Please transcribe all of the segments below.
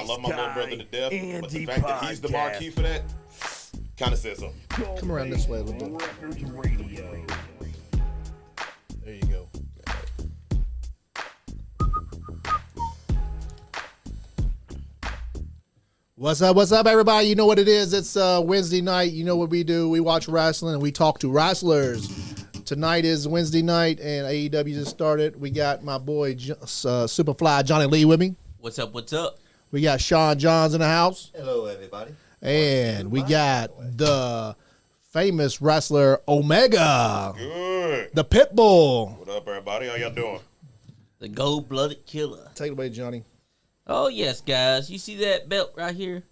I love my little brother to death, but the fact that he's the marquee for that kind of says something. Come around this way a little bit. There you go. What's up, everybody? You know what it is. It's Wednesday night. You know what we do. We watch wrestling and we talk to wrestlers. Tonight is Wednesday night, and AEW just started. We got my boy Superfly Johnny Lee with me. What's up? What's up? We got Sean Johns in the house. Hello, everybody. And we got the famous wrestler Omega. Good. The Pitbull. What up, everybody? How y'all doing? The gold-blooded killer. Take it away, Johnny. Oh, yes, guys. You see that belt right here?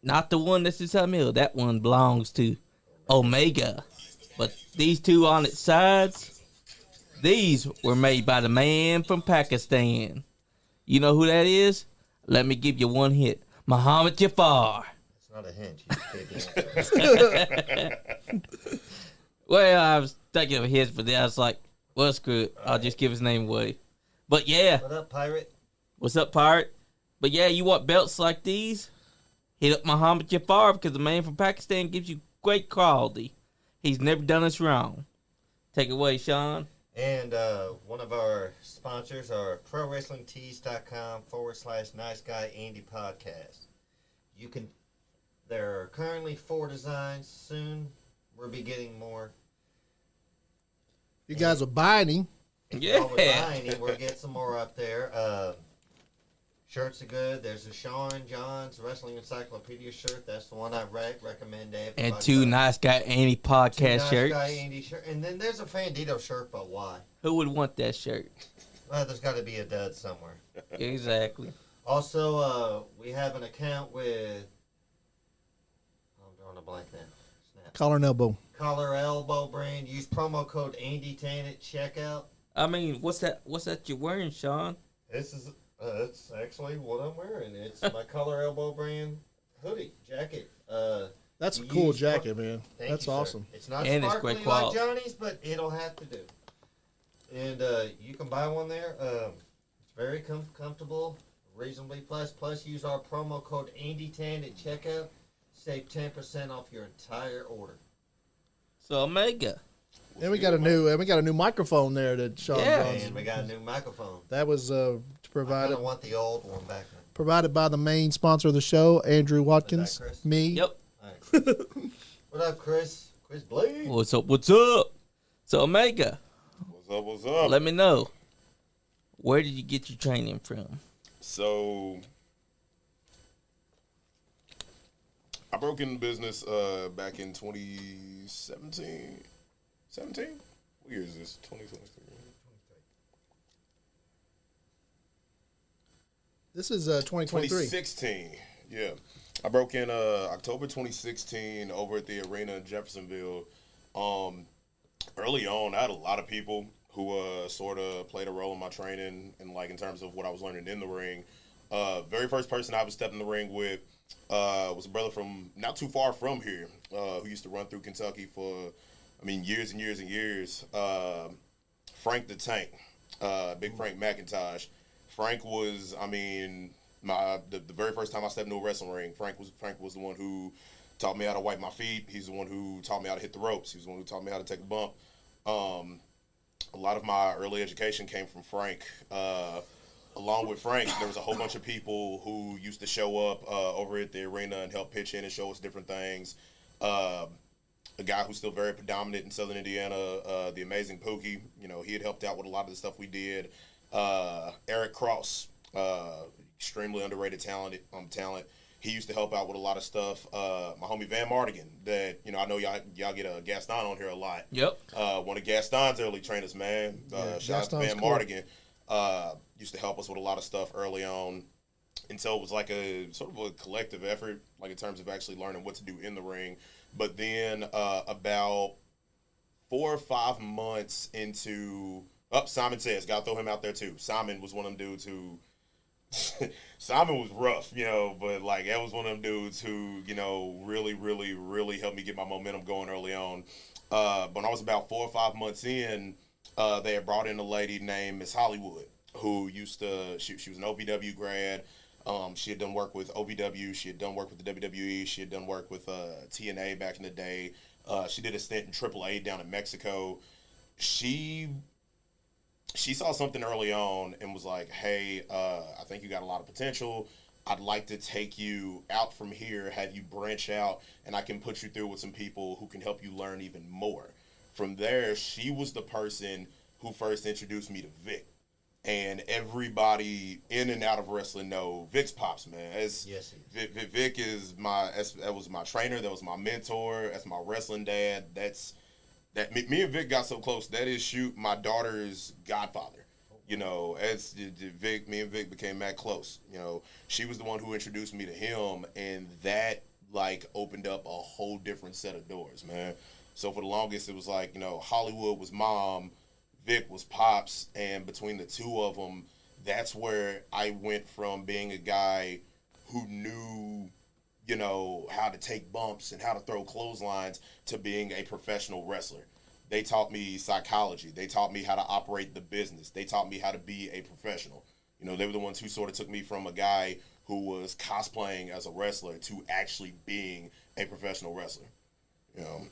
Not the one that's inside Mill. That one belongs to Omega. But these two on its sides, these were made by the man from Pakistan. You know who that is? Let me give you one hit. Muhammad Jafar. It's not a hint. You Well, I was thinking of his, but then I was like, well, screw it. I'll just give his name away. But yeah. What up, pirate? What's up, pirate? But yeah, you want belts like these? Hit up Muhammad Jafar because the man from Pakistan gives you great quality. He's never done us wrong. Take it away, Sean. And one of our sponsors are ProWrestlingTees.com/NiceGuyAndy podcast. There are currently 4 designs. Soon we'll be getting more. You guys are buying him. Yeah. While we're buying him, we'll get some more up there. Shirts are good. There's a Sean John's Wrestling Encyclopedia shirt. That's the one I recommend to everybody. And 2 Nice Guy Andy podcast shirts. Nice Guy Andy shirt. And then there's a Fandito shirt, but why? Who would want that shirt? Well, there's got to be a dud somewhere. Exactly. Also, we have an account with... I'm drawing a blank now. Snap. Collar and elbow. Collar Elbow brand. Use promo code AndyTan at checkout. I mean, what's that you're wearing, Sean? This is... it's actually what I'm wearing. It's my Collar Elbow brand hoodie, jacket. That's a cool jacket, man. That's you, awesome. Sir. It's not and sparkly it's great like quality. Johnny's, but it'll have to do. And you can buy one there. It's very comfortable, reasonably priced. Plus, use our promo code AndyTan at checkout. Save 10% off your entire order. So Omega. And we got a new microphone there that Sean Johns. And we got a new microphone. That was I provided don't want the old one back then. provided by the main sponsor of the show, Andrew Watkins. Chris? Me. Yep. All right. What up, Chris? Chris Blade. What's up? What's up? So Omega. What's up? Let me know. Where did you get your training from? So, I broke into business back in 2017. 17? What year is this? 2023. This is 2023. 2016. Yeah. I broke in October 2016 over at the arena in Jeffersonville. Early on, I had a lot of people who sort of played a role in my training and like in terms of what I was learning in the ring. Very first person I ever stepped in the ring with was a brother from not too far from here who used to run through Kentucky for, years and years and years. Frank the Tank, Big Frank McIntosh. Frank was, the very first time I stepped into a wrestling ring, Frank was the one who taught me how to wipe my feet. He's the one who taught me how to hit the ropes. He's the one who taught me how to take a bump. A lot of my early education came from Frank. Along with Frank, there was a whole bunch of people who used to show up over at the arena and help pitch in and show us different things. A guy who's still very predominant in Southern Indiana, the amazing Pookie. He had helped out with a lot of the stuff we did. Eric Cross, extremely underrated talent. He used to help out with a lot of stuff. My homie Van Mardigan, that I know y'all get a Gaston on here a lot. Yep. One of Gaston's early trainers, man. Shout out to Van Mardigan. Used to help us with a lot of stuff early on. And so it was like a sort of a collective effort, like in terms of actually learning what to do in the ring. But then about 4 or 5 months into, Simon Says, gotta throw him out there too. Simon was one of them dudes who, Simon was rough, but like that was one of them dudes who, really, really, really helped me get my momentum going early on. But when I was about 4 or 5 months in, they had brought in a lady named Miss Hollywood, who used to, she was an OVW grad. She had done work with OVW. She had done work with the WWE. She had done work with TNA back in the day. She did a stint in AAA down in Mexico. She saw something early on and was like, hey, I think you got a lot of potential. I'd like to take you out from here, have you branch out, and I can put you through with some people who can help you learn even more. From there, she was the person who first introduced me to Vic. And everybody in and out of wrestling know Vic's pops, man. Yes, Vic is that was my trainer, that was my mentor, that's my wrestling dad. Me and Vic got so close. That is my daughter's godfather. You know, me and Vic became that close. You know, she was the one who introduced me to him, and that like opened up a whole different set of doors, man. So for the longest, it was like, you know, Hollywood was mom, Vic was pops, and between the two of them, that's where I went from being a guy who knew, you know, how to take bumps and how to throw clotheslines to being a professional wrestler. They taught me psychology. They taught me how to operate the business. They taught me how to be a professional. You know, they were the ones who sort of took me from a guy who was cosplaying as a wrestler to actually being a professional wrestler. You know,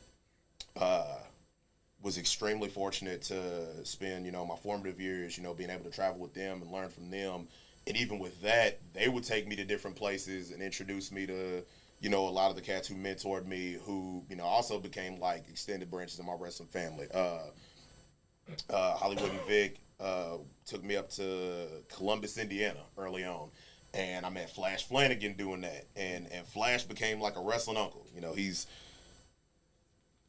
was extremely fortunate to spend, you know, my formative years, you know, being able to travel with them and learn from them. And even with that, they would take me to different places and introduce me to, you know, a lot of the cats who mentored me, who, you know, also became like extended branches of my wrestling family. Hollywood and Vic took me up to Columbus, Indiana early on. And I met Flash Flanagan doing that. And Flash became like a wrestling uncle. You know,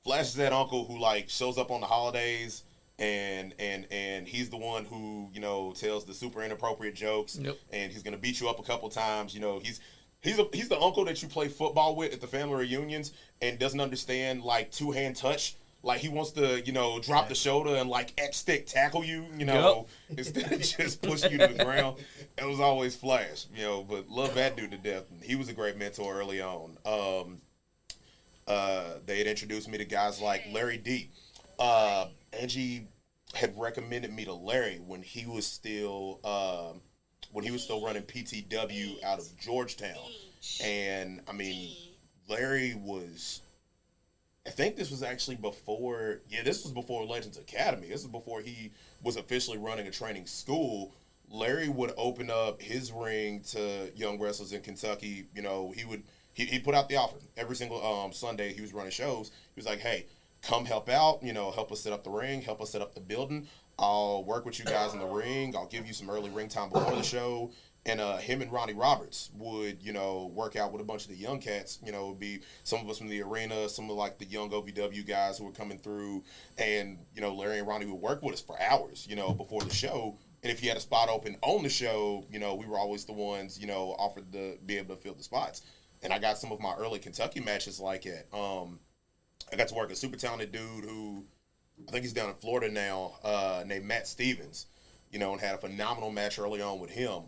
Flash is that uncle who like shows up on the holidays and he's the one who, you know, tells the super inappropriate jokes. Yep. And he's gonna beat you up a couple times. You know, he's the uncle that you play football with at the family reunions and doesn't understand like two-hand touch. Like he wants to, you know, drop the shoulder and like X-stick tackle you, you know, instead of just pushing you to the ground. It was always Flash, you know, but love that dude to death. He was a great mentor early on. They had introduced me to guys like Larry D. Angie had recommended me to Larry when he was still running PTW out of Georgetown. And I mean, Larry was, I think this was actually before Legends Academy. This was before he was officially running a training school. Larry would open up his ring to young wrestlers in Kentucky. You know, he put out the offer every single Sunday he was running shows. He was like, hey, come help out, you know, help us set up the ring, help us set up the building. I'll work with you guys in the ring. I'll give you some early ring time before the show. And him and Ronnie Roberts would, you know, work out with a bunch of the young cats. You know, it would be some of us from the arena, some of like the young OVW guys who were coming through. And, you know, Larry and Ronnie would work with us for hours, you know, before the show. And if you had a spot open on the show, you know, we were always the ones, you know, offered to be able to fill the spots. And I got some of my early Kentucky matches like it. I got to work a super talented dude who, I think he's down in Florida now, named Matt Stevens, you know, and had a phenomenal match early on with him.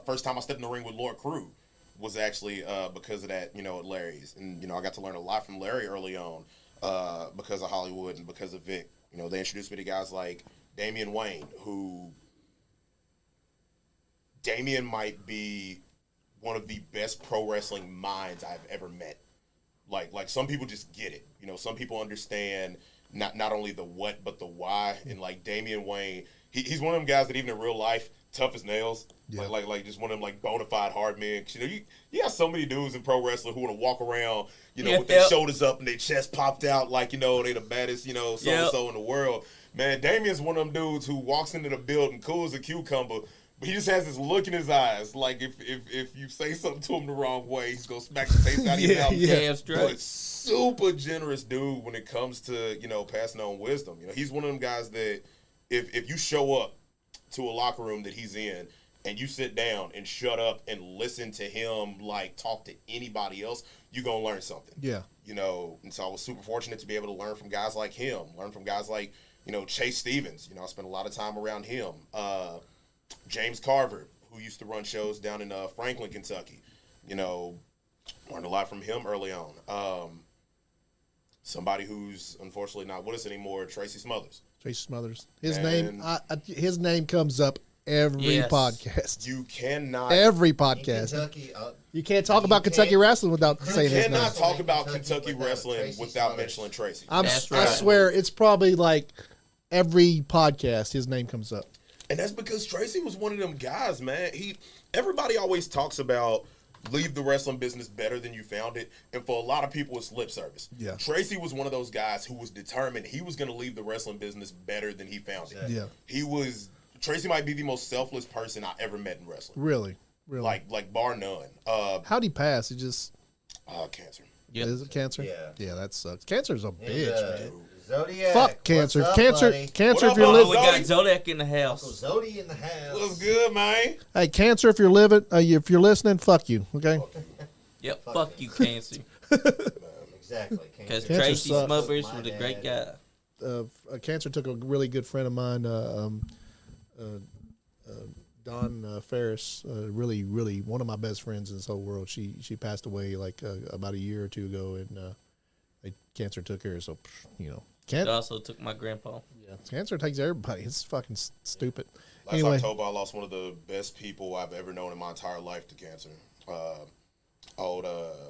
First time I stepped in the ring with Lord Crew was actually because of that, you know, at Larry's. And, you know, I got to learn a lot from Larry early on because of Hollywood and because of Vic. You know, they introduced me to guys like Damian Wayne, Damian might be one of the best pro wrestling minds I've ever met. Like some people just get it. You know, some people understand not only the what, but the why. And like Damian Wayne, he's one of them guys that even in real life, tough as nails. Yeah. Like just one of them like bona fide hard men. You know, you have so many dudes in pro wrestling who want to walk around, you know, with their shoulders up and their chest popped out like, you know, they the baddest, you know, so-and-so in the world. Man, Damian's one of them dudes who walks into the building cool as a cucumber, but he just has this look in his eyes. Like if you say something to him the wrong way, he's gonna smack the taste out of your mouth. Yeah, that's right. But super generous dude when it comes to, you know, passing on wisdom. You know, he's one of them guys that if you show up to a locker room that he's in and you sit down and shut up and listen to him like talk to anybody else, you're gonna learn something. Yeah. You know, and so I was super fortunate to be able to learn from guys like him, learn from guys like, you know, Chase Stevens. You know, I spent a lot of time around him. James Carver, who used to run shows down in Franklin, Kentucky. You know, learned a lot from him early on. Somebody who's unfortunately not with us anymore, Tracy Smothers. Tracy Smothers. His name comes up every Yes. podcast. You cannot. Every In podcast. Kentucky, You can't talk You about Kentucky can't- wrestling without saying his name. cannot talk about Kentucky Kentucky without wrestling Tracy without Smothers. mentioning Tracy. That's I right. swear, it's probably like every podcast his name comes up. And that's because Tracy was one of them guys, man. Everybody always talks about leave the wrestling business better than you found it, and for a lot of people, it's lip service. Yeah. Tracy was one of those guys who was determined he was going to leave the wrestling business better than he found it. Yeah. Tracy might be the most selfless person I ever met in wrestling. Really. Like bar none. How'd he pass? He just Cancer. Yep. is it cancer? Yeah. Yeah, that sucks. Cancer's a And, bitch, man. Zodiac. Fuck cancer. What's up, Cancer. buddy? Cancer. What If you're up, Oh, we listening, got Zodiac in the Uncle house. Zodi in the house. What's good, man? hey, cancer. If you're living, if you're listening, fuck you. Okay. Yep, fuck you, Cancer. Exactly. Because Cancer Tracy sucks. Smothers My was a great dad. guy. Cancer took a really good friend of mine, Don Ferris, really one of my best friends in this whole world. She passed away like about a year or two ago, and cancer took her. So you know, It also took my grandpa. cancer takes everybody. It's fucking stupid. Last Anyway, October, I lost one of the best people I've ever known in my entire life to cancer. Old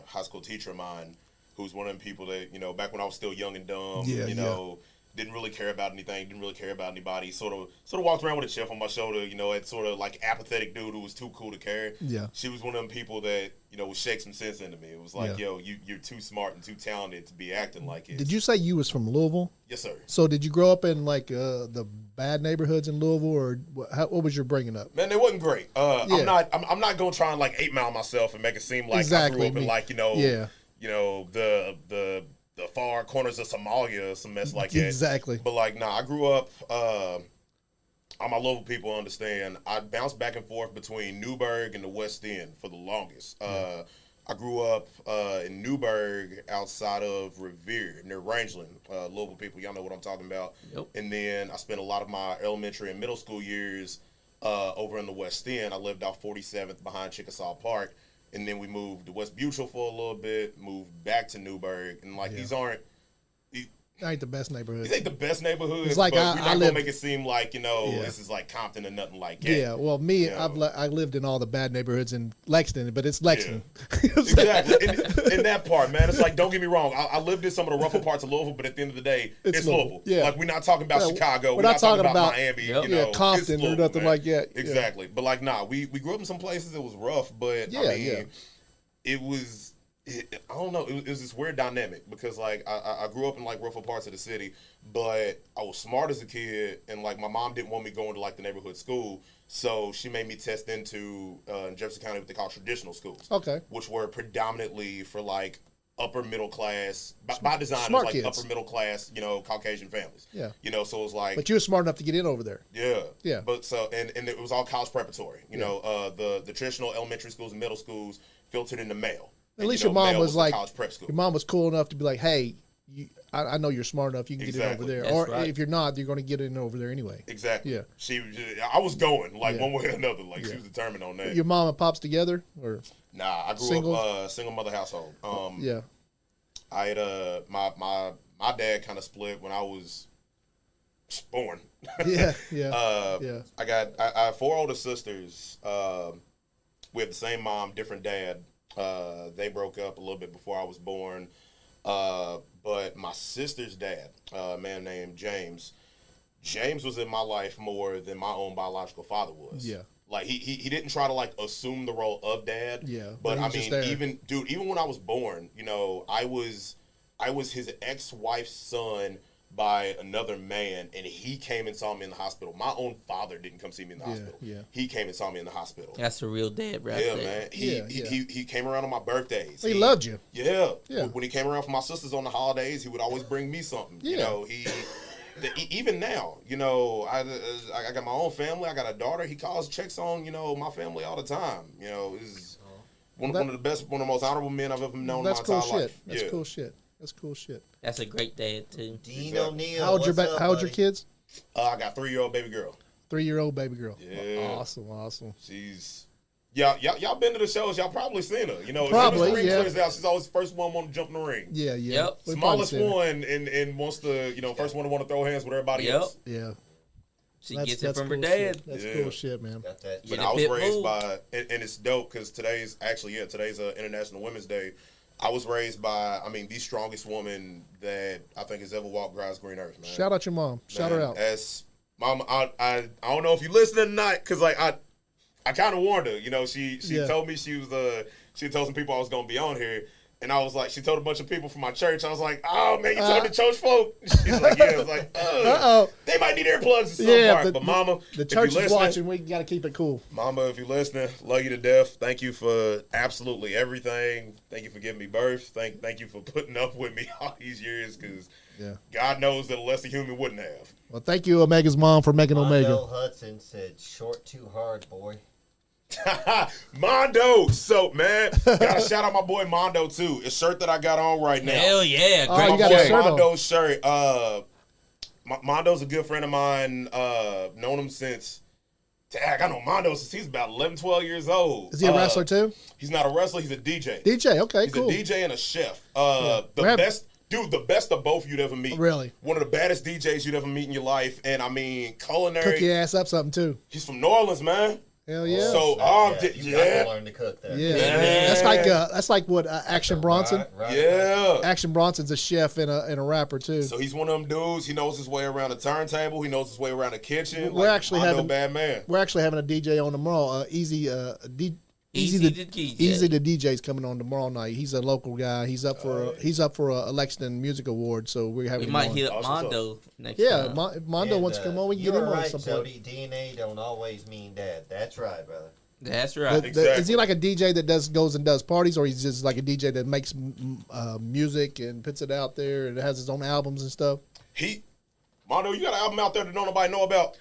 high school teacher of mine, who's one of them people that, you know, back when I was still young and dumb, you know, didn't really care about anything, didn't really care about anybody. Sort of walked around with a chip on my shoulder, you know, it's sort of like apathetic dude who was too cool to care. Yeah. She was one of them people that, you know, would shake some sense into me. It was like, Yeah. yo, you're too smart and too talented to be acting like it. did you say you was from Louisville? Yes, sir. So did you grow up in like the bad neighborhoods in Louisville, or what was your bringing up? Man, it wasn't great. Yeah. I'm not gonna try and like 8 Mile myself and make it seem like Exactly. I grew up in like, you know, Yeah. the far corners of Somalia, some mess like that. Exactly. But like, nah, I grew up. All my local people understand. I bounced back and forth between Newburgh and the West End for the longest. I grew up in Newburgh, outside of Revere, near Rangeland. Louisville people, y'all know what I'm talking about. Yep. And then I spent a lot of my elementary and middle school years over in the West End. I lived out 47th behind Chickasaw Park. And then we moved to West Butchell for a little bit, moved back to Newburgh. And like, these Ain't the best neighborhood. ain't the best neighborhoods, It's like but I we're not lived- gonna make it seem like, you know, Yeah. this is like Compton or nothing like that. Yeah, well, me, You know. I lived in all the bad neighborhoods in Lexington, but it's Lexington. Exactly. In that part, man, it's like, don't get me wrong. I lived in some of the rougher parts of Louisville, but at the end of the day, it's Louisville. Yeah. Like, we're not talking about Yeah, Chicago. we're We're not not talking talking about about- Miami. Yep. You know, Yeah, Compton it's or Louisville, nothing man. like that. Yeah. Exactly. But like, nah, we grew up in some places that was rough, but Yeah, I mean, yeah. it was. I don't know. It was this weird dynamic because like I grew up in like rougher parts of the city, but I was smart as a kid, and like my mom didn't want me going to like the neighborhood school, so she made me test into in Jefferson County what they call traditional schools, Okay. which were predominantly for like upper middle class by design. Smart it was like kids. upper middle class, you know, Caucasian families. Yeah. You know, so it was like But you were smart enough to get in over there. yeah. Yeah. But so and it was all college preparatory. You know, the traditional elementary schools and middle schools filtered into male. At And, least you your know, mom male was the like, college prep school. your mom was cool enough to be like, hey, I know you're smart enough. You can get in over Exactly. there. That's Or right. if you're not, you're going to get in over there anyway. Exactly. Yeah. I was going like Yeah. one way or another. Like Yeah. she was determined on that. Your mom and pops together? Or Nah, I grew Single? up single mother household. yeah. I had my dad kind of split when I was born. Yeah. Yeah. Yeah. I have 4 older sisters. We have the same mom, different dad. They broke up a little bit before I was born. But my sister's dad, a man named James was in my life more than my own biological father was. Yeah. Like he didn't try to like assume the role of dad. Yeah, But but he I was just mean, there. even when I was born, you know, I was his ex-wife's son by another man, and he came and saw me in the hospital. My own father didn't come see me in the hospital. yeah. He came and saw me in the hospital. That's a real dad right Yeah, there. man. Yeah. He came around on my birthdays. He loved you. Yeah. Yeah. When he came around for my sisters on the holidays, he would always bring me something. You Yeah. know, even now, you know, I got my own family. I got a daughter. He calls, checks on, you know, my family all the time. You know, is one of the best, one of the most honorable men I've ever known in my That's cool entire shit. life. That's Yeah. cool shit. That's cool shit. That's a great dad too. Dean Exactly. O'Neill. How old your what's up, how old your buddy? kids? I got 3-year-old baby girl. 3-year-old baby girl. Yeah. Awesome. She's y'all been to the shows. Y'all probably seen her. You know, Probably, as soon as the ring yeah. clears out, she's always the first one want to jump in the ring. Yeah. Yep. We probably Smallest seen it. one and wants to, you know, first one to want to throw hands with everybody Yep. else. Yeah. She gets it from her dad. Shit. That's Yeah. cool shit, man. Got that. But Get I a was Pitbull. raised by, and it's dope because today's International Women's Day. I was raised by, I mean, the strongest woman that I think has ever walked God's green earth, man. Shout out your mom. Shout her Man, out. As mom, I don't know if you listening tonight, because like I kind of warned her. You know, she told me she told some people I was gonna be on here, and I was like, she told a bunch of people from my church. I was like, oh man, you told the church folk. She's like, yeah. I was like, Uh-oh. they might need earplugs in some part, but mama, the if church you is listening, watching. We got to keep it cool. Mama, if you're listening, love you to death. Thank you for absolutely everything. Thank you for giving me birth. Thank you for putting up with me all these years, because God knows that a lesser human wouldn't have. Well, thank you, Omega's mom, for making Omega. Mondo Hudson said, "Short too hard, boy." Mondo. So, man, gotta shout out my boy Mondo, too. A shirt that I got on right now. Hell yeah, Oh, great you got a My boy shirt on. Mondo's shirt. Mondo's a good friend of mine. Known him since, I know Mondo since he's about 11, 12 years old. Is he a wrestler too? He's not a wrestler. He's a DJ. DJ. Okay, He's cool. a DJ and a chef. We're The having- best, dude, the best of both you'd ever meet. Really? One of the baddest DJs you'd ever meet in your life. And I mean, culinary. Cook your ass up something too. He's from New Orleans, man. Hell yeah. So, You got to learn to cook there. Yeah. That's like what Action Bronson. Right. Yeah. Action Bronson's a chef and a rapper too. So he's one of them dudes. He knows his way around the turntable. He knows his way around the kitchen. We're actually Mondo, having- bad man. We're actually having a DJ on tomorrow. Easy Easy to DJ. Easy the DJ's coming on tomorrow night. He's a local guy. He's up for a Lexington Music Award. So we're having We him might on. hit up Awesome. Mondo next Yeah, time. if Mondo wants to come on, we can get you're him on right, at some point. Jody. DNA don't always mean dad. That's right, brother. That's right. Is he like a DJ that goes and does parties, or he's just like a DJ that makes music and puts it out there and has his own albums and stuff? Mondo, you got an album out there that don't nobody know about?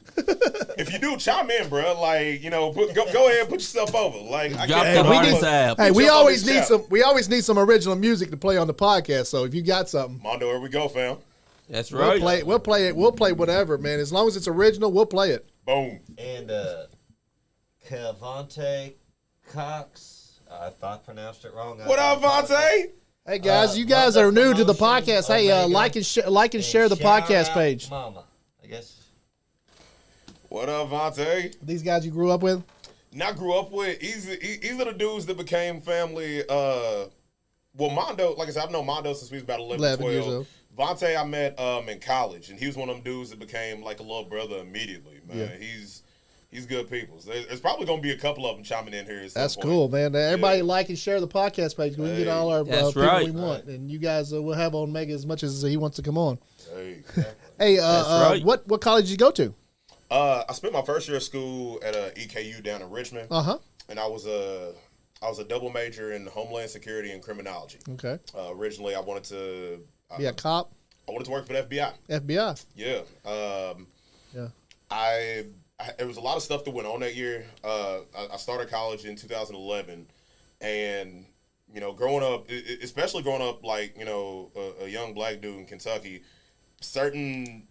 If you do, chime in, bro. Like, you know, go ahead and put yourself over. Like, I Drop can't the we hardest need- app. Hey, we jump on always this need chat. some. We always need some original music to play on the podcast. So if you got something, Mondo, here we go, fam. That's we'll right. play. We'll play it. We'll play whatever, man. As long as it's original, we'll play it. Boom. And Cavante Cox. I thought I pronounced it wrong. What up, Vontae? Hey guys, you guys are new to the podcast. Hey, like and share the podcast page. Mama, I guess. What up, Vontae? These guys you grew up with? Not grew up with. These are the dudes that became family. Well, Mondo, like I said, I've known Mondo since we was about 11 years 12. old. Vontae, I met in college, and he was one of them dudes that became like a little brother immediately, man. Yeah. He's good people. There's probably going to be a couple of them chiming in here at some That's point. cool, man. Everybody like and share the podcast page. We can get all our That's people right. we want, and you guys will have Omega as much as he wants to come on. Hey. Hey, right. what college did you go to? I spent my first year of school at EKU down in Richmond, and I was a double major in Homeland Security and Criminology. Okay. Originally, I wanted to Be a cop, I wanted to work for the FBI. FBI. Yeah. Yeah. There was a lot of stuff that went on that year. I started college in 2011, and you know, growing up, especially growing up like, you know, a young black dude in Kentucky, certain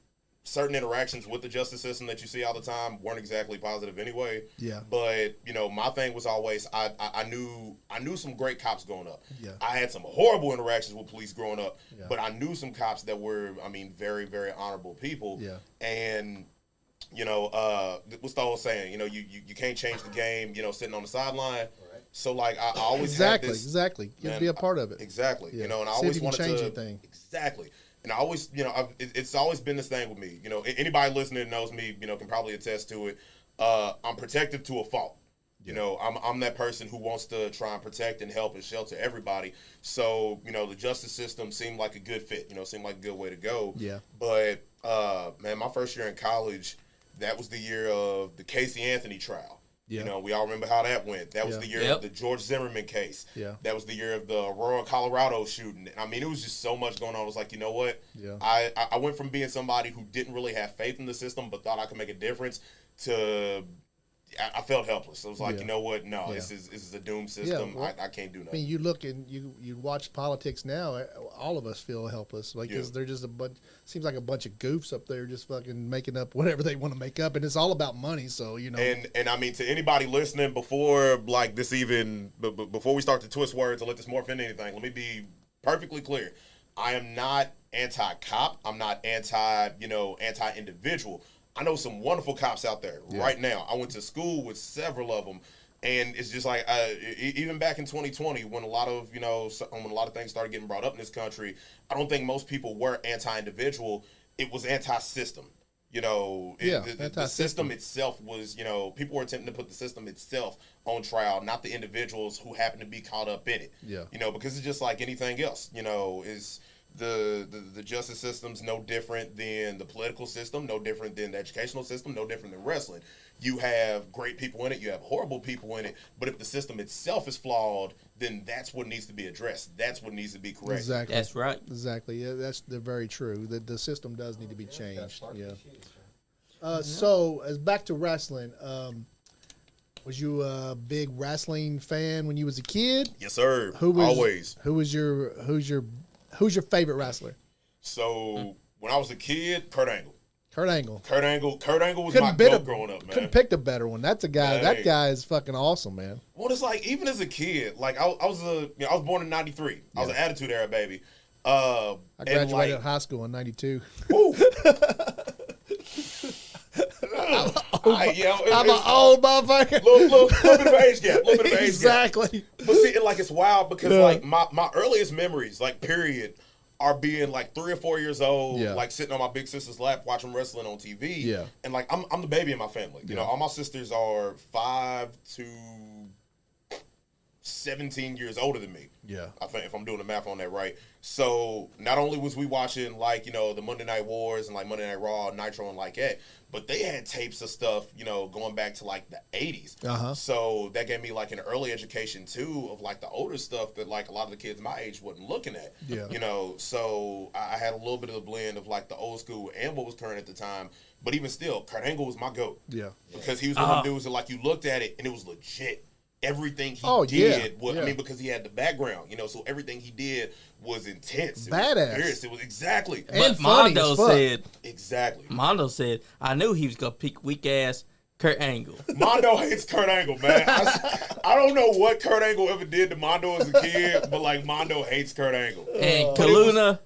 interactions with the justice system that you see all the time weren't exactly positive anyway. Yeah. But you know, my thing was always I knew some great cops growing up. Yeah. I had some horrible interactions with police growing up, Yeah. but I knew some cops that were, I mean, very, very honorable people. Yeah. And you know, what's the old saying? You know, you can't change the game, you know, sitting on the sideline. Right. So like I always Exactly. had this, Exactly. You man, be a part of it. Exactly. Yeah. You know, and I See if always you can wanted change to anything. Exactly. And I always, you know, it's always been this thing with me. You know, anybody listening knows me, you know, can probably attest to it. I'm protective to a fault. You know, I'm that person who wants to try and protect and help and shelter everybody. So, you know, the justice system seemed like a good fit. You know, seemed like a good way to go. Yeah. But man, my first year in college, that was the year of the Casey Anthony trial. Yeah. You know, we all remember how that went. That was Yeah. the year Yep. of the George Zimmerman case. Yeah. That was the year of the Aurora, Colorado shooting. I mean, it was just so much going on. I was like, you know what? Yeah. I went from being somebody who didn't really have faith in the system but thought I could make a difference to I felt helpless. I was like, Yeah. you know what? No, Yeah. this is a doomed system. well, I can't do I nothing. mean, you look and you watch politics now. All of us feel helpless, like Yeah. because they're just a bunch. Seems like a bunch of goofs up there just fucking making up whatever they want to make up, and it's all about money. So you know, And I mean, to anybody listening, before like this even, before we start to twist words and let this morph into anything, let me be perfectly clear. I am not anti-cop. I'm not anti-individual. I know some wonderful cops out there right now. I went to school with several of them. And it's just like, even back in 2020, when a lot of, when a lot of things started getting brought up in this country, I don't think most people were anti-individual. It was anti-system. The system itself was, people were attempting to put the system itself on trial, not the individuals who happen to be caught up in it. Yeah. Because it's just like anything else, is the justice system's no different than the political system, no different than the educational system, no different than wrestling. You have great people in it, you have horrible people in it, but if the system itself is flawed, then that's what needs to be addressed. That's what needs to be corrected. Exactly. That's right. Exactly. Yeah, that's very true. The system does need to be changed. Yeah. So, as back to wrestling, was you a big wrestling fan when you was a kid? Yes, sir. Always. Who's your favorite wrestler? So when I was a kid, Kurt Angle. Kurt Angle was my GOAT growing up, man. Couldn't pick a better one. That's a guy. Hey. That guy is fucking awesome, man. Well, it's like even as a kid, like I was born in '93. Yeah. I was an Attitude Era baby. I graduated high school in '92. I'm an old motherfucker. Little bit of age gap. Exactly. But see, it's wild because like my earliest memories, like period, are being like 3 or 4 years old, like sitting on my big sister's lap watching wrestling on TV. Yeah. And like I'm the baby in my family. You know, all my sisters are 5 to 17 years older than me. Yeah. I think if I'm doing the math on that right. So not only was we watching like, the Monday Night Wars and like Monday Night Raw, Nitro and like that, but they had tapes of stuff, going back to like the 80s. Uh-huh. So that gave me like an early education too of like the older stuff that like a lot of the kids my age wasn't looking at. Yeah. So I had a little bit of a blend of like the old school and what was current at the time. But even still, Kurt Angle was my GOAT. Yeah. Because he was one of them dudes that like you looked at it and it was legit. Everything he did was, because he had the background, so everything he did was intense. It badass. Was fierce. It was exactly. But Mondo said, exactly. I knew he was going to pick weak ass Kurt Angle. Mondo hates Kurt Angle, man. I don't know what Kurt Angle ever did to Mondo as a kid, but like Mondo hates Kurt Angle. And Kaluna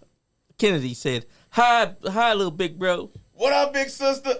Kennedy said, hi, little big bro. What up, big sister?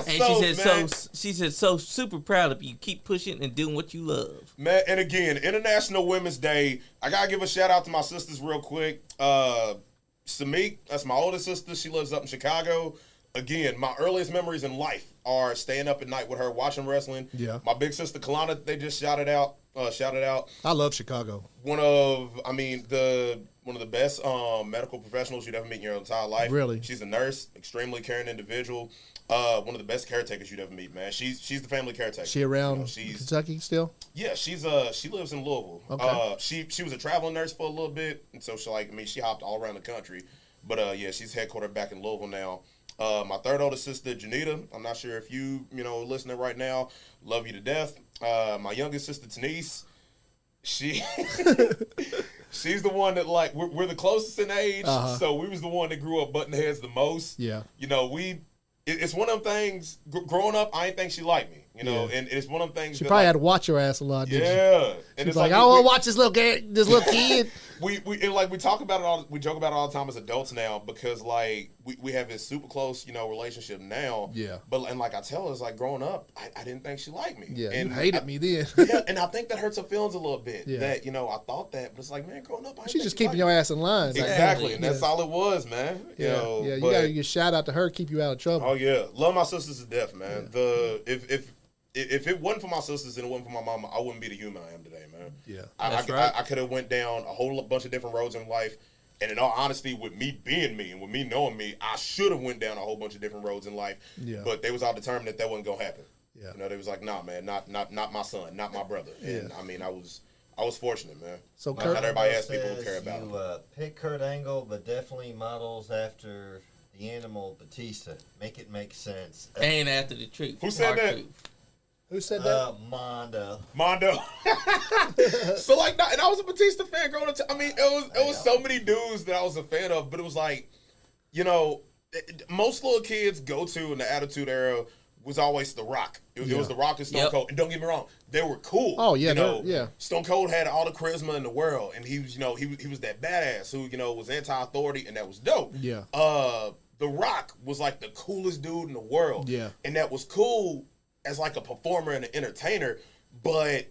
And she said, so super proud of you. Keep pushing and doing what you love. Man, and again, International Women's Day. I gotta give a shout out to my sisters real quick. Samik, that's my oldest sister. She lives up in Chicago. Again, my earliest memories in life are staying up at night with her watching wrestling. Yeah. My big sister Kalana, they just shouted out. I love Chicago. One of the best medical professionals you'd ever meet in your entire life. Really? She's a nurse, extremely caring individual. One of the best caretakers you'd ever meet, man. She's the family caretaker. She around Kentucky still? Yeah, she lives in Louisville. Okay. She was a traveling nurse for a little bit, and so she hopped all around the country. But she's headquartered back in Louisville now. My third oldest sister, Janita, I'm not sure if you listening right now, love you to death. My youngest sister, Denise, she's the one that like we're the closest in age, so we was the one that grew up button heads the most. Yeah, it's one of them things. Growing up, I ain't think she liked me, and it's one of them things. She probably had to watch your ass a lot. Didn't she? And it's like I want to watch this little kid. we talk about it all. We joke about it all the time as adults now because like we have this super close relationship now. Yeah. But like I tell her, it's like growing up, I didn't think she liked me. Yeah. And you hated me then. Yeah, and I think that hurts her feelings a little bit. Yeah. That I thought that, but it's like man, growing up, she's just keeping your ass in line. Exactly, and that's all it was, man. Yeah. You gotta give a shout out to her, keep you out of trouble. Oh yeah, love my sisters to death, man. Yeah. If it wasn't for my sisters and it wasn't for my mama, I wouldn't be the human I am today, man. Yeah, I could have went down a whole bunch of different roads in life, and in all honesty, with me being me and with me knowing me, I should have went down a whole bunch of different roads in life. Yeah. But they was all determined that wasn't gonna happen. Yeah. They was like, nah, man, not my son, not my brother. And I mean, I was fortunate, man. So not everybody has people who care about him. Pick Kurt Angle, but definitely models after the animal Batista. Make it make sense. And after the truth. Who said that? Who said that? Mondo. So like, and I was a Batista fan growing up. I mean, it was so many dudes that I was a fan of, but it was like, most little kids go to in the Attitude Era was always The Rock. It was The Rock and Stone Cold. And don't get me wrong, they were cool. Oh yeah, Stone Cold had all the charisma in the world, and he was, he was that badass who was anti-authority, and that was dope. Yeah. The Rock was like the coolest dude in the world. Yeah. And that was cool as like a performer and an entertainer, but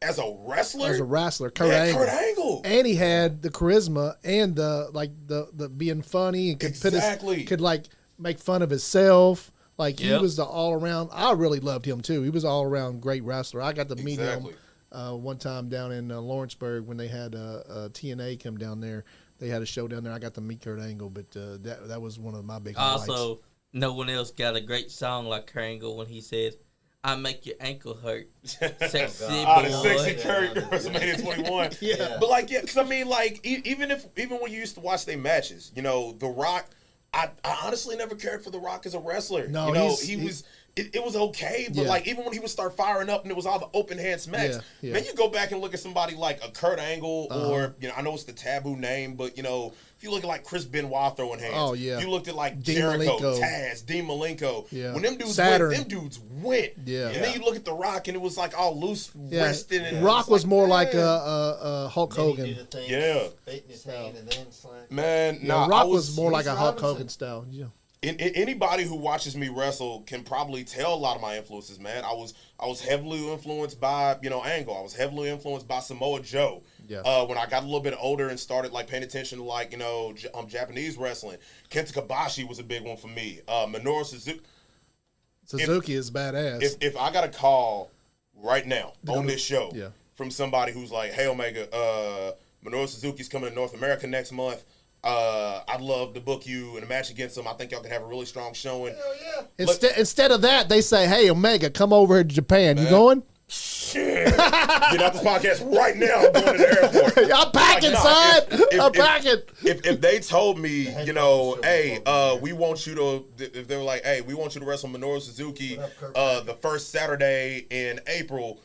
as a wrestler, Kurt Angle. Kurt Angle. And he had the charisma and the being funny and could like make fun of himself. Like he was the all around. I really loved him too. He was all around great wrestler. I got to meet him one time down in Lawrenceburg when they had TNA come down there. They had a show down there. I got to meet Kurt Angle, but that was one of my big highlights. Also, no one else got a great song like Kurt Angle when he says, "I make your ankle hurt." Sexy boy. The sexy Kurt, WrestleMania 21. Yeah. But like, because I mean, like, even when you used to watch their matches, you know, The Rock, I honestly never cared for The Rock as a wrestler. No, you know, it was okay, but like even when he would start firing up and it was all the open hand smacks, man, you go back and look at somebody like a Kurt Angle or I know it's the taboo name, but you know, if you look at like Chris Benoit throwing hands, if you looked at like Jericho, Taz, Dean Malenko, when them dudes went, and then you look at The Rock and it was like all loose wristed. And Rock was more like a Hulk Hogan. Baiting his hand and then slam. Man, Rock was more like a Hulk Hogan style. Yeah. Anybody who watches me wrestle can probably tell a lot of my influences, man. I was heavily influenced by, Angle. I was heavily influenced by Samoa Joe. Yeah. When I got a little bit older and started like paying attention to like, Japanese wrestling, Kenta Kobashi was a big one for me. Minoru Suzuki is badass. If I got a call right now on this show from somebody who's like, "Hey Omega, Minoru Suzuki's coming to North America next month. I'd love to book you in a match against him. I think y'all could have a really strong showing." Hell yeah. Instead of that, they say, "Hey, Omega, come over here to Japan. Man. You going?" Shit. Get out this podcast right now. I'm going to the airport. I'm packing, son. I'm packing. If they told me, hey, we want you to, if they were like, hey, we want you to wrestle Minoru Suzuki the first Saturday in April,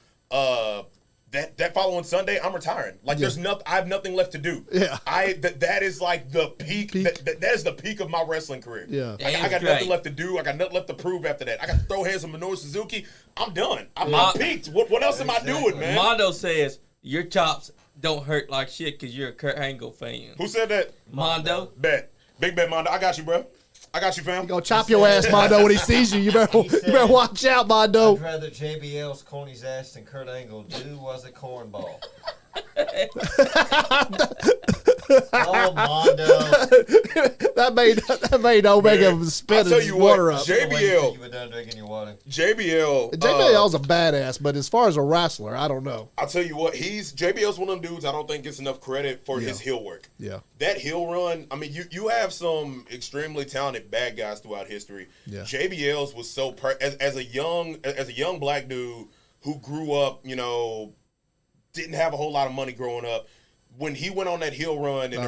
that following Sunday, I'm retiring. Like, I have nothing left to do. Yeah. That is like the peak. That is the peak of my wrestling career. Yeah. I got nothing left to do. I got nothing left to prove after that. I got to throw hands on Minoru Suzuki. I'm done. I'm peaked. What else am I doing, man? Mondo says your chops don't hurt like shit because you're a Kurt Angle fan. Who said that? Mondo. Bet. Big bet, Mondo. I got you, bro. I got you, fam. He gonna chop your ass, Mondo, when he sees you. You better watch out, Mondo. I'd rather JBL's Coney's ass than Kurt Angle. Dude was a cornball. Oh, Mondo. that made Omega spit his water up. JBL. You were done drinking your water. JBL's a badass, but as far as a wrestler, I don't know. I'll tell you what, JBL's one of them dudes I don't think gets enough credit for his heel work. Yeah. That heel run, I mean, you have some extremely talented bad guys throughout history. Yeah. JBL's was so as a young black dude who grew up, didn't have a whole lot of money growing up. When he went on that heel run in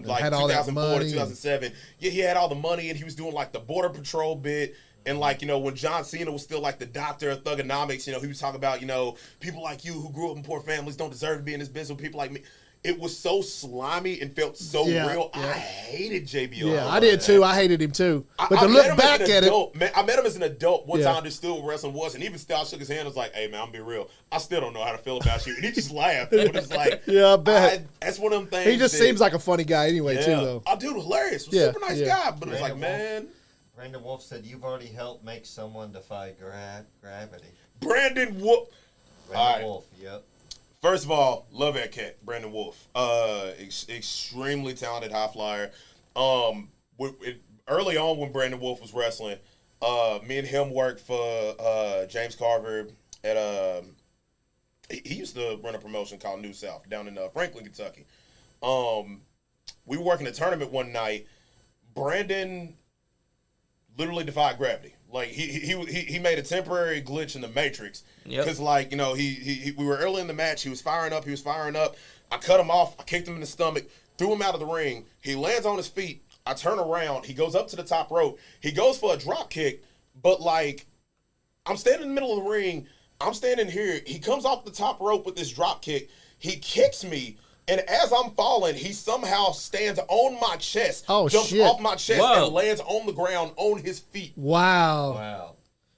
like 2004 to 2007, he had all the money and he was doing like the Border Patrol bit. And like, when John Cena was still like the doctor of thugonomics, he was talking about, people like you who grew up in poor families don't deserve to be in this business with people like me. It was so slimy and felt so real. Yeah. I hated JBL. Yeah, I did too. I hated him too. But to look back at it, man, I met him as an adult once I understood what wrestling was, and even still, I shook his hand and was like, "Hey, man, I'm gonna be real. I still don't know how to feel about you." And he just laughed. But it's like, I bet that's one of them things. He just seems like a funny guy anyway, too, though. Oh, dude, hilarious. Super nice guy. But it was like, man. Brandon Wolf said you've already helped make someone defy gravity. Brandon Wolf. Wolf. Yep. First of all, love that cat, Brandon Wolf. Extremely talented high flyer. Early on when Brandon Wolf was wrestling, me and him worked for James Carver at he used to run a promotion called New South down in Franklin, Kentucky. We were working a tournament one night. Brandon literally defied gravity. Like he made a temporary glitch in the Matrix because like we were early in the match. He was firing up. I cut him off. I kicked him in the stomach. Threw him out of the ring. He lands on his feet. I turn around. He goes up to the top rope. He goes for a drop kick, but like I'm standing in the middle of the ring. I'm standing here. He comes off the top rope with this drop kick. He kicks me. And as I'm falling, he somehow stands on my chest, jumps off my chest, and lands on the ground on his feet. Wow.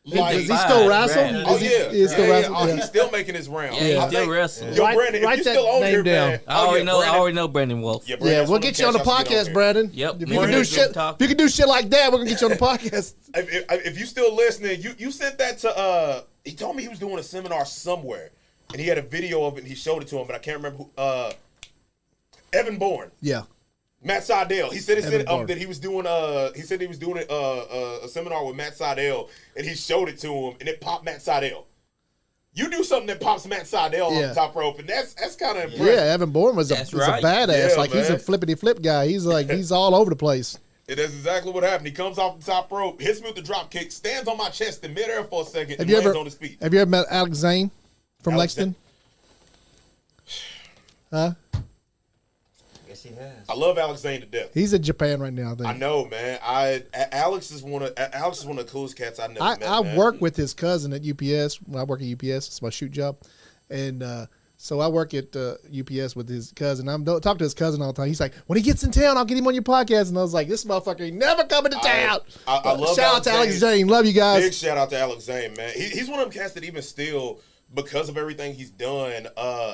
Does he still wrestle? Brandon. Oh Is he- yeah, he's still yeah, wrestling? Oh, Yeah. he's still making his rounds. Yeah, he's I still think- wrestling. Yo, Write- Brandon, write if you're that still on name here, down. man. I already know. I Brandon- already know Brandon Wolf. Yeah, Brandon, Yeah, that's we'll one of get them you on the cats y'all get podcast, here. Brandon. Yep. If you can Brandon do is shit, talking. if you can do shit like that, we're gonna get you on the podcast. If you still listening, you sent that to he told me he was doing a seminar somewhere, and he had a video of it and he showed it to him, but I can't remember who. Evan Bourne, Yeah. Matt Seidel. He said Evan Bourne. that he was doing he said he was doing a seminar with Matt Seidel, and he showed it to him, and it popped Matt Seidel. You do something that pops Matt Seidel on Yeah. the top rope, and that's kind of Yeah, impressive. Evan Bourne is That's a right. badass. Yeah, like he's a man. flippity flip guy. He's like he's all over the place. And that's exactly what happened. He comes off the top rope, hits me with the drop kick, stands on my chest in midair for a second, Have and you lands ever on his feet. have you ever met Alex Zane from Alex Lexington? Huh? Yes, he has. I love Alex Zane to death. He's in Japan right now. I think. I know, man. Alex is one of the coolest cats I never met. I man. work with his cousin at UPS. When I work at UPS, it's my shoot job, and so I work at UPS with his cousin. I'm talking to his cousin all the time. He's like, when he gets in town, I'll get him on your podcast. And I was like, this motherfucker ain't never coming to town. I love Shout out to Alex Zane. Zane. Love you guys. Big shout out to Alex Zane, man. He's one of them cats that even still, because of everything he's done,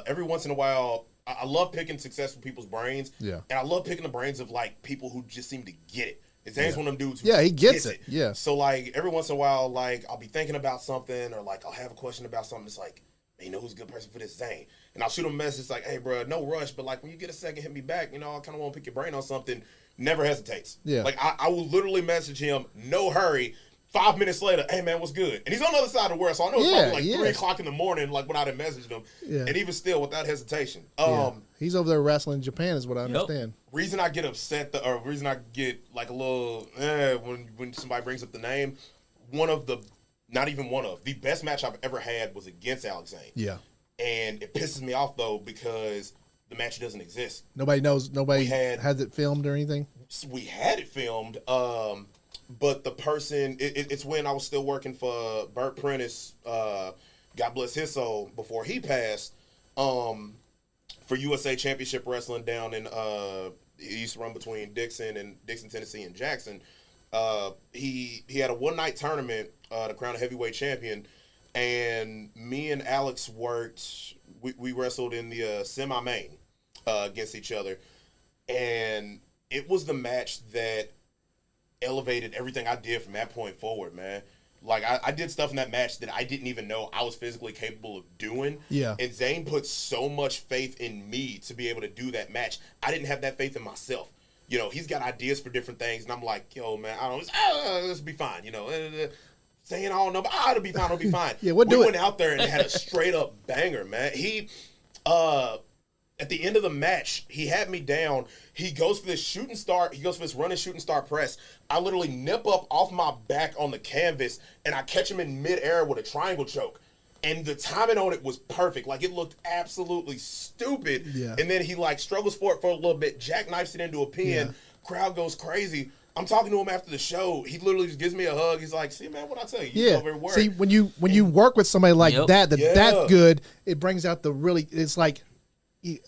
every once in a while, I love picking successful people's brains. Yeah. And I love picking the brains of like people who just seem to get it. And Zane's one of them dudes who Yeah, he gets it. Yeah. So like every once in a while, like I'll be thinking about something or like I'll have a question about something. It's like, man, you know who's a good person for this? Zane. And I'll shoot him a message like, hey, bro, no rush, but like when you get a second, hit me back. You know, I kind of want to pick your brain on something. Never hesitates. Yeah. Like I will literally message him, no hurry. 5 minutes later, hey man, what's good? And he's on the other side of the world, so I know it's probably like 3 o'clock in the morning, like when I done messaged him. Yeah. And even still, without hesitation. Yeah. He's over there wrestling in Japan, is what I understand. Reason I get upset, or reason I get like a little when somebody brings up the name, the best match I've ever had was against Alex Zane. Yeah. And it pisses me off though because the match doesn't exist. Nobody knows. Nobody We had- has it filmed or anything. We had it filmed, but the person, it's when I was still working for Burt Prentice, God bless his soul, before he passed, for USA Championship Wrestling down in, he used to run between Dixon, Tennessee, and Jackson. He had a one-night tournament to crown a heavyweight champion, and me and Alex we wrestled in the semi-main against each other, and it was the match that elevated everything I did from that point forward, man. Like, I did stuff in that match that I didn't even know I was physically capable of doing. Yeah. And Zane put so much faith in me to be able to do that match. I didn't have that faith in myself. You know, he's got ideas for different things, and I'm like, yo, man, this will be fine. You know, saying I don't know, but it'll be fine, it'll be fine. Yeah, we'll do we it. went out there and had a straight up banger, man. He, at the end of the match, he had me down. He goes for this shooting star. He goes for this running shooting star press. I literally nip up off my back on the canvas, and I catch him in midair with a triangle choke. And the timing on it was perfect. Like, it looked absolutely stupid. Yeah. And then he, like, struggles for it for a little bit, jackknifes it into a pin. Yeah. Crowd goes crazy. I'm talking to him after the show. He literally just gives me a hug. He's like, see, man, what I tell you? You Yeah. over here work. See, when you work with somebody like Yep. that Yeah. that's good, it brings out the really. It's like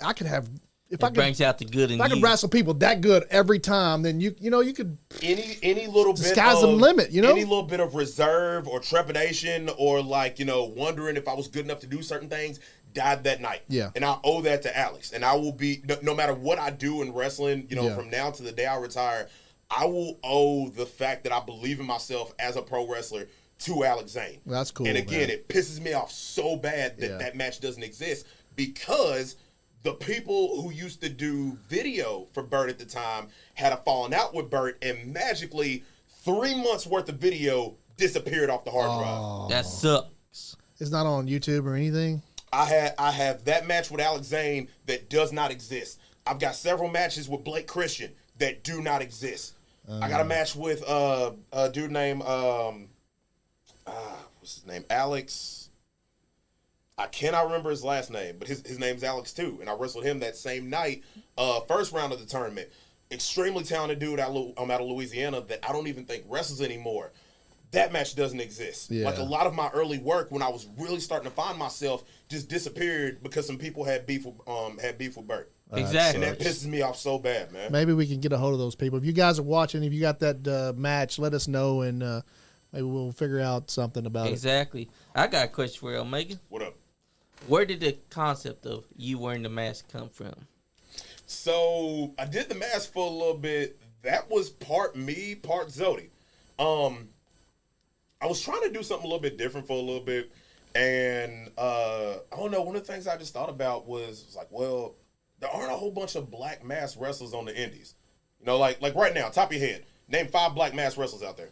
I could have if I It could. brings out the good in If I could you. wrestle people that good every time, then you could. any little bit Sky's the of limit, you know? any little bit of reserve or trepidation or like, you know, wondering if I was good enough to do certain things died that night. Yeah. And I owe that to Alex. And I will be no matter what I do in wrestling, you know, Yeah. from now to the day I retire, I will owe the fact that I believe in myself as a pro wrestler to Alex Zane. That's cool, And again, man. it pisses me off so bad that Yeah. that match doesn't exist because the people who used to do video for Burt at the time had a falling out with Burt, and magically 3 months worth of video disappeared off the hard drive. That sucks. It's not on YouTube or anything. I have that match with Alex Zane that does not exist. I've got several matches with Blake Christian that do not exist. I got a match with a dude named what's his name? Alex. I cannot remember his last name, but his name's Alex too. And I wrestled him that same night, first round of the tournament. Extremely talented dude out of Louisiana that I don't even think wrestles anymore. That match doesn't exist. Yeah. Like a lot of my early work when I was really starting to find myself just disappeared because some people had beef with Burt. Exactly. And that pisses me off so bad, man. Maybe we can get a hold of those people. If you guys are watching, if you got that match, let us know and Maybe we'll figure out something about it. Exactly. I got a question for you, Omega. What up? Where did the concept of you wearing the mask come from? So I did the mask for a little bit. That was part me, part Zodi. I was trying to do something a little bit different for a little bit, and I don't know. One of the things I just thought about was like, well, there aren't a whole bunch of black masked wrestlers on the indies. You know, like right now, top of your head, name 5 black masked wrestlers out there.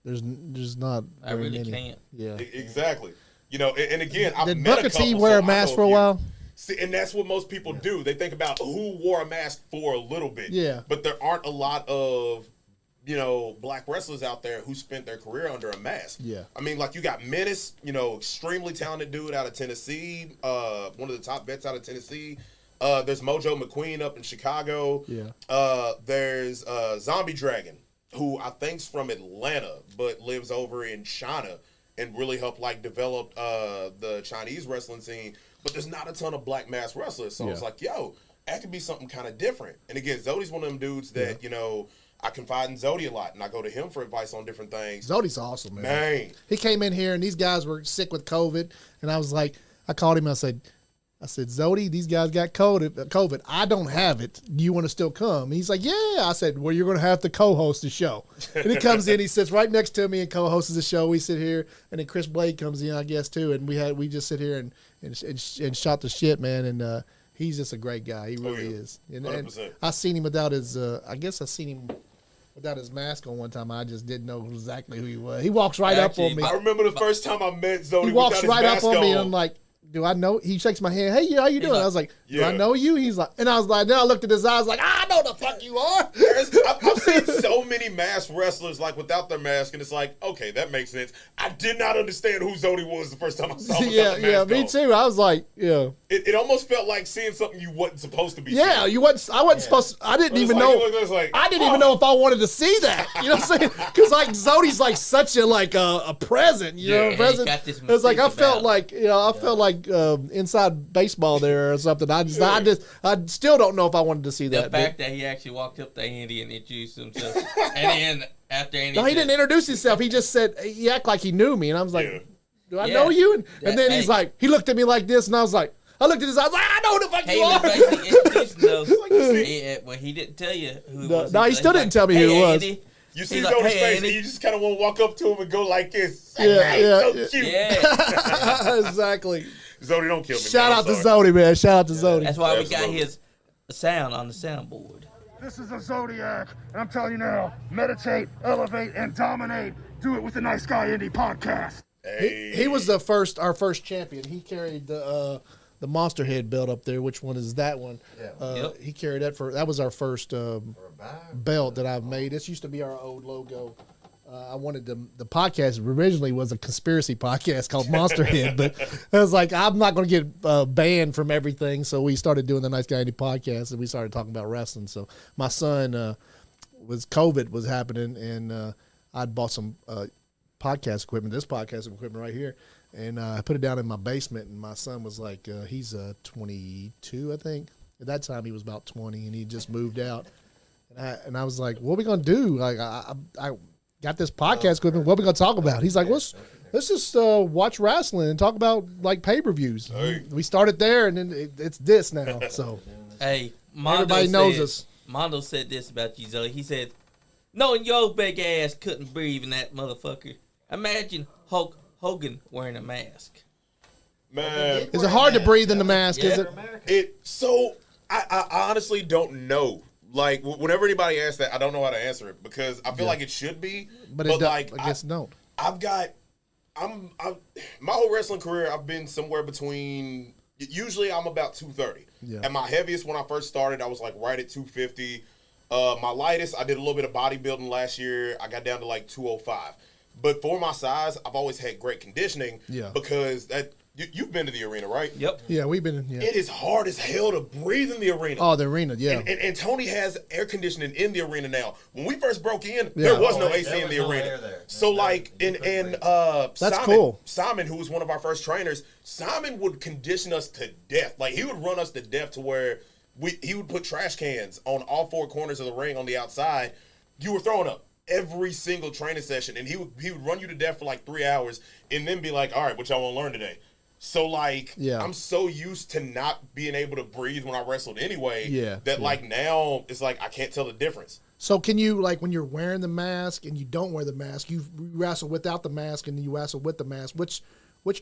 There's not. I very really many. can't. Yeah. Exactly. You know, and again, I've Did met Booker a couple, T wear a so I mask know for a few. while? See, and that's what most people do. They think about who wore a mask for a little bit. Yeah. But there aren't a lot of, you know, black wrestlers out there who spent their career under a mask. Yeah. I mean, like you got Menace, you know, extremely talented dude out of Tennessee, one of the top vets out of Tennessee. There's Mojo McQueen up in Chicago. Yeah. There's Zombie Dragon, who I think's from Atlanta, but lives over in China and really helped like develop the Chinese wrestling scene. But there's not a ton of black mask wrestlers. So I was like, yo, that could be something kind of different. And again, Zodi's one of them dudes that, you know, I confide in Zodi a lot, and I go to him for advice on different things. Zodi's awesome, man. Man. He came in here, and these guys were sick with COVID, and I was like, I called him, I said, Zodi, these guys got COVID. I don't have it. Do you want to still come? And he's like, yeah. I said, well, you're going to have to co-host the show. And he comes in, he sits right next to me and co-hosts the show. We sit here, and then Chris Blade comes in, I guess, too, and we just sit here and shot the shit, man, and he's just a great guy. He really is. And 100%. I seen him without his, without his mask on one time. I just didn't know exactly who he was. He walks right up on me. I remember the first time I met Zodi. He walks without right his up mask on me, on. and I'm like, do I know? He shakes my hand. Hey, how you doing? like, I was like, do yeah. I know you? He's like, and I was like, then I looked at his eyes like, I know the fuck you are. I've seen so many masked wrestlers like without their mask, and it's like, okay, that makes sense. I did not understand who Zodi was the first time I saw him Yeah, without the yeah, mask me on. too. I was like, yeah. It almost felt like seeing something you wasn't supposed to be Yeah, seeing. I wasn't supposed to, I didn't It was even like- know. it was like, I didn't even know if I wanted to see that. You know what I'm saying? Because like Zodi's like such a present, you know, Yeah. present. He got this It's like I mystique felt about like, you know, I felt like inside baseball there or something. I still don't know if I wanted to see the that. fact that he actually walked up to Andy and introduced himself, and then after Andy, No, he said, didn't introduce himself. He just said he acted like he knew me, and I was like, Yeah. "Do I Yeah. know you?" And then Hey. he's like, he looked at me like this, and I was like, I looked at his eyes, like, I know who the fuck He you was are. basically introducing those. Well, he didn't tell you who it was. No, he still didn't tell me who "Hey, it was." Andy." You see He's Zodi's like, "Hey, face, Andy." and you just kind of want to walk up to him and go like this. Yeah, Hey, yeah, so yeah. cute. Yeah, Exactly. Zodi, don't kill me. Shout man. out I'm to sorry. Zodi, man. Shout out to Zodi. that's why we got Absolutely. his sound on the soundboard. This is a Zodiac, and I'm telling you now, meditate, elevate, and dominate. Do it with the Nice Guy Indie podcast. He was our first champion. He carried the Monster Head belt up there. Which one is that one? Yeah. Yep. He carried that was our first belt that I've made. This used to be our old logo. I wanted the podcast originally was a conspiracy podcast called Monster Head, but I was like, I'm not going to get banned from everything. So we started doing the Nice Guy Indie podcast, and we started talking about wrestling. So my son COVID was happening, and I'd bought some podcast equipment, this podcast equipment right here, and I put it down in my basement. And my son was like, he's 22, I think. At that time, he was about 20, and he just moved out. And I was like, what are we going to do? Like, I got this podcast equipment. What are we going to talk about? He's like, let's just watch wrestling and talk about, like, pay-per-views. Hey. We started there, and then it's this now. So Hey, Mondo everybody knows said, us. Mondo said this about you, Zoe. He said, "Knowing your big ass couldn't breathe in that motherfucker. Imagine Hulk Hogan wearing a mask." Man, Is it hard to breathe in the mask? Is it? I honestly don't know. Like, whenever anybody asks that, I don't know how to answer it because I feel like it should be. But it like, I guess don't. My whole wrestling career, I've been somewhere between, usually I'm about 230. Yeah. At my heaviest when I first started, I was like right at 250. My lightest, I did a little bit of bodybuilding last year. I got down to like 205. But for my size, I've always had great conditioning. Yeah. Because you've been to the arena, right? Yep. Yeah, we've been. Yeah. It is hard as hell to breathe in the arena. Oh, the arena. Yeah. And Tony has air conditioning in the arena now. When we first broke in, there was no AC there in was the no arena. air there. So No, like, you couldn't and breathe. That's Simon, cool. Simon, who was one of our first trainers, Simon would condition us to death. Like he would run us to death to where he would put trash cans on all four corners of the ring on the outside. You were throwing up every single training session, and he would run you to death for like 3 hours, and then be like, all right, what y'all want to learn today? So, like, I'm so used to not being able to breathe when I wrestled anyway that, like, now it's like I can't tell the difference. So can you, like, when you're wearing the mask and you don't wear the mask, you wrestle without the mask and you wrestle with the mask, which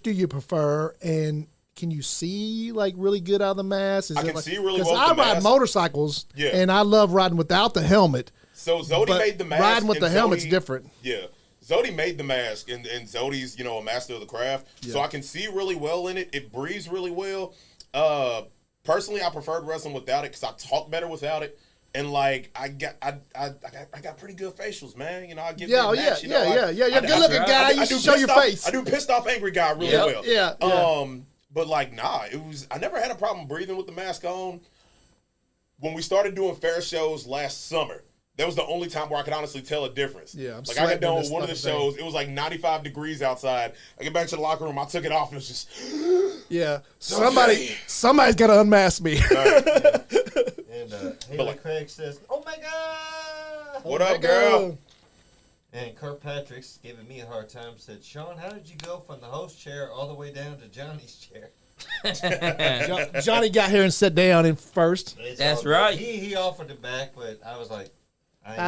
do you prefer? And can you see, like, really good out of the mask? I can see really well with the Because I ride mask. motorcycles, and I love riding without the helmet. So Zodi made the mask. Riding with the helmet's Zodi, different. Yeah. Zodi made the mask, and Zodi's, you know, a master of the craft. Yeah. So I can see really well in it. It breathes really well. Personally, I preferred wrestling without it because I talk better without it. And like I got pretty good facials, man. You know, I give You're a good looking guy. You show your face. I do pissed off angry guy really well. Yeah. But like, nah, I never had a problem breathing with the mask on. When we started doing fair shows last summer, that was the only time where I could honestly tell a difference. Yeah, like I got done with one of the shows. It was like 95 degrees outside. I get back to the locker room. I took it off and it was just somebody's got to unmask me. And Haley Craig says, "Oh my God!" What up, girl? And Kirkpatrick's giving me a hard time. Said, "Sean, how did you go from the host chair all the way down to Johnny's chair?" Johnny got here and sat down in first. That's right. He offered it back, but I was like,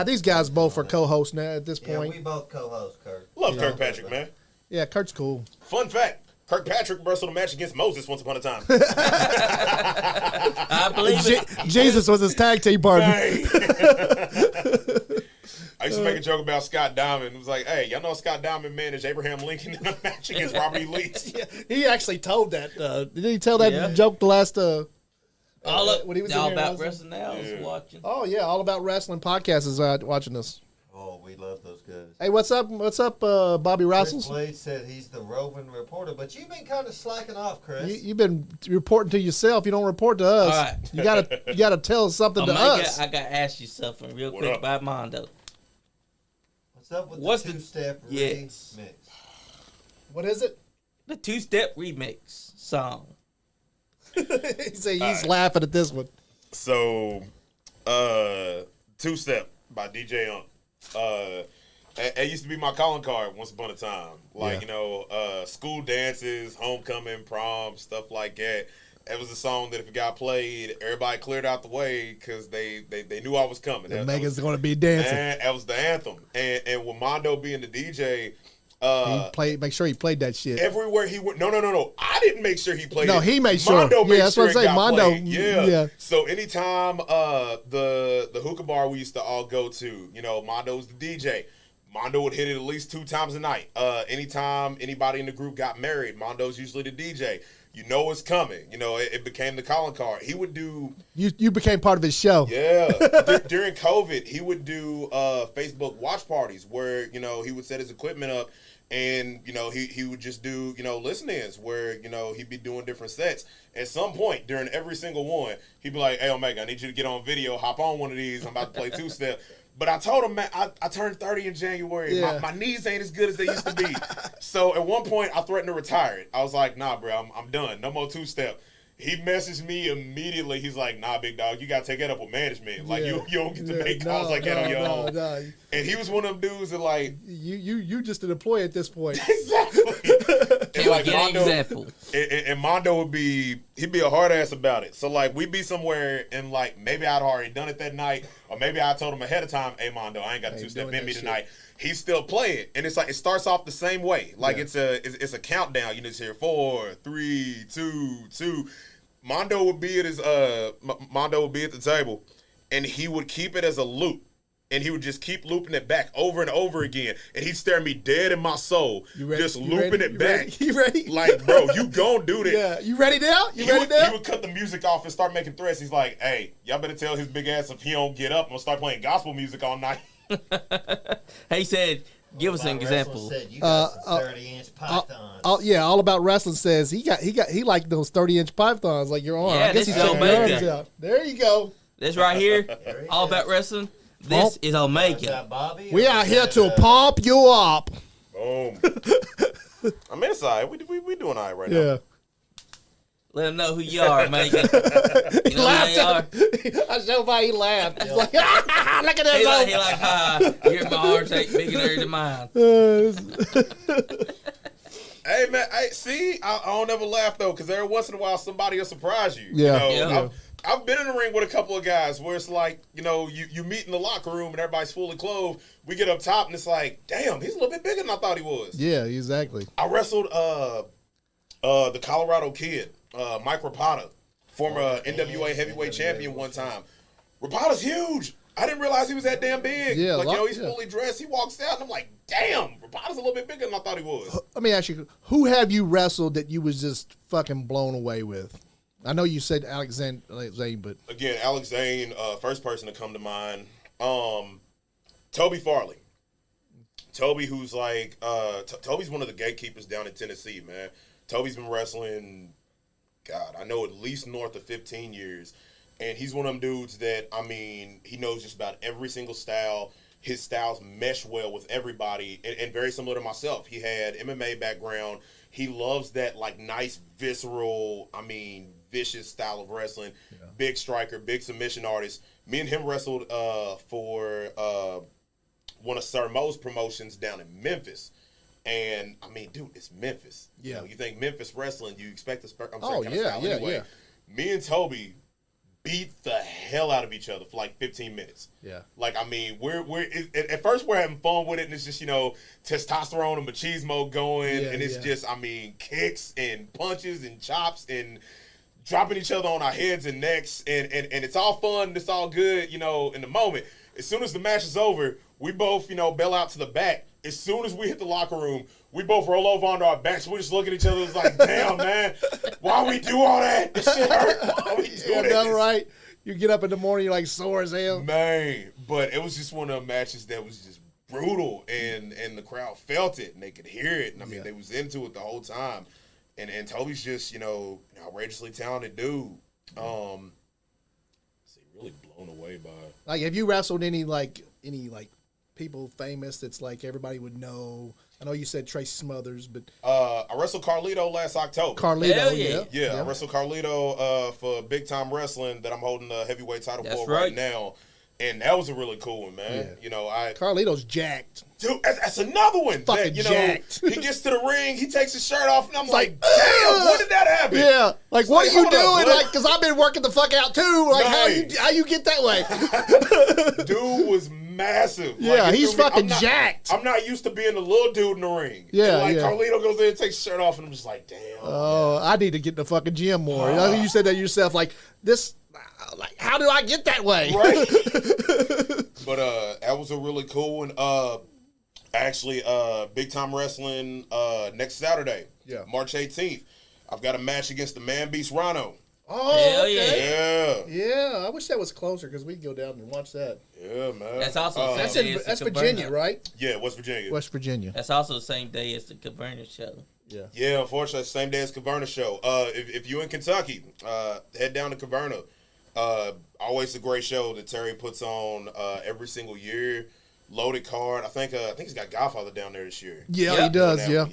these guys both are co-hosts now at this point. Yeah, we both co-host, Kurt. Love Kirkpatrick, man. Yeah, Kurt's cool. Fun fact. Kirkpatrick wrestled a match against Moses once upon a time. I believe it. Jesus was his tag team partner. I used to make a joke about Scott Diamond. It was like, hey, y'all know Scott Diamond managed Abraham Lincoln in a match against Robert E. Lee. Yeah, he actually told that. Did he tell that joke the last... when he was all about wrestling now. I was watching. Oh, yeah, All About Wrestling podcast is watching this. Oh, we love those guys. Hey, what's up? Bobby Chris Rousels? Blade said he's the roving reporter, but you've been kind of slacking off, Chris. You've been reporting to yourself. You don't report to us. All right. You gotta tell something to us. I got to ask you something real quick about Mondo. What's up with the two-step remix? What is it? The two-step remix song. He's laughing at this one. So, Two Step by DJ Unk. It used to be my calling card once upon a time. Like, school dances, homecoming, prom, stuff like that. It was a song that if it got played, everybody cleared out the way because they knew I was coming. Megan's going to be dancing. That was the anthem. And with Mondo being the DJ, make sure he played that shit. Everywhere he went. No. I didn't make sure he played it. No, he made sure. Mondo made that's sure what I'm saying. Mondo. played. Yeah. So anytime the hookah bar we used to all go to, Mondo was the DJ. Mondo would hit it at least 2 times a night. Anytime anybody in the group got married, Mondo's usually the DJ. You know it's coming. It became the calling card. He would do... You became part of his show. Yeah. During COVID, he would do Facebook watch parties where, he would set his equipment up and, he would just do, listen-ins where, he'd be doing different sets. At some point during every single one, he'd be like, hey, Omega, I need you to get on video, hop on one of these. I'm about to play two-step. But I told him, man, I turned 30 in January. Yeah. My knees ain't as good as they used to be. So at one point, I threatened to retire it. I was like, nah, bro, I'm done. No more two-step. He messaged me immediately. He's like, nah, big dog, you got to take that up with management. Like, you don't get to make calls like that on your own. No. And he was one of them dudes that, like... You just an employee at this point. Exactly. Can we get an example? And Mondo he'd be a hard ass about it. So, like, we'd be somewhere and, like, maybe I'd already done it that night, or maybe I told him ahead of time, hey, Mondo, I ain't got a two-step in me tonight. He's still playing. And it's like, it starts off the same way. Like, it's a countdown. You just hear 4, 3, 2, 2. Mondo would be at the table, and he would keep it as a loop. And he would just keep looping it back over and over again. And he'd stare me dead in my soul, just looping it back. You ready? Like, bro, you gon' do this. Yeah. You ready now? He would cut the music off and start making threats. He's like, hey, y'all better tell his big ass if he don't get up, I'm going to start playing gospel music all night. He said, give us an example. Said you got some 30-inch pythons. All About Wrestling says he like those 30-inch pythons like your arm. Yeah, I guess this he's is Omega. arms out. There you go. This right here, All About Wrestling. This is Omega. We are here to pump you up. Boom. I mean, it's all right. We doing all right right now. Yeah. Let them know who you are, Mega. You know who they are? I showed why he laughed. He's like, look at this. He like, hi, your heart's ain't bigger than mine. Hey man, I don't ever laugh though, because every once in a while somebody will surprise you. Yeah. You know? Yeah. I've been in the ring with a couple of guys where it's like, you know, you meet in the locker room and everybody's fully clothed. We get up top and it's like, damn, he's a little bit bigger than I thought he was. Yeah, exactly. I wrestled the Colorado kid, Mike Rapata, former NWA heavyweight champion one time. Rapata's huge. I didn't realize he was that damn big. Yeah, like, he's fully dressed. He walks out and I'm like, damn, Rapata's a little bit bigger than I thought he was. Let me ask you, who have you wrestled that you was just fucking blown away with? I know you said Alex Zane, but Again, Alex Zane, first person to come to mind. Toby Farley. Toby, who's like, Toby's one of the gatekeepers down in Tennessee, man. Toby's been wrestling, God, I know at least north of 15 years. And he's one of them dudes that, I mean, he knows just about every single style. His styles mesh well with everybody, and very similar to myself. He had MMA background. He loves that, like, nice, visceral, I mean, vicious style of wrestling. Yeah. Big striker, big submission artist. Me and him wrestled for one of Sir Mo's promotions down in Memphis. And, I mean, dude, it's Memphis. Yeah. You know, you think Memphis wrestling, you expect a kind of yeah, style anyway. yeah. Me and Toby beat the hell out of each other for like 15 minutes. Yeah. Like, I mean, at first we're having fun with it, and it's just, you know, testosterone and machismo going, and it's just, I mean, kicks and punches and chops and dropping each other on our heads and necks, and it's all fun and it's all good, you know, in the moment. As soon as the match is over, we both, you know, bail out to the back. As soon as we hit the locker room, we both roll over onto our backs. We just look at each other. It's like, damn, man, why we do all that? This shit hurt. Why we do this? That's right. You get up in the morning, you're like sore as hell. Man, but it was just one of the matches that was just brutal, and the crowd felt it, and they could hear it. And I mean, they was into it the whole time. And Toby's just, you know, an outrageously talented dude. Really blown away by. Like, have you wrestled any people famous that's like everybody would know? I know you said Tracy Smothers, but I wrestled Carlito last October. Carlito, Hell yeah. Yeah, I wrestled Carlito for Big Time Wrestling that I'm holding the heavyweight title for right now. And that was a really cool one, man. Yeah. You know, Carlito's jacked. Dude, that's another one. Fucking that, you know, jacked. He gets to the ring, he takes his shirt off, and I'm like, damn, when did that happen? Yeah, like, what are you hold up, doing? bud. Like, because I've been working the fuck out too. Like, how you get that way? Dude was massive. Yeah, like, he's fucking jacked. I'm not used to being the little dude in the ring. Yeah, and, like, yeah. Carlito goes in and takes his shirt off, and I'm just like, damn. Oh, I need to get in the fucking gym more. You know, you said that yourself. Like, this, like, how do I get that way? Right. But that was a really cool one. Actually, Big Time Wrestling next Saturday, March 18th. I've got a match against the Man Beast Rhino. Oh, hell okay. Yeah. Yeah, I wish that was closer because we could go down and watch that. Yeah, man. That's also the That's same day as the that's Caverna. Virginia, right? Yeah, West Virginia. West Virginia. That's also the same day as the Caverna show. Yeah. Yeah, unfortunately, it's the same day as Caverna show. If you're in Kentucky, head down to Caverna. Always a great show that Terry puts on every single year. Loaded card. I think he's got Godfather down there this year. Yeah, he does. Yeah.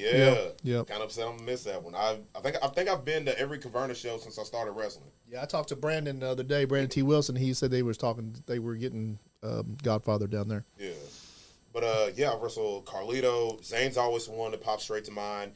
Yeah. Kind of upset I'm gonna miss that one. I think I've been to every Caverna show since I started wrestling. Yeah, I talked to Brandon the other day, Brandon T. Wilson. He said they were getting Godfather down there. Yeah. But I wrestled Carlito. Zane's always the one that pops straight to mind.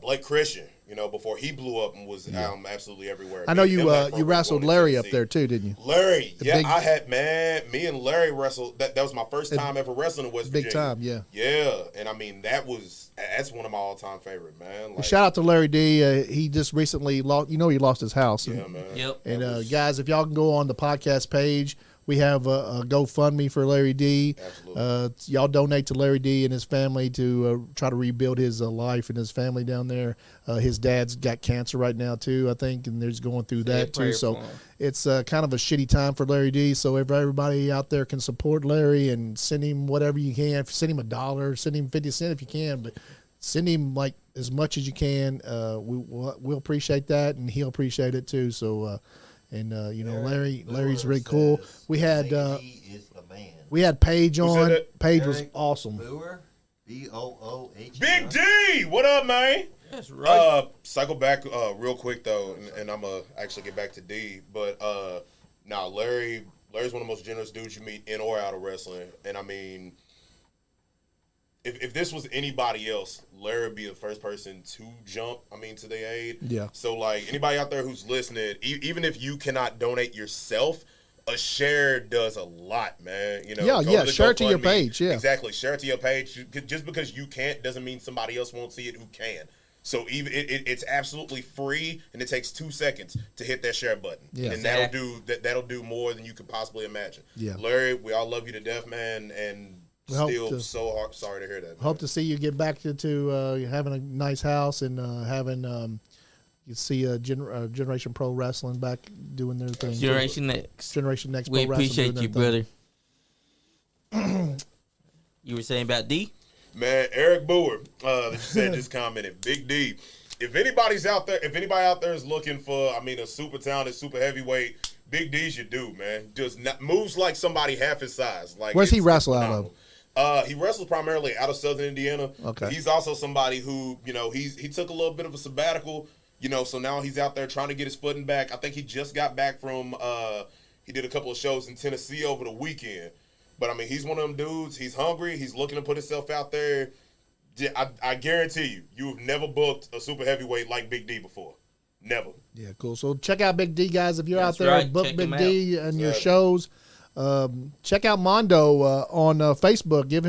Blake Christian, you know, before he blew up and was absolutely everywhere. I know you wrestled Larry up there too, didn't you? Larry, me and Larry wrestled. That was my first time ever wrestling in West Virginia. Big time, yeah. Yeah, and I mean that's one of my all-time favorite, man. Like, shout out to Larry D. He just recently lost. You know, he lost his house. Yeah, man. Yep. And guys, if y'all can go on the podcast page, we have a GoFundMe for Larry D. Absolutely. Y'all donate to Larry D and his family to try to rebuild his life and his family down there. His dad's got cancer right now too, I think, and they're just going through that too. So it's kind of a shitty time for Larry D. So if everybody out there can support Larry and send him whatever you can, send him $1, send him 50 cents if you can, but send him like as much as you can. We'll appreciate that, and he'll appreciate it too. So. Larry's really cool. We had is the man. we had Paige on. Paige was Eric awesome. Boer, BOOH. Big D, what up, man? That's right. Cycle back real quick though, and I'm gonna actually get back to D. But Larry's one of the most generous dudes you meet in or out of wrestling. And I mean, if this was anybody else, Larry would be the first person to jump. I mean, to their aid. Yeah. So like anybody out there who's listening, even if you cannot donate yourself, a share does a lot, man. You know, share it to your GoFundMe. page. Yeah, exactly. Share it to your page. Just because you can't doesn't mean somebody else won't see it who can. So even it's absolutely free, and it takes 2 seconds to hit that share button, Yeah. and that'll do more than you could possibly imagine. Yeah. Larry, we all love you to death, man, and sorry to hear that. Man. Hope to see you get back to having a nice house and having you see Generation Pro Wrestling back doing their thing. Generation Next. Generation Next. We Pro Wrestling appreciate doing you, their brother. You were saying about D? Man, Eric Boer, that you said just commented. Big D. If anybody out there is looking for, I mean, a super talented, super heavyweight, Big D's your dude, man. Just moves like somebody half his size. Like, Where's he wrestle out of? He wrestles primarily out of Southern Indiana. Okay. He's also somebody who, he took a little bit of a sabbatical, so now he's out there trying to get his footing back. I think he just got back from, he did a couple of shows in Tennessee over the weekend. But, I mean, he's one of them dudes. He's hungry. He's looking to put himself out there. I guarantee you've never booked a super heavyweight like Big D before. Never. Yeah, cool. So check out Big D, guys. If you're That's out there, right. book Check Big him D and your shows. Check out Mondo on Facebook. Give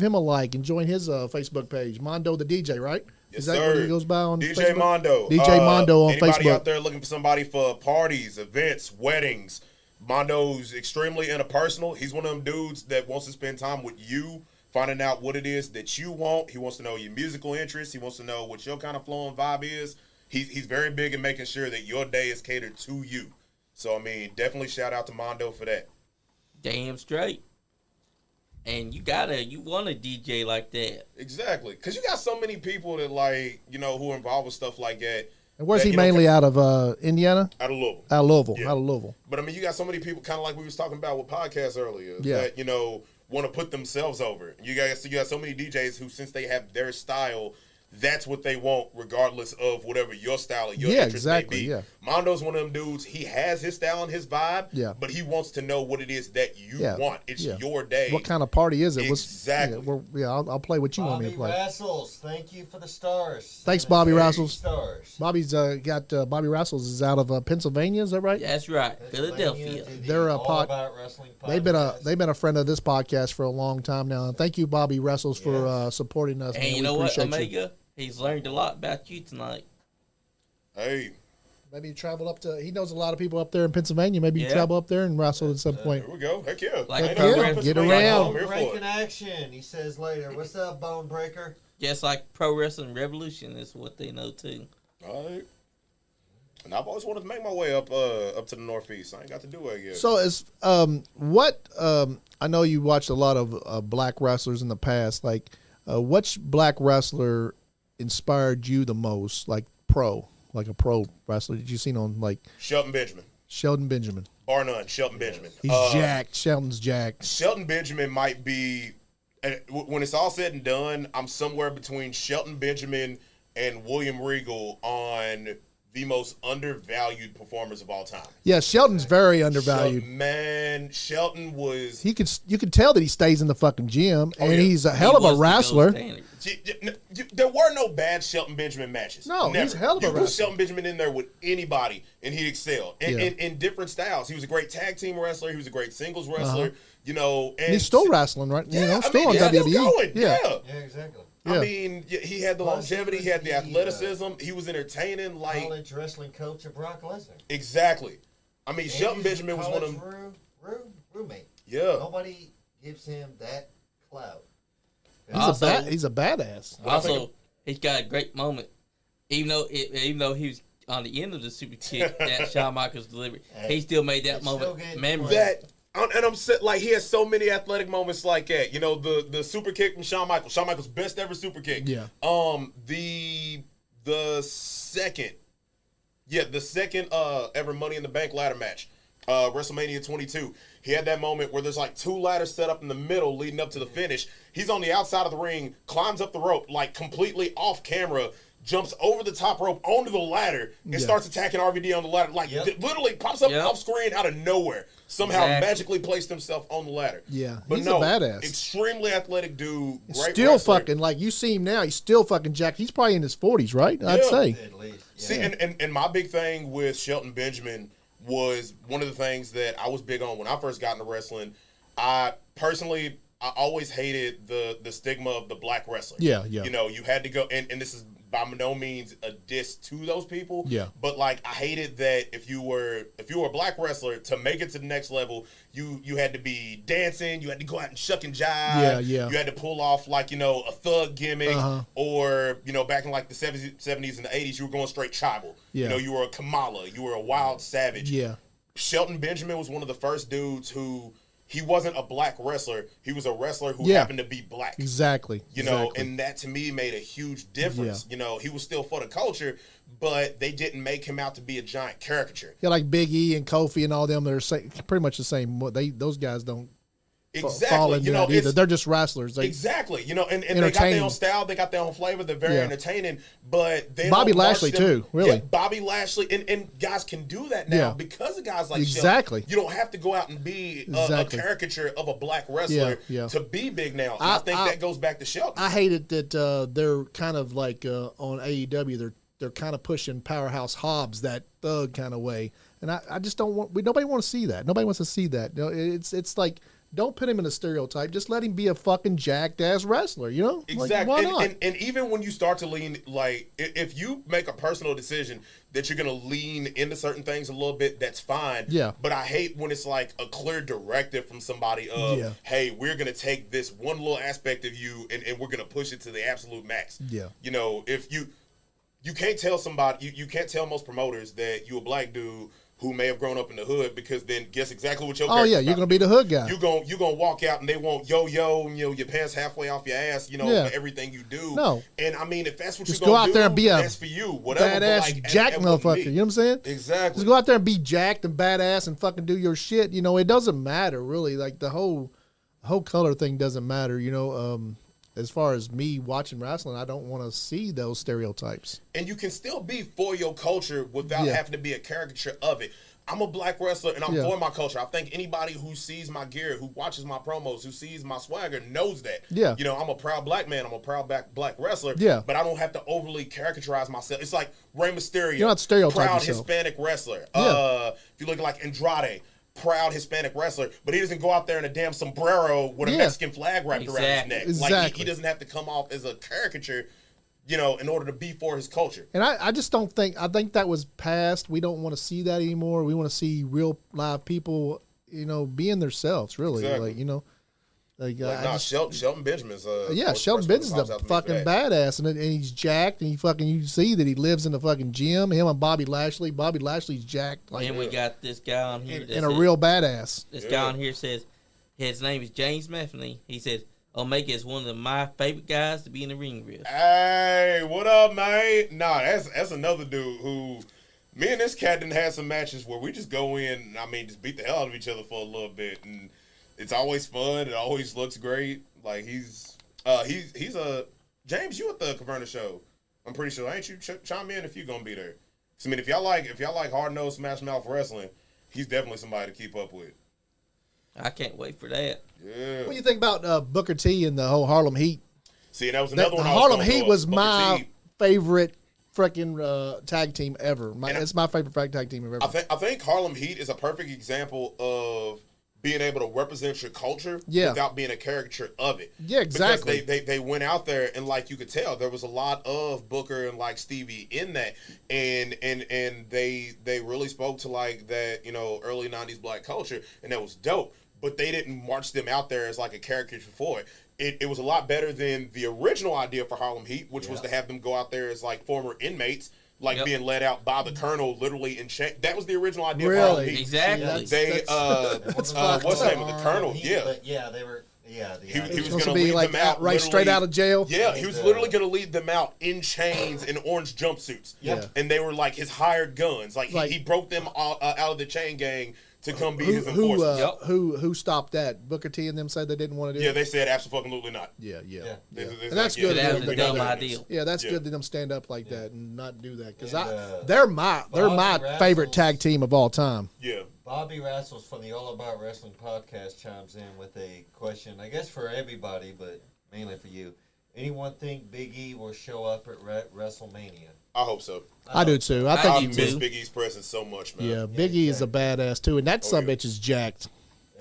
him a like and join his Facebook page. Mondo the DJ, right? Yes, Is that sir. what he goes by on DJ Facebook? Mondo. DJ Mondo on anybody Facebook. out there looking for somebody for parties, events, weddings, Mondo's extremely interpersonal. He's one of them dudes that wants to spend time with you, finding out what it is that you want. He wants to know your musical interests. He wants to know what your kind of flow and vibe is. He's very big in making sure that your day is catered to you. So, I mean, definitely shout out to Mondo for that. Damn straight. And you want a DJ like that. Exactly. Because you got so many people that, like, who are involved with stuff like that. And where's he mainly out of? Indiana? Out of Louisville. Out of Louisville. Yeah. Out of Louisville. But, I mean, you got so many people, kind of like we was talking about with podcasts earlier, Yeah. that, want to put themselves over. You got so many DJs who, since they have their style, that's what they want, regardless of whatever your style or your interest may be. Yeah. Mondo's one of them dudes. He has his style and his vibe, Yeah. but he wants to know what it is that you want. It's Yeah. your day. What kind of party is it? Exactly. I'll play what you want me Bobby to play. Rassles, thank you for the stars. Thanks, Bobby Rassles. Stars. Bobby's got Bobby Rassles is out of Pennsylvania. Is that right? That's right. Philadelphia. They're a All About Wrestling They've been podcast. a friend of this podcast for a long time now. And thank you, Bobby Rassles, for supporting us. And man. you We know what, appreciate you. Omega? He's learned a lot about you tonight. Hey, Maybe you travel up to. He knows a lot of people up there in Pennsylvania. Maybe you Yeah. travel up there and wrestle at some point. here we go. Heck yeah. Like Ain't a no program- difference Get between around. I'm here for Breaking it. action, he says later. What's up, Bone Breaker? Just like Pro Wrestling Revolution is what they know too. All right. And I've always wanted to make my way up to the Northeast. I ain't got to do it yet. So it's I know you watched a lot of black wrestlers in the past. Like, which black wrestler inspired you the most? Like a pro wrestler that you seen on like Shelton Benjamin. Sheldon Benjamin. Bar none, Shelton Benjamin. He's jacked. Shelton's jacked. Shelton Benjamin might be, and when it's all said and done, I'm somewhere between Shelton Benjamin and William Regal on the most undervalued performers of all time. Yeah, Shelton's very undervalued. Shelton was. You could tell that he stays in the fucking gym, and yeah. he's a hell of a wrestler. There were no bad Shelton Benjamin matches. No, Never. he's a hell of a You put wrestler. Shelton Benjamin in there with anybody, and he excelled. And Yeah. in different styles. He was a great tag team wrestler. He was a great singles wrestler. And he's still wrestling, right? Yeah, Still on he's WWE. Still going. Yeah. Yeah, exactly. Yeah. I mean, he had the Plus, longevity, he he had the was the, athleticism, he was entertaining, like College wrestling coach of Brock Lesnar. exactly. I mean, And Shelton he's Benjamin was one of them. college roommate. Yeah, Nobody gives him that clout. He's a badass. Also, he's got a great moment. Even though he was on the end of the super kick that Shawn Michaels delivered, he still made that It's still moment getting memorable. that. And I'm like, he has so many athletic moments like that. The super kick from Shawn Michaels. Shawn Michaels' best ever super kick. Yeah. The second ever Money in the Bank ladder match. WrestleMania 22. He had that moment where there's like 2 ladders set up in the middle leading up to the finish. He's on the outside of the ring, climbs up the rope like completely off camera, jumps over the top rope onto the ladder and starts attacking RVD on the ladder. Like literally pops up off screen out of nowhere. Somehow magically placed himself on the ladder. Yeah, but he's a badass. Extremely athletic dude. Great still wrestler. fucking, like, you see him now, he's still fucking jacked. He's probably in his 40s, right? I'd say. At least. Yeah. See, and my big thing with Shelton Benjamin was one of the things that I was big on when I first got into wrestling. I always hated the stigma of the black wrestler. Yeah. You know, you had to go, and this is by no means a diss to those people. Yeah. But like, I hated that if you were a black wrestler, to make it to the next level, you had to be dancing, you had to go out and shuck and jive. Yeah. You had to pull off like, you know, a thug gimmick, or, you know, back in like the 70s and the 80s, you were going straight tribal. Yeah. You know, you were a Kamala, you were a wild savage. Yeah. Shelton Benjamin was one of the first dudes who, he wasn't a black wrestler. He was a wrestler who happened to be black. Exactly. You know, and that to me made a huge difference. Yeah. You know, he was still for the culture, but they didn't make him out to be a giant caricature. Yeah, like Big E and Kofi and all them, they're pretty much the same. Those guys don't fall into that either. They're just wrestlers. Exactly. You know, and they got their own style, they got their own flavor, they're very entertaining, but they Bobby don't Lashley march them. too, really. Yeah, Bobby Lashley, and guys can do that now because of guys like exactly. Shelton. You don't have to go out and be a caricature of a black wrestler to be big now. I think that goes back to Shelton. I hated that they're kind of like on AEW, they're kind of pushing Powerhouse Hobbs that thug kind of way, and I just don't want. Nobody wants to see that. Nobody wants to see that. You know, it's like, don't put him in a stereotype. Just let him be a fucking jacked ass wrestler. You know, exactly. Like, why not? And even when you start to lean, like, if you make a personal decision that you're gonna lean into certain things a little bit, that's fine. Yeah. But I hate when it's like a clear directive from somebody of, hey, we're gonna take this one little aspect of you and we're gonna push it to the absolute max. Yeah. You know, if you can't tell somebody, you can't tell most promoters that you a black dude who may have grown up in the hood, because then guess exactly what your character's you're gonna be the hood guy. You're gonna walk out and they want yo, you know, your pants halfway off your ass, you know, for everything you do. No. And I mean, if that's what just you're go gonna out do, there and be a that's for you. Whatever. badass Like, jack motherfucker. You know what I'm saying? Exactly. Just go out there and be jacked and badass and fucking do your shit. You know, it doesn't matter really. Like the whole color thing doesn't matter. You know, as far as me watching wrestling, I don't want to see those stereotypes. And you can still be for your culture without having to be a caricature of it. I'm a black wrestler and I'm for my culture. I think anybody who sees my gear, who watches my promos, who sees my swagger knows that. Yeah. You know, I'm a proud black man. I'm a proud black wrestler. Yeah. But I don't have to overly caricaturize myself. It's like Rey Mysterio. You're not stereotyping proud yourself. Hispanic wrestler. Yeah. If you look at like Andrade, proud Hispanic wrestler, but he doesn't go out there in a damn sombrero with a Mexican flag wrapped around his neck. Exactly. Like he doesn't have to come off as a caricature, you know, in order to be for his culture. And I just don't think, I think that was past. We don't want to see that anymore. We want to see real live people, you know, being themselves, really. Exactly. Like, you know. Shelton Benjamin's Shelton Benjamin's a fucking badass, and he's jacked, and you see that he lives in the fucking gym. Him and Bobby Lashley's jacked. Like, and we got this guy on here and a real badass. This guy on here says his name is James Metheny. He says Omega is one of my favorite guys to be in the ring with. Hey, what up, man? Nah, that's another dude who, me and this cat done had some matches where we just go in, I mean, just beat the hell out of each other for a little bit, and it's always fun. It always looks great. Like he's a James. You at the Caverna show? I'm pretty sure, ain't you? Chime in if you gonna be there. So, I mean, if y'all like hard nosed smash mouth wrestling, he's definitely somebody to keep up with. I can't wait for that. Yeah. What do you think about Booker T and the whole Harlem Heat? See, that was another one. The I was Harlem gonna Heat throw was up. my favorite freaking tag team ever. It's my favorite tag team ever. I think Harlem Heat is a perfect example of being able to represent your culture without being a caricature of it. Yeah, exactly. Because they went out there and, like, you could tell there was a lot of Booker and like Stevie in that, and they really spoke to like that, you know, early 90s black culture, and that was dope. But they didn't march them out there as like a caricature for it. It was a lot better than the original idea for Harlem Heat, which was to have them go out there as like former inmates, like being led out by the Colonel, literally in chain. That was the original idea for Harlem Heat. Exactly. What's the name of the Colonel? But they were. He was supposed going to be lead like them out right straight out of jail. Yeah, he was literally going to lead them out in chains in orange jumpsuits. Yeah. And they were like his hired guns. Like he broke them out of the chain gang to come be his enforcers. Who stopped that? Booker T and them said they didn't want to do Yeah, it. they said absolutely not. Yeah. And that's good. That Yeah, was a dumb idea. Yeah, that's good that them stand up like that and not do that because And, they're my favorite Rassel's- tag team of all time. Yeah. Bobby Rassels from the All About Wrestling podcast chimes in with a question, I guess for everybody, but mainly for you. Anyone think Big E will show up at WrestleMania? I hope so. I do too. I I think I do miss too. Big E's presence so much, man. yeah, Big E is a badass too, and that Oh, son yeah. bitch is jacked.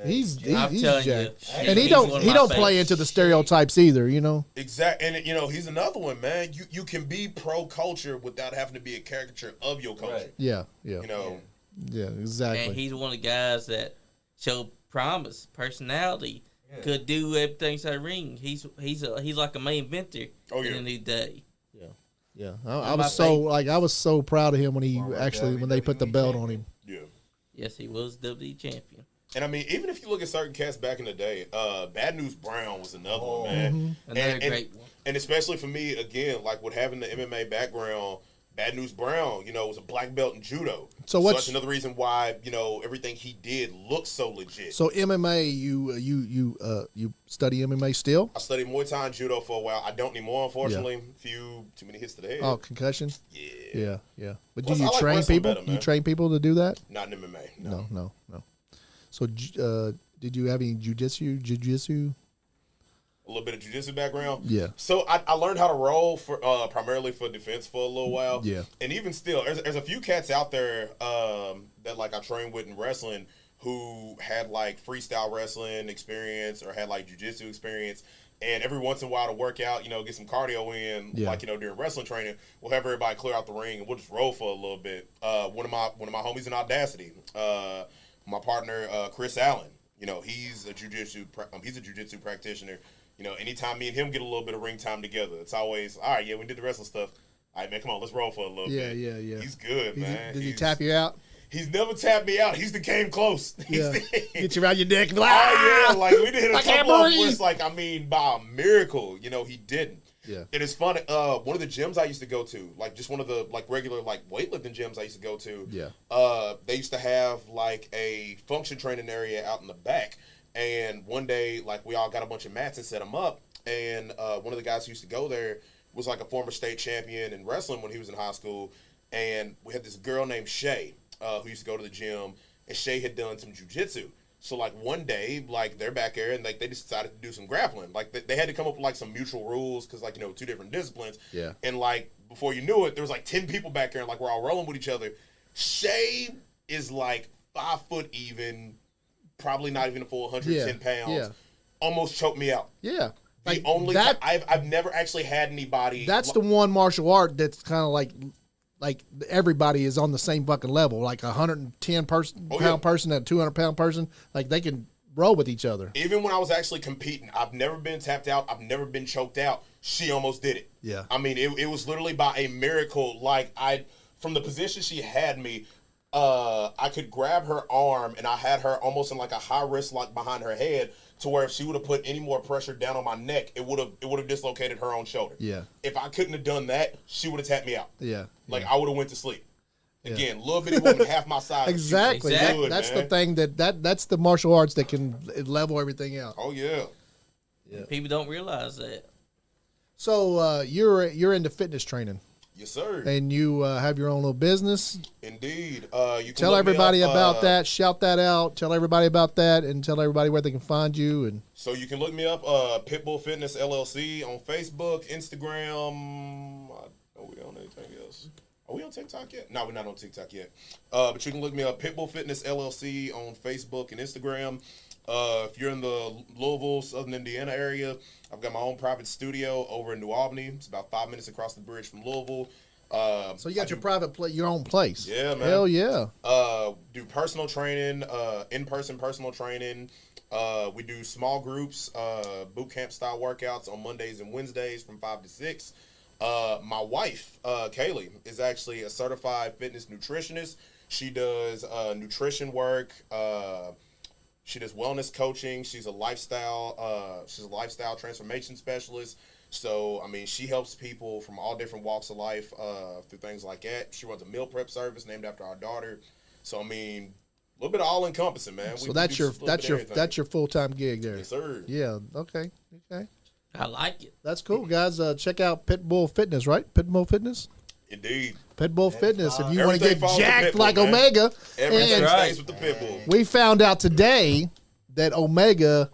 He's I'm he's telling jacked, you, and he he's don't one of he my don't play favorites. into the stereotypes either. You know. Exactly, and he's another one, man. You can be pro culture without having to be a caricature of your culture. Right. Yeah. You know, Exactly. And he's one of the guys that showed promise, personality, Yeah. could do everything to the ring. He's like a main inventor Oh, yeah. in a new day. Yeah, I One of was my so I was so proud of him when he Former actually when they put the WWE belt on champion. him. yeah. Yes, he was WWE champion. And I mean, even if you look at certain cats back in the day, Bad News Brown was another Oh. one, man. Mm-hmm. Another great one. And especially for me, again, like with having the MMA background, Bad News Brown, was a black belt in judo. So what's- that's another reason why everything he did looks so legit. So MMA, you study MMA still? I studied Muay Thai and Judo for a while. I don't anymore, unfortunately. Too many hits to the head. Oh, concussion. Yeah. Yeah. But Plus, do you I like train wrestling people? better, You man. train people to do that? Not in MMA. No. No. So, did you have any jiu-jitsu? A little bit of jiu-jitsu background. Yeah. So I learned how to roll for primarily for defense for a little while. Yeah. And even still, there's a few cats out there that like I trained with in wrestling who had like freestyle wrestling experience or had like jiu-jitsu experience. And every once in a while to work out, get some cardio in, Yeah. like during wrestling training, we'll have everybody clear out the ring and we'll just roll for a little bit. One of my homies in Audacity, my partner Chris Allen, he's a jiu-jitsu practitioner. Anytime me and him get a little bit of ring time together, it's always, all right, yeah, we did the wrestling stuff. All right, man, come on, let's roll for a little bit. Yeah. He's good, man. Did he tap you out? He's never tapped me out. He's the came close. Yeah. Get you around your dick. Oh, yeah, like we did a I can't couple of them breathe. where it's like, by a miracle, he didn't. Yeah. It is funny. One of the gyms I used to go to, like just one of the like regular like weightlifting gyms I used to go to. Yeah. They used to have like a function training area out in the back, and one day like we all got a bunch of mats and set them up, and one of the guys who used to go there was like a former state champion in wrestling when he was in high school, and we had this girl named Shay who used to go to the gym, and Shay had done some jujitsu. So, like, one day, like, they're back there, and, like, they just decided to do some grappling. Like, they had to come up with, like, some mutual rules because, like, two different disciplines. Yeah. And, like, before you knew it, there was, like, 10 people back there, and, like, we're all rolling with each other. Shay is, like, 5 foot even, probably not even a full 110 pounds. Yeah. Almost choked me out. Yeah. The only that. I've never actually had anybody. That's the one martial art that's kind of like everybody is on the same fucking level. Like 110 pound person and a 200-pound person, like they can roll with each other. Even when I was actually competing, I've never been tapped out. I've never been choked out. She almost did it. Yeah. I mean, it was literally by a miracle. Like from the position she had me, I could grab her arm and I had her almost in like a high wrist lock behind her head, to where if she would have put any more pressure down on my neck, it would have dislocated her own shoulder. Yeah. If I couldn't have done that, she would have tapped me out. Yeah. Like I would have went to sleep. Again, little bitty woman, half my size. Exactly. Exactly. That's man. the thing that's the martial arts that can level everything out. Oh yeah. People don't realize that. So you're into fitness training, Yes, sir. and you have your own little business. Indeed. You can Tell look me everybody up, about that. Shout that out. Tell everybody about that, and tell everybody where they can find you. And So you can look me up, Pitbull Fitness LLC on Facebook, Instagram. Are we on anything else? Are we on TikTok yet? No, we're not on TikTok yet. But you can look me up, Pitbull Fitness LLC on Facebook and Instagram. If you're in the Louisville, Southern Indiana area, I've got my own private studio over in New Albany. It's about 5 minutes across the bridge from Louisville. so you got your own place. Yeah, man. Hell yeah. Do personal training, in-person personal training. We do small groups, boot camp style workouts on Mondays and Wednesdays from 5 to 6. My wife, Kaylee, is actually a certified fitness nutritionist. She does nutrition work. She does wellness coaching. She's a lifestyle transformation specialist. So, I mean, she helps people from all different walks of life through things like that. She runs a meal prep service named after our daughter. So, I mean, little bit of all encompassing, man. So that's your full-time gig there. Yes, sir. Yeah. Okay. I like it. That's cool, guys. Check out Pitbull Fitness, right? Pitbull Fitness. Indeed. Pitbull Fitness. If you want to Everything get follows the jacked Pitbull, like man. Omega, Everything and stays with the Pitbull. we found out today that Omega,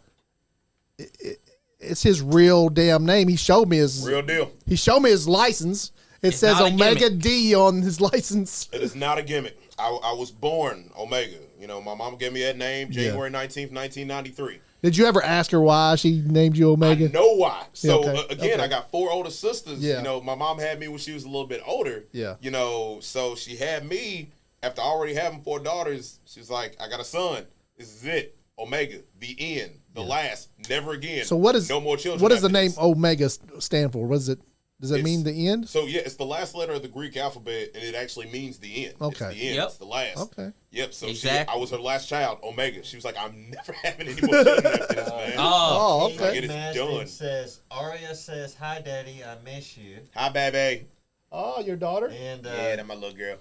it's his real damn name. He showed me his Real deal. He showed me his license. It says not a Omega gimmick. D on his license. It is not a gimmick. I was born Omega. You know, my mom gave me that name January 19th, 1993. Did you ever ask her why she named you Omega? I know why. So, okay. Again, Okay. I got 4 older sisters. Yeah. You know, my mom had me when she was a little bit older. Yeah. You know, so she had me after already having 4 daughters. She's like, I got a son. This is it. Omega. The end. The last. Never again. So what is no more children? What does the after name this. Omega stand for? What is it? Does it mean the end? So yeah, it's the last letter of the Greek alphabet, and it actually means the end. Okay. It's the end. Yep. It's the last. Okay. Yep. So Exactly. I was her last child, Omega. She was like, I'm never having any more children after this, man. Oh, Like, okay. it is Maston done. says, Aria says, hi, Daddy, I miss you. Hi, baby. Oh, your daughter? And Yeah, that's my little girl.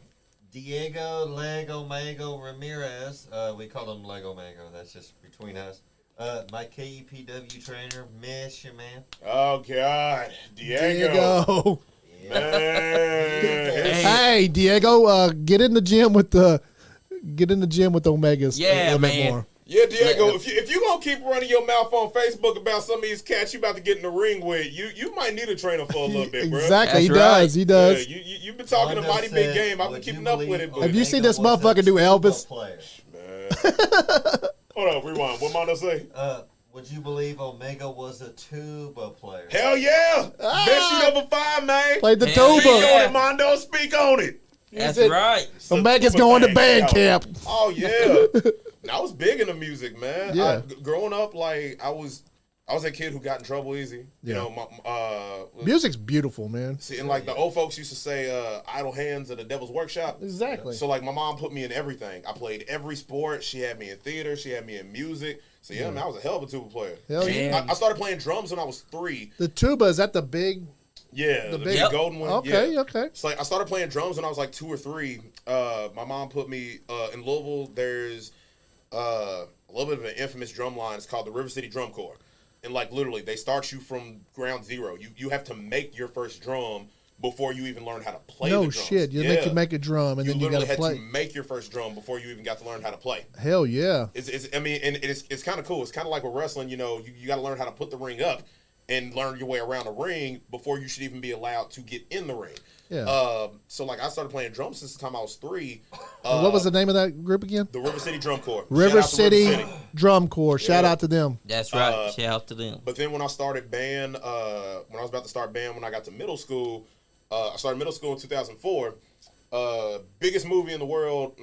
Diego Lego Mago Ramirez, we call him Lego Mago, that's just between us. My KEPW trainer, miss you, man. Oh God, Diego. Man. Hey, Diego, get in the gym with Omegas. Yeah, a little bit man. more. Yeah, Diego. If you gonna keep running your mouth on Facebook about some of these cats you about to get in the ring with, you might need a trainer for a little bit, bro. Exactly, That's he right. does. Yeah, you've been talking a Wanda mighty big said, game. I've been "Would you keeping up with believe it. But Have you seen this Omega was a motherfucker do tuba Elvis? player?" Hold on, rewind. What Mondo say? Would you believe Omega was a tuba player? Hell yeah! Best you ever find, man. Played the Hell Speak tuba. on it, Mondo. Speak on it. That's said- right. Omega's Tuba going to thing, band yo. camp. Oh yeah. I was big into music, man. Yeah. Growing up, like I was that kid who got in trouble easy. You Yeah. know, Music's beautiful, man. see, and like the old folks used to say, idle hands at the devil's workshop. Exactly. So like my mom put me in everything. I played every sport. She had me in theater. She had me in music. So yeah, man, I was a hell of a tuba player. Hell yeah. Damn. I started playing drums when I was 3. The tuba, is that the big? Yeah, the big Yep. golden one. Okay, yeah. okay. So like I started playing drums when I was like 2 or 3. My mom put me in Louisville. There's a little bit of an infamous drum line. It's called the River City Drum Corps, and like literally they start you from ground zero. You have to make your first drum before you even learn how to play. No the drums. shit. You make you make a drum and then you got literally to had play. to make your first drum before you even got to learn how to play. Hell yeah. I mean, and it's kind of cool. It's kind of like with wrestling. You know, you got to learn how to put the ring up and learn your way around the ring before you should even be allowed to get in the ring. Yeah. So like I started playing drums since the time I was 3. What was the name of that group again? The River City Drum Corps. River Shout out to City Drum Corps. Shout Yeah. out to them. That's right. Shout out to them. But then when I started band, when I was about to start band, when I got to middle school, I started middle school in 2004. Biggest movie in the world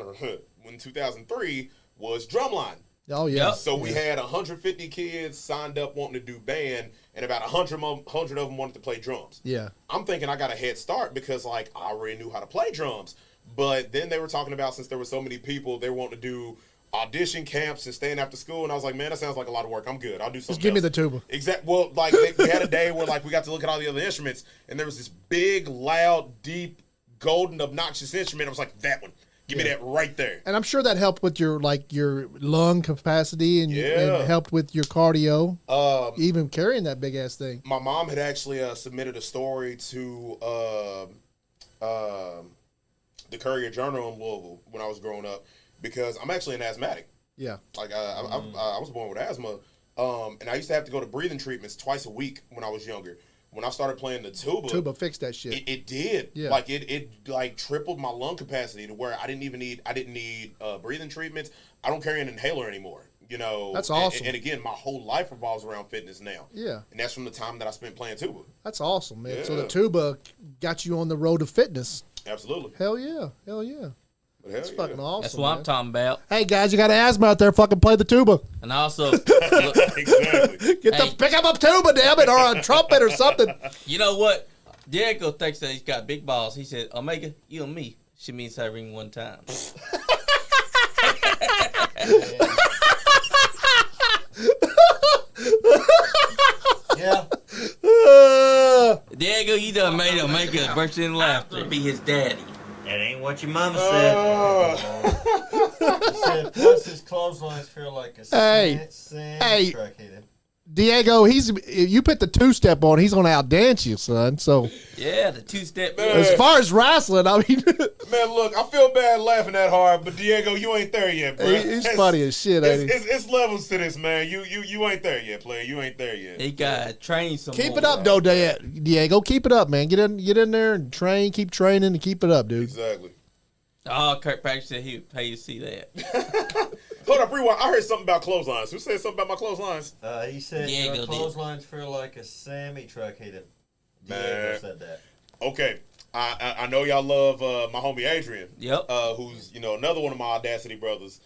in 2003 was Drumline. Oh yeah. Yep. So we had 150 kids signed up wanting to do band, and about 100 of them wanted to play drums. Yeah. I'm thinking I got a head start because like I already knew how to play drums. But then they were talking about, since there were so many people, they wanted to do audition camps and staying after school, and I was like, man, that sounds like a lot of work. I'm good. I'll do something. Just give me else. the tuba. Exact. Well, like we had a day where like we got to look at all the other instruments, and there was this big, loud, deep, golden, obnoxious instrument. I was like, that one. Give me that right there. And I'm sure that helped with your lung capacity and, Yeah. and helped with your cardio. Even carrying that big ass thing. My mom had actually submitted a story to the Courier Journal in Louisville when I was growing up, because I'm actually an asthmatic. Yeah. Like I was born with asthma, and I used to have to go to breathing treatments twice a week when I was younger. When I started playing the Tuba fixed that shit. it did. Yeah. Like it like tripled my lung capacity to where I didn't need breathing treatments. I don't carry an inhaler anymore. You know, That's awesome. And again, my whole life revolves around fitness now. Yeah. And that's from the time that I spent playing tuba. That's awesome, man. So Yeah. the tuba got you on the road to fitness. Absolutely. Hell yeah. Hell yeah. But hell That's yeah. fucking awesome. That's what I'm man. talking about. Hey guys, you got asthma out there, fucking play the tuba. And also, Exactly. Pick up a tuba, damn it, or a trumpet or something. you know what? Diego thinks that he's got big balls. He said, Omega, you and me should meet that ring one time. Yeah. Diego, you done made Omega burst in laughter. Be his daddy. That ain't what your mama said. said, plus his clotheslines feel like a Hey. sand truck hit him. Diego, you put the 2-step on, he's gonna outdance you, son. So Yeah, the 2-step. as far as wrestling, I mean, Man, look, I feel bad laughing that hard, but Diego, you ain't there yet, bro. he's funny as shit, ain't he? It's levels to this, man. You ain't there yet, player. You ain't there yet. He got to train some Keep more. it up, though, Diego. Keep it up, man. Get in there and train. Keep training and keep it up, dude. Exactly. Oh, Kurt Patrick said he would pay to see that. Hold up, rewind. I heard something about clotheslines. Who said something about my clotheslines? He said Diego your did. clotheslines feel like a semi truck hit him. Man. Diego said that. Okay. I know y'all love my homie Adrian. Yep. Who's another one of my Audacity brothers.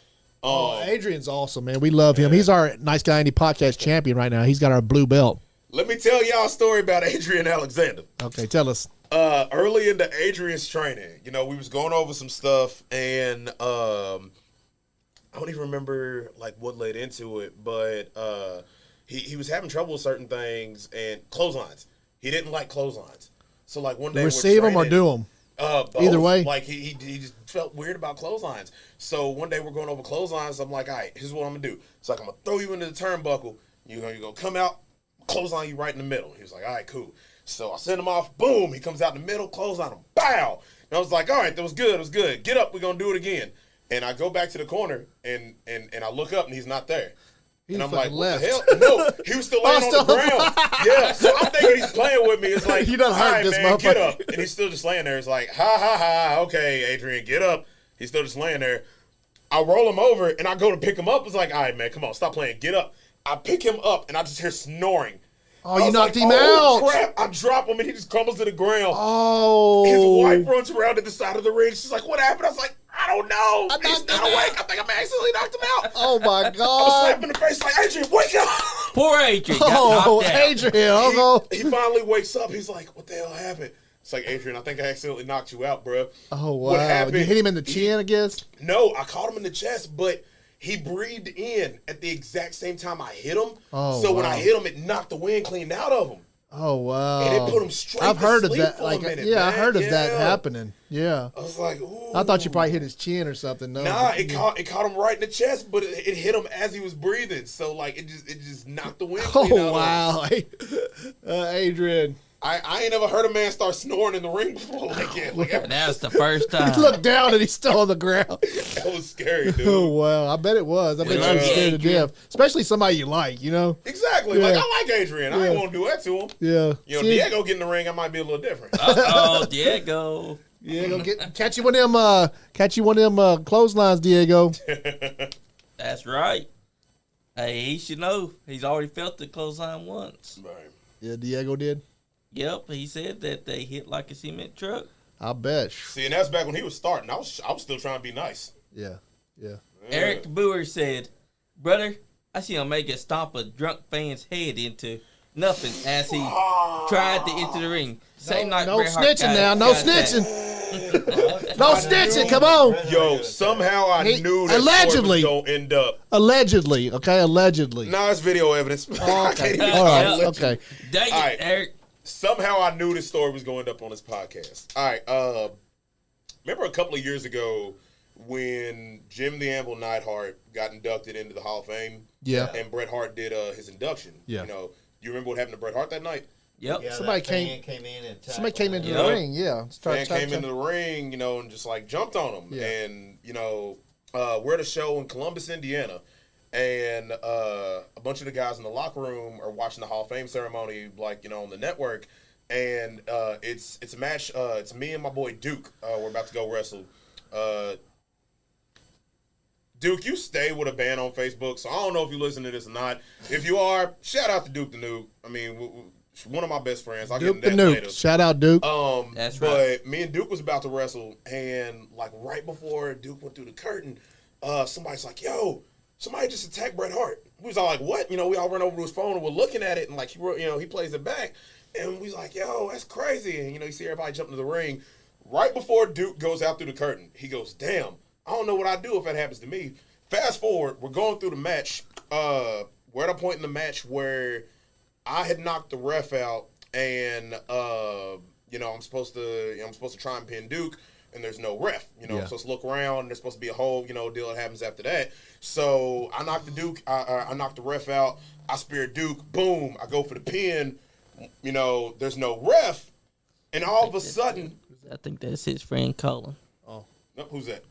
Adrian's awesome, man. We love him. He's our Nice Guy Andy podcast champion right now. He's got our blue belt. Let me tell y'all a story about Adrian Alexander. Okay, tell us. Early into Adrian's training, we was going over some stuff, and I don't even remember like what led into it, but he was having trouble with certain things and clotheslines. He didn't like clotheslines, so like one day Receive them or do them. both. Either way. Like he just felt weird about clotheslines. So one day we're going over clotheslines. I'm like, all right, here's what I'm gonna do. It's like I'm gonna throw you into the turnbuckle. You're gonna come out, clothesline you right in the middle. He was like, all right, cool. So I send him off. Boom, he comes out in the middle, clothesline him. Bow. And I was like, all right, that was good. It was good. Get up. We're gonna do it again. And I go back to the corner and I look up and he's not there. And I'm like, what the hell? No, he was still laying on the ground. Yeah, so I'm thinking he's playing with me. It's like, You done all hurt right, this man, get motherfucker. up. And he's still just laying there. It's like, ha, ha, ha. Okay, Adrian, get up. He's still just laying there. I roll him over, and I go to pick him up. It's like, all right, man, come on, stop playing. Get up. I pick him up, and I just hear snoring. Oh, I you was knocked like, him oh, out. crap. I drop him, and he just crumbles to the ground. Oh. His wife runs around to the side of the ring. She's like, what happened? I was like, I don't know. He's not awake. I think I accidentally knocked him out. Oh, my I was God. slapping in the face like, Adrian, wake up. Poor Adrian got Oh, knocked out. Adrian. He finally wakes up. He's like, what the hell happened? It's like, Adrian, I think I accidentally knocked you out, bro. Oh, wow. What happened? You hit him in the chin, I guess? No, I caught him in the chest, but he breathed in at the exact same time I hit him. Oh, so when I wow. hit him, it knocked the wind clean out of him. Oh, wow. And it put him straight I've to heard of sleep that. for Like, a minute, yeah, I man. heard of that Yeah. happening. Yeah. I was like, ooh. I thought you probably hit his chin or something. No. Nah, it caught him right in the chest, but it hit him as he was breathing. So like it just knocked the wind clean Oh, out of him. wow. Adrian. I ain't never heard a man start snoring in the ring before like that. Like, That was the first time. He looked down and he's still on the ground. that was scary, dude. Oh, wow. I bet it was. I bet Yeah. you were scared to Adrian. death. Especially somebody you like, you know? Exactly. Yeah. Like I like Adrian. I ain't want to do that to him. Yeah. You know, See, Diego get in the ring, I might be a little different. Uh-oh, Diego. Yeah, go catch you one of them clotheslines, Diego. That's right. Hey, he should know. He's already felt the clothesline once. Right. Yeah, Diego did. Yep, he said that they hit like a cement truck. I bet. See, and that's back when he was starting. I was still trying to be nice. Yeah. Yeah. Eric Boer said, brother, I see Omega stomp a drunk fan's head into nothing as he tried to enter the ring. Same night No Bret Hart snitching got- now. No got attacked. snitching. No snitching. Come on. Yo, somehow I He- knew that allegedly. story was gonna end up. Allegedly. Okay, allegedly. Nah, it's video evidence. I can't even All right. let you- Okay. Dang it, All right. Eric. Somehow I knew this story was going to end up on this podcast. All right. Remember a couple of years ago when Jim the Anvil Neidhart got inducted into the Hall of Fame? Yeah. And Bret Hart did his induction. Yeah. You know, you remember what happened to Bret Hart that night? Yep. Yeah, Somebody that came- fan in and Somebody came into Yeah. the ring. Yeah. Man came into the ring, you know, and just like jumped on him. Yeah. And, you know, we're at a show in Columbus, Indiana. And a bunch of the guys in the locker room are watching the Hall of Fame ceremony, like, you know, on the network. And it's a match. It's me and my boy Duke. We're about to go wrestle. Duke, you stay with a band on Facebook, so I don't know if you listen to this or not. If you are, shout out to Duke the Nuke. I mean, one of my best friends. I'll Duke get the into that Nuke. later. Shout out, Duke. That's but right. me and Duke was about to wrestle, and like right before Duke went through the curtain, somebody's like, "Yo, somebody just attacked Bret Hart." We was all like, "What?" You know, we all run over to his phone and we're looking at it, and like he plays it back, and we was like, "Yo, that's crazy!" And you know, you see everybody jump into the ring. Right before Duke goes out through the curtain, he goes, "Damn, I don't know what I'd do if that happens to me." Fast forward, we're going through the match. We're at a point in the match where I had knocked the ref out, and you know, I'm supposed to try and pin Duke, and there's no ref. You know, Yeah. so let's look around. And there's supposed to be a whole, you know, deal that happens after that. So I knocked the Duke. I knocked the ref out. I spear Duke. Boom. I go for the pin. You know, there's no ref, and all of a sudden, I think that's his friend Colin. nope, who's that?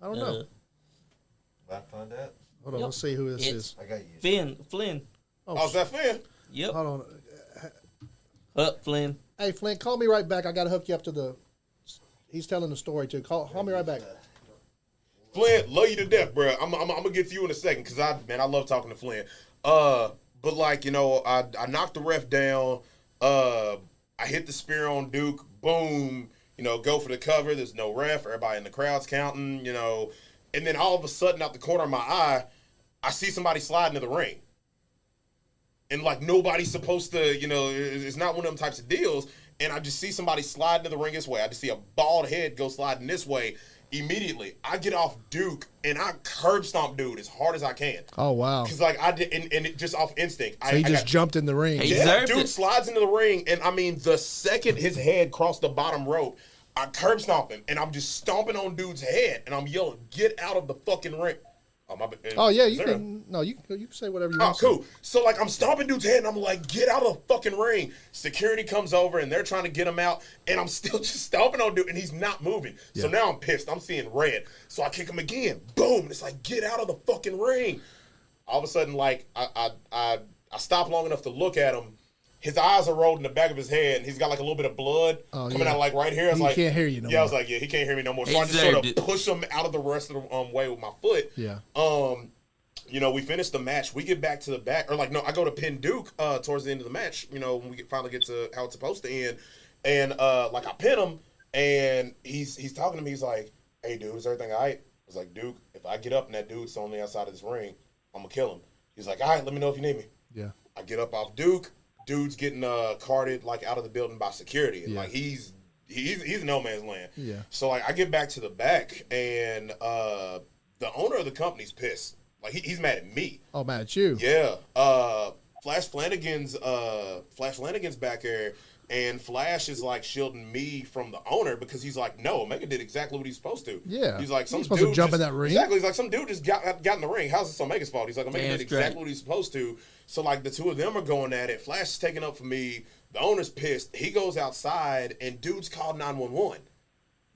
I don't know. About to find out. Hold on, Yep. let's see who this It's- is. I got you. Flynn. Oh, is that Finn? Yep. Hold on. Up, Flynn. Hey, Flint, call me right back. I got to hook you up to the. He's telling the story too. Call me right back. Flint, love you to death, bro. I'm gonna get to you in a second because I love talking to Flint. But like, you know, I knocked the ref down. I hit the spear on Duke. Boom. You know, go for the cover. There's no ref. Everybody in the crowd's counting. You know, and then all of a sudden, out the corner of my eye, I see somebody slide into the ring. And like nobody's supposed to, you know, it's not one of them types of deals. And I just see somebody slide into the ring this way. I just see a bald head go sliding this way. Immediately, I get off Duke and I curb stomp dude as hard as I can. Oh wow! Cause like I did, and it just off instinct. So he just jumped in the ring. He Yeah, deserved dude it. slides into the ring, and I mean, the second his head crossed the bottom rope, I curb stomp him, and I'm just stomping on dude's head, and I'm yelling, "Get out of the fucking ring!" Oh my bad. Oh yeah, Is you there a- can. No, you can say whatever you Oh, want. cool. So, like, I'm stomping dude's head, and I'm like, get out of the fucking ring. Security comes over, and they're trying to get him out, and I'm still just stomping on dude, and he's not moving. So now I'm pissed. I'm seeing red. So I kick him again. Boom. And it's like, get out of the fucking ring. All of a sudden, like, I stop long enough to look at him. His eyes are rolled in the back of his head, and he's got, like, a little bit of blood coming out, like, right here. I was He like, can't hear you no Yeah, I was more. like, yeah, he can't hear me no more. So He I just sort of deserved it. push him out of the rest of the way with my foot. Yeah. You know, we finished the match. We get back to the back, or like, no, I go to pin Duke towards the end of the match. You know, when we finally get to how it's supposed to end, and like I pin him, and he's talking to me. He's like, "Hey, dude, is everything all right?" I was like, "Duke, if I get up and that dude's on the outside of this ring, I'm gonna kill him." He's like, "All right, let me know if you need me." Yeah. I get up off Duke. Dude's getting carted like out of the building by security, and Yeah. like he's in no man's land. Yeah. So like I get back to the back, and the owner of the company's pissed. Like he's mad at me. Oh man, it's you. Yeah. Flash Flanagan's back there, and Flash is like shielding me from the owner because he's like, no, Omega did exactly what he's supposed to. Yeah. He's like, He's some supposed to dude jump in just- that ring. Exactly. He's like, some dude just got in the ring. How's this Omega's fault? He's like, Omega Damn did straight. exactly what he's supposed to. So like the two of them are going at it. Flash is taking up for me. The owner's pissed. He goes outside, and dude's called 911.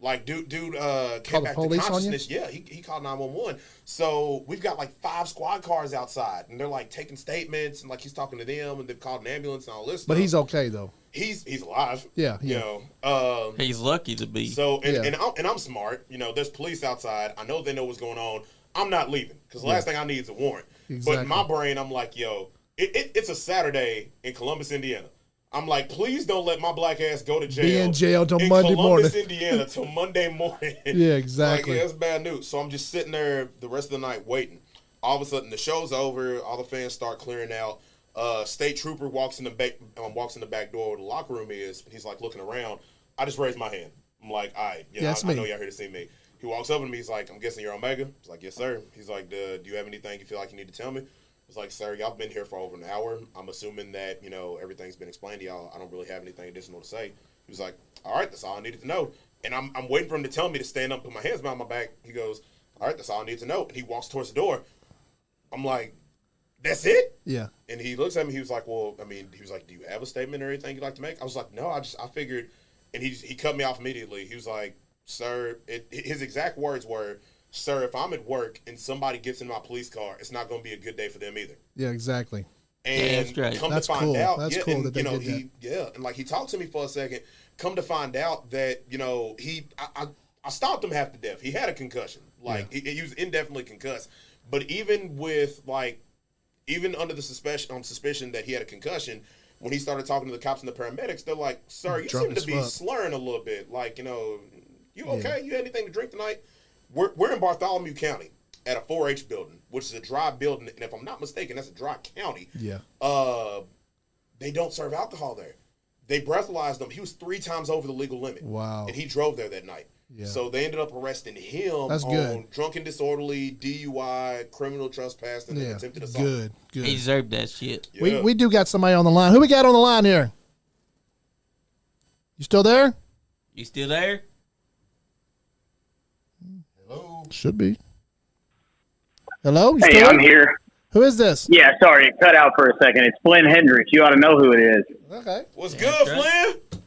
Like dude came Call the back to police on you? consciousness. Yeah, he called 911. So we've got like 5 squad cars outside, and they're like taking statements, and like he's talking to them, and they've called an ambulance and all this. But stuff. he's okay though. he's alive. Yeah, You yeah. know. He's lucky to be. So Yeah. and I'm smart. You know, there's police outside. I know they know what's going on. I'm not leaving because the last thing I need is a warrant. Exactly. But in my brain, I'm like, yo, it's a Saturday in Columbus, Indiana. I'm like, please don't let my black ass go to jail. Be in jail till in Monday Columbus, morning. Indiana, till Monday morning. Yeah, exactly. Like, yeah, that's bad news. So I'm just sitting there the rest of the night waiting. All of a sudden, the show's over. All the fans start clearing out. State trooper walks in the back door where the locker room is. He's like looking around. I just raised my hand. I'm like, all right, yeah, That's I me. know y'all here to see me. He walks over to me. He's like, I'm guessing you're Omega. I was like, yes, sir. He's like, do you have anything you feel like you need to tell me? I was like, sir, y'all been here for over an hour. I'm assuming that, you know, everything's been explained to y'all. I don't really have anything additional to say. He was like, all right, that's all I needed to know. And I'm waiting for him to tell me to stand up, put my hands behind my back. He goes, all right, that's all I need to know. And he walks towards the door. I'm like, that's it? Yeah. And he looks at me. He was like, well, I mean, he was like, do you have a statement or anything you'd like to make? I was like, no, I figured. And he cut me off immediately. He was like, sir, his exact words were, sir, if I'm at work and somebody gets in my police car, it's not going to be a good day for them either. Yeah, exactly. And straight. come That's to find cool. out, That's yeah, cool and, that they you know, did and like he talked to me for a second. Come to find out that, you know, I stopped him half to death. He had a concussion, like he was indefinitely concussed. But even with even under the suspicion that he had a concussion, when he started talking to the cops and the paramedics, they're like, "Sir, you Drunk seem as to be fuck. slurring a little bit. Like, you know, you okay? You had anything to drink tonight?" We're in Bartholomew County at a 4-H building, which is a dry building, and if I'm not mistaken, that's a dry county. Yeah. They don't serve alcohol there. They breathalyzed him. He was 3 times over the legal limit. Wow. And he drove there that night. Yeah. So they ended up arresting him That's on good. drunken disorderly, DUI, criminal trespass, and Yeah. attempted assault. Good. He Good. deserved that shit. Yeah. We do got somebody on the line. Who we got on the line here? You still there? You still there? Should be. Hello? You Hey, still I'm there? here. Who is this? Yeah, sorry, it cut out for a second. It's Flynn Hendricks. You ought to know who it is. Okay. What's good, Flynn?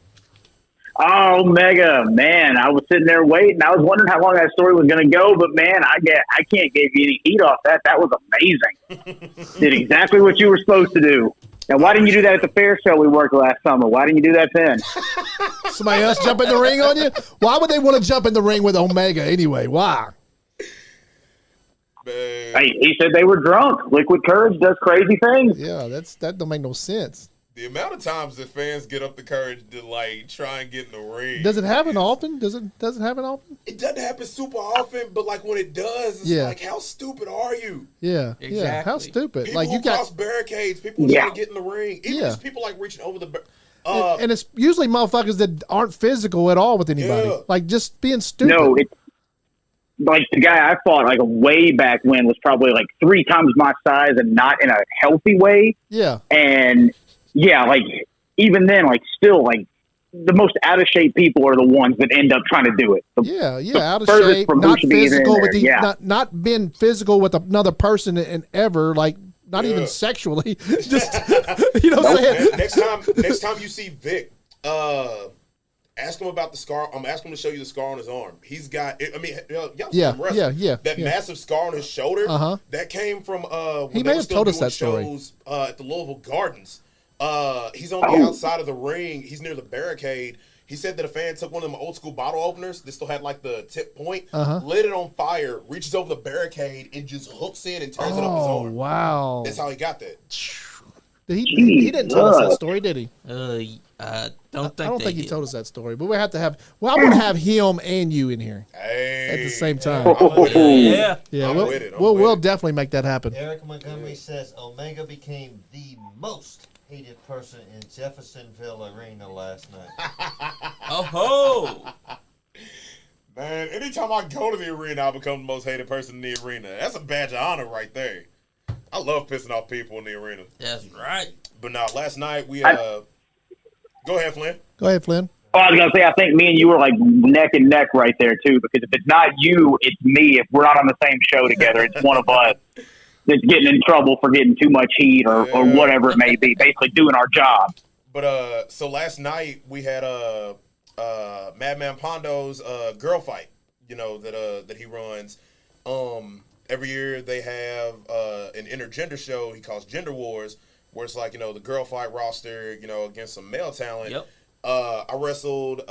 Oh, Mega, man, I was sitting there waiting. I was wondering how long that story was going to go, but man, I can't give you any heat off that. That was amazing. Did exactly what you were supposed to do. Now, why didn't you do that at the fair show we worked last summer? Why didn't you do that then? Somebody else jump in the ring on you? Why would they want to jump in the ring with Omega anyway? Why? Man. Hey, he said they were drunk. Liquid Courage does crazy things. Yeah, that don't make no sense. The amount of times that fans get up the courage to like try and get in the ring. Does it happen often? Does it happen often? It doesn't happen super often, but like when it does, it's like, how stupid are you? Yeah, yeah. Exactly. How stupid! People Like you who got cross barricades, people who trying to get in the ring, even just people like reaching over the. and it's usually motherfuckers that aren't physical at all with anybody. Yeah. Like just being stupid. No, it's like the guy I fought like way back when was probably like 3 times my size and not in a healthy way. Yeah. And yeah, like even then, like still like the most out of shape people are the ones that end up trying to do it. Yeah, out of furthest shape, from not who should be in physical with there, not being physical with another person and ever like not even sexually. Just you know what I'm saying? Next time you see Vic, ask him about the scar. Ask him to show you the scar on his arm. He's got. I mean, y'all see him wrestle. That massive scar on his shoulder. That came from when he they may were have still told us doing that story. shows at the Louisville Gardens. He's on the outside of the ring. He's near the barricade. He said that a fan took one of them old school bottle openers that still had like the tip point, lit it on fire, reaches over the barricade, and just hooks in and tears it up his Oh arm. wow! That's how he got that. He didn't tell us that story, did he? I don't think he told us that story. But we have to have. Well, I want to have him and you in here at the same time. Yeah. Yeah, I'm we'll, with it. we'll definitely make that happen. Eric Montgomery says Omega became the most hated person in Jeffersonville Arena last night. Oh Man, anytime I go to the arena, I become the most hated person in the arena. That's a badge of honor right there. I love pissing off people in the arena. that's right. But now, last night we go ahead, Flynn. Go ahead, Flynn. Oh, I was gonna say, I think me and you were like neck and neck right there too. Because if it's not you, it's me. If we're not on the same show together, it's one of us that's getting in trouble for getting too much heat or whatever it may be. Basically, doing our job. But so last night we had Madman Pondo's girl fight. You know that he runs. Every year they have an intergender show he calls Gender Wars, where it's like, you know, the girl fight roster, you know, against some male talent. Yep. I wrestled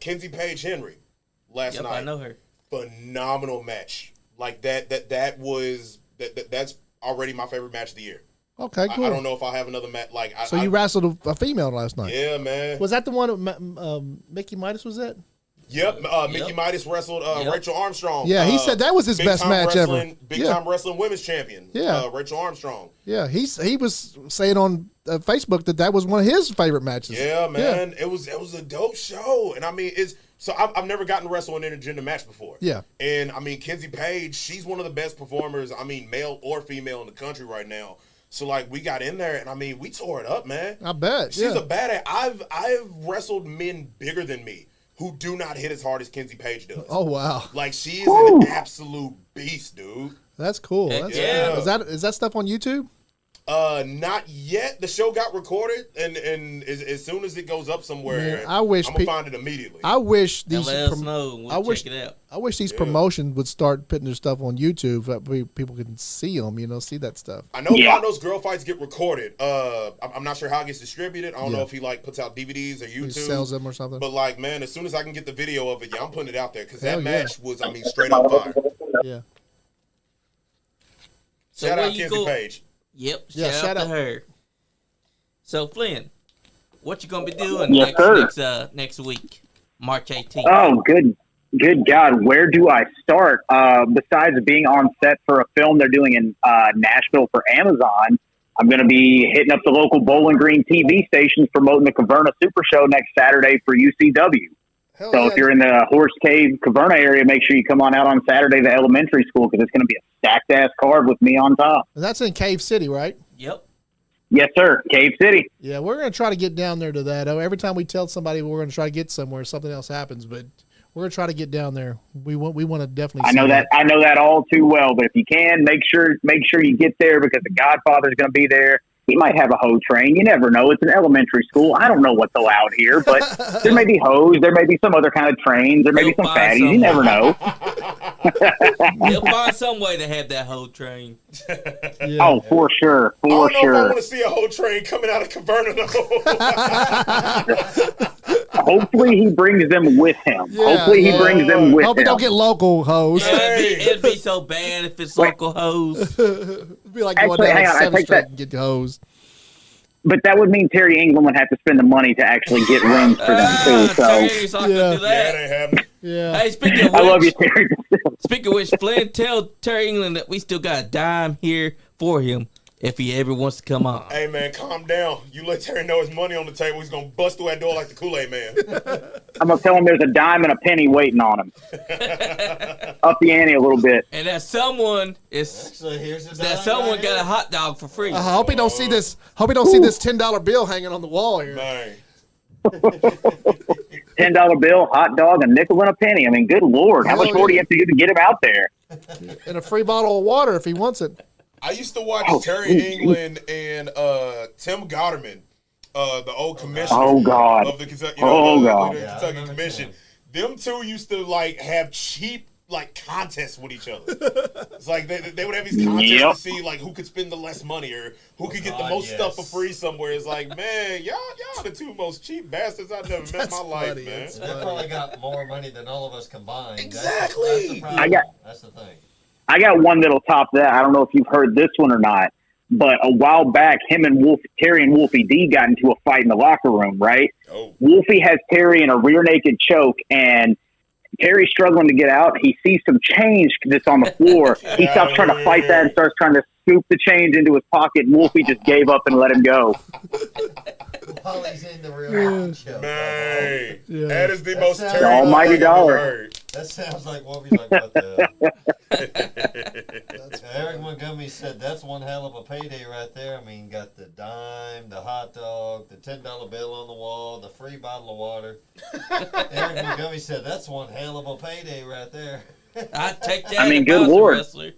Kenzie Page Henry last night. I know her. Phenomenal match. Like that's already my favorite match of the year. Okay, cool. I don't know if I'll have another match. Like, So you wrestled a female last night? Yeah, man. Was that the one Mickey Midas was at? Yep, Mickey Midas wrestled Rachel Armstrong. Yeah, he said that was his best match ever. Big time wrestling women's champion. Yeah. Rachel Armstrong. Yeah, he was saying on Facebook that was one of his favorite matches. Yeah, man, it was a dope show, and I mean I've never gotten to wrestle an intergender match before. Yeah, and I mean Kenzie Page, she's one of the best performers. I mean, male or female in the country right now. So like we got in there, and I mean we tore it up, man. I bet she's a badass. I've wrestled men bigger than me who do not hit as hard as Kenzie Page does. Oh wow! Like she is an absolute beast, dude. That's cool. That's cool. Is that stuff on YouTube? Not yet. The show got recorded, and as soon as it goes up somewhere, Man, I'm gonna find it immediately. I wish these. Let us know. We'll check it out. I wish these promotions would start putting their stuff on YouTube so that people can see them. You know, see that stuff. I know a lot of those girl fights get recorded. I'm not sure how it gets distributed. I don't know if he like puts out DVDs or YouTube, he sells them or something. But like, man, as soon as I can get the video of it, I'm putting it out there because that match was, I mean, straight up fire. Yeah. So shout out Kenzie Page. Yep. Yeah, shout out to her. So Flynn, what you gonna be doing next week, March 18th? Oh, good God, where do I start? Besides being on set for a film they're doing in Nashville for Amazon, I'm going to be hitting up the local Bowling Green TV stations promoting the Caverna Super Show next Saturday for UCW. If you're in the Horse Cave, Caverna area, make sure you come on out on Saturday to elementary school because it's going to be a stacked-ass card with me on top. And that's in Cave City, right? Yep. Yes, sir. Cave City. Yeah, we're going to try to get down there to that. Every time we tell somebody we're going to try to get somewhere, something else happens. But We're gonna try to get down there. We want to definitely. I know that. I know that all too well. But if you can, make sure you get there because the Godfather's going to be there. He might have a hoe train. You never know. It's an elementary school. I don't know what's allowed here, but there may be hoes. There may be some other kind of trains. There may be some fatties. You never know. He'll find some way to have that whole train. Yeah. Oh, for sure. I don't know if I want to see a whole train coming out of Caverna. Hopefully he brings them with him. Yeah, Hopefully he brings them with Hope him. we don't get local hoes. It'd be so bad if it's local hoes. It'd be like going Actually, down hang to on, I 7th take Street that- and get hosed. But that would mean Terry England would have to spend the money to actually get rooms for them too. So Terry's not Yeah. gonna do Yeah, that. it ain't happening. Yeah. Hey, speaking of I love you, which, Terry. speaking of which, Flynn, tell Terry England that we still got a dime here for him if he ever wants to come on. Hey, man, calm down. You let Terry know his money on the table. He's going to bust through that door like the Kool-Aid man. I'm gonna tell him there's a dime and a penny waiting on him. Up the ante a little bit. And that someone is So here's the that dime someone right got a here. hot dog for free. I hope he don't see this. Hope he don't see this $10 bill hanging on the wall here. Man. $10 bill, hot dog, a nickel and a penny. I mean, good Lord, how much more do you have to do to get him out there? And a free bottle of water if he wants it. I used to watch Terry England and Tim Gotterman, the old commissioner Oh, God. of the Kentucky, Oh, God. the Yeah, I Kentucky remember Commission. Them two used to like have cheap like contests with each other. It's like they would have these contests Yep. to see like who could spend the less money or who could get the God, most yes. stuff for free somewhere. It's like, man, y'all the two most cheap bastards I've never met in That's my life, funny. man. That's They probably got more money than all of us combined. Exactly. That's the problem. That's the thing. I got one that'll top that. I don't know if you've heard this one or not, but a while back, him and Terry and Wolfie D got into a fight in the locker room, right? Oh. Wolfie has Terry in a rear naked choke, and Terry's struggling to get out. He sees some change that's on the floor. He stops trying to fight that and starts trying to scoop the change into his pocket. And Wolfie just gave up and let him go. While he's in the real show. Man, Yeah. that is the That most sounds- terrible Almighty thing I've ever dollar. heard. That sounds like Wolfie's like, what the Eric Montgomery said that's one hell of a payday right there. I mean, got the dime, the hot dog, the $10 bill on the wall, the free bottle of water. Eric Montgomery said that's one hell of a payday right there. I'd take that. I mean, if good was a Lord. wrestler.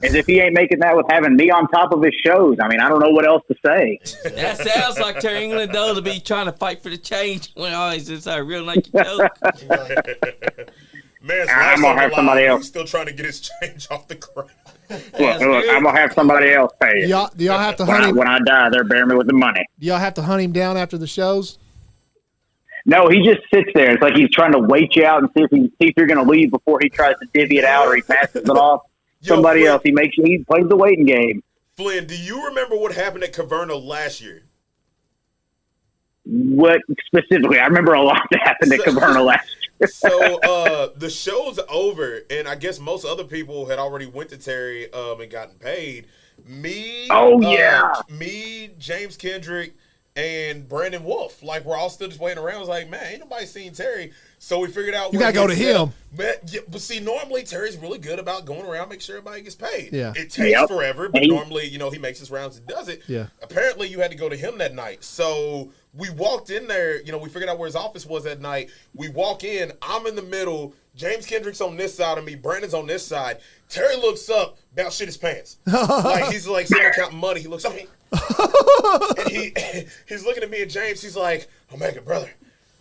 As if he ain't making that with having me on top of his shows. I mean, I don't know what else to say. That sounds like Terry England though to be trying to fight for the change when always it's a real naked joke. He's like, Man's I'm life's gonna on the have somebody line. else. He's still trying to get his change off the ground. Look, I'm going to have somebody else pay it. Do y'all have to hunt him? When I die, they're burying me with the money. Do y'all have to hunt him down after the shows? No, he just sits there. It's like he's trying to wait you out and see if you're going to leave before he tries to divvy it out or he passes it off. Yo, Somebody Flynn- else. He plays the waiting game. Flynn, do you remember what happened at Caverna last year? What specifically? I remember a lot that happened at Caverna last year. So the show's over, and I guess most other people had already went to Terry and gotten paid. Me, me, James Kendrick, and Brandon Wolf. Like, we're all still just waiting around. I was like, man, ain't nobody seen Terry. So we figured out You where gotta go he to set him. up. But see, normally Terry's really good about going around, make sure everybody gets paid. Yeah. It takes Yep. forever, but He- normally, he makes his rounds and does it. Yeah. Apparently, you had to go to him that night. So we walked in there. We figured out where his office was that night. We walk in. I'm in the middle. James Kendrick's on this side of me. Brandon's on this side. Terry looks up, about shit his pants. Like, he's like sitting there counting money. He looks up at me. And he's looking at me and James. He's like, "Oh, Mega, brother,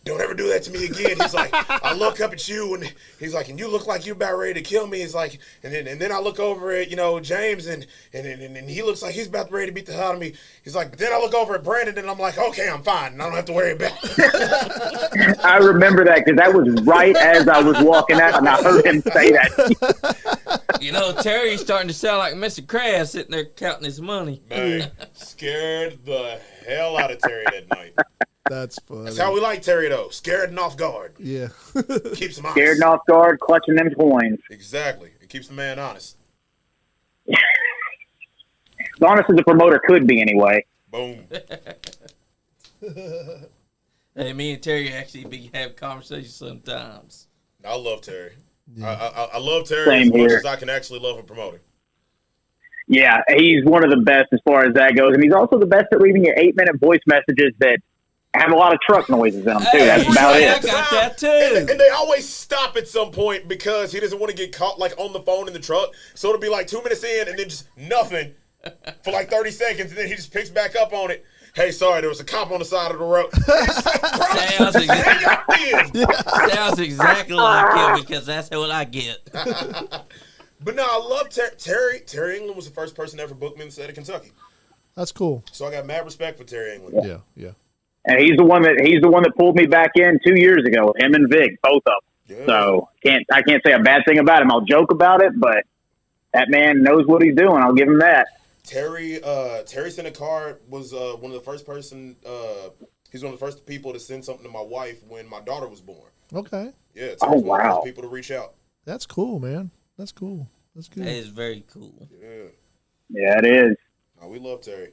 don't ever do that to me again." He's like, I look up at you and he's like, and you look like you're about ready to kill me. He's like, and then I look over at, James and he looks like he's about ready to beat the hell out of me. He's like, but then I look over at Brandon and I'm like, okay, I'm fine. I don't have to worry about it. I remember that because that was right as I was walking out and I heard him say that. Terry's starting to sound like Mr. Krabs sitting there counting his money. Man, scared the hell out of Terry that night. That's funny. That's how we like Terry, though. Scared and off guard. Yeah. Keeps him honest. Scared and off guard, clutching them coins. Exactly. It keeps the man honest. As honest as a promoter could be, anyway. Boom. Hey, me and Terry actually have conversations sometimes. I love Terry. I love Terry Same as much here. as I can actually love a promoter. Yeah, he's one of the best as far as that goes. And he's also the best at leaving you 8-minute voice messages that have a lot of truck noises in them too. That's about I it. got that too. And they always stop at some point because he doesn't want to get caught like on the phone in the truck. So it'll be like 2 minutes in and then just nothing for like 30 seconds, and then he just picks back up on it. Hey, sorry, there was a cop on the side of the road. Sounds exactly like him because that's what I get. But no, I love Terry. Terry England was the first person to ever book me in the state of Kentucky. That's cool. So I got mad respect for Terry England. Yeah. And he's the one that pulled me back in 2 years ago. Him and Vic, both of them. Yeah. So I can't say a bad thing about him. I'll joke about it, but that man knows what he's doing. I'll give him that. Terry sent a card. Was one of the first person. He's one of the first people to send something to my wife when my daughter was born. Okay. Yeah. Terry's Oh, one of the wow. first people to reach out. That's cool, man. That's cool. That's good. That is very cool. Yeah. Yeah, it is. No, we love Terry.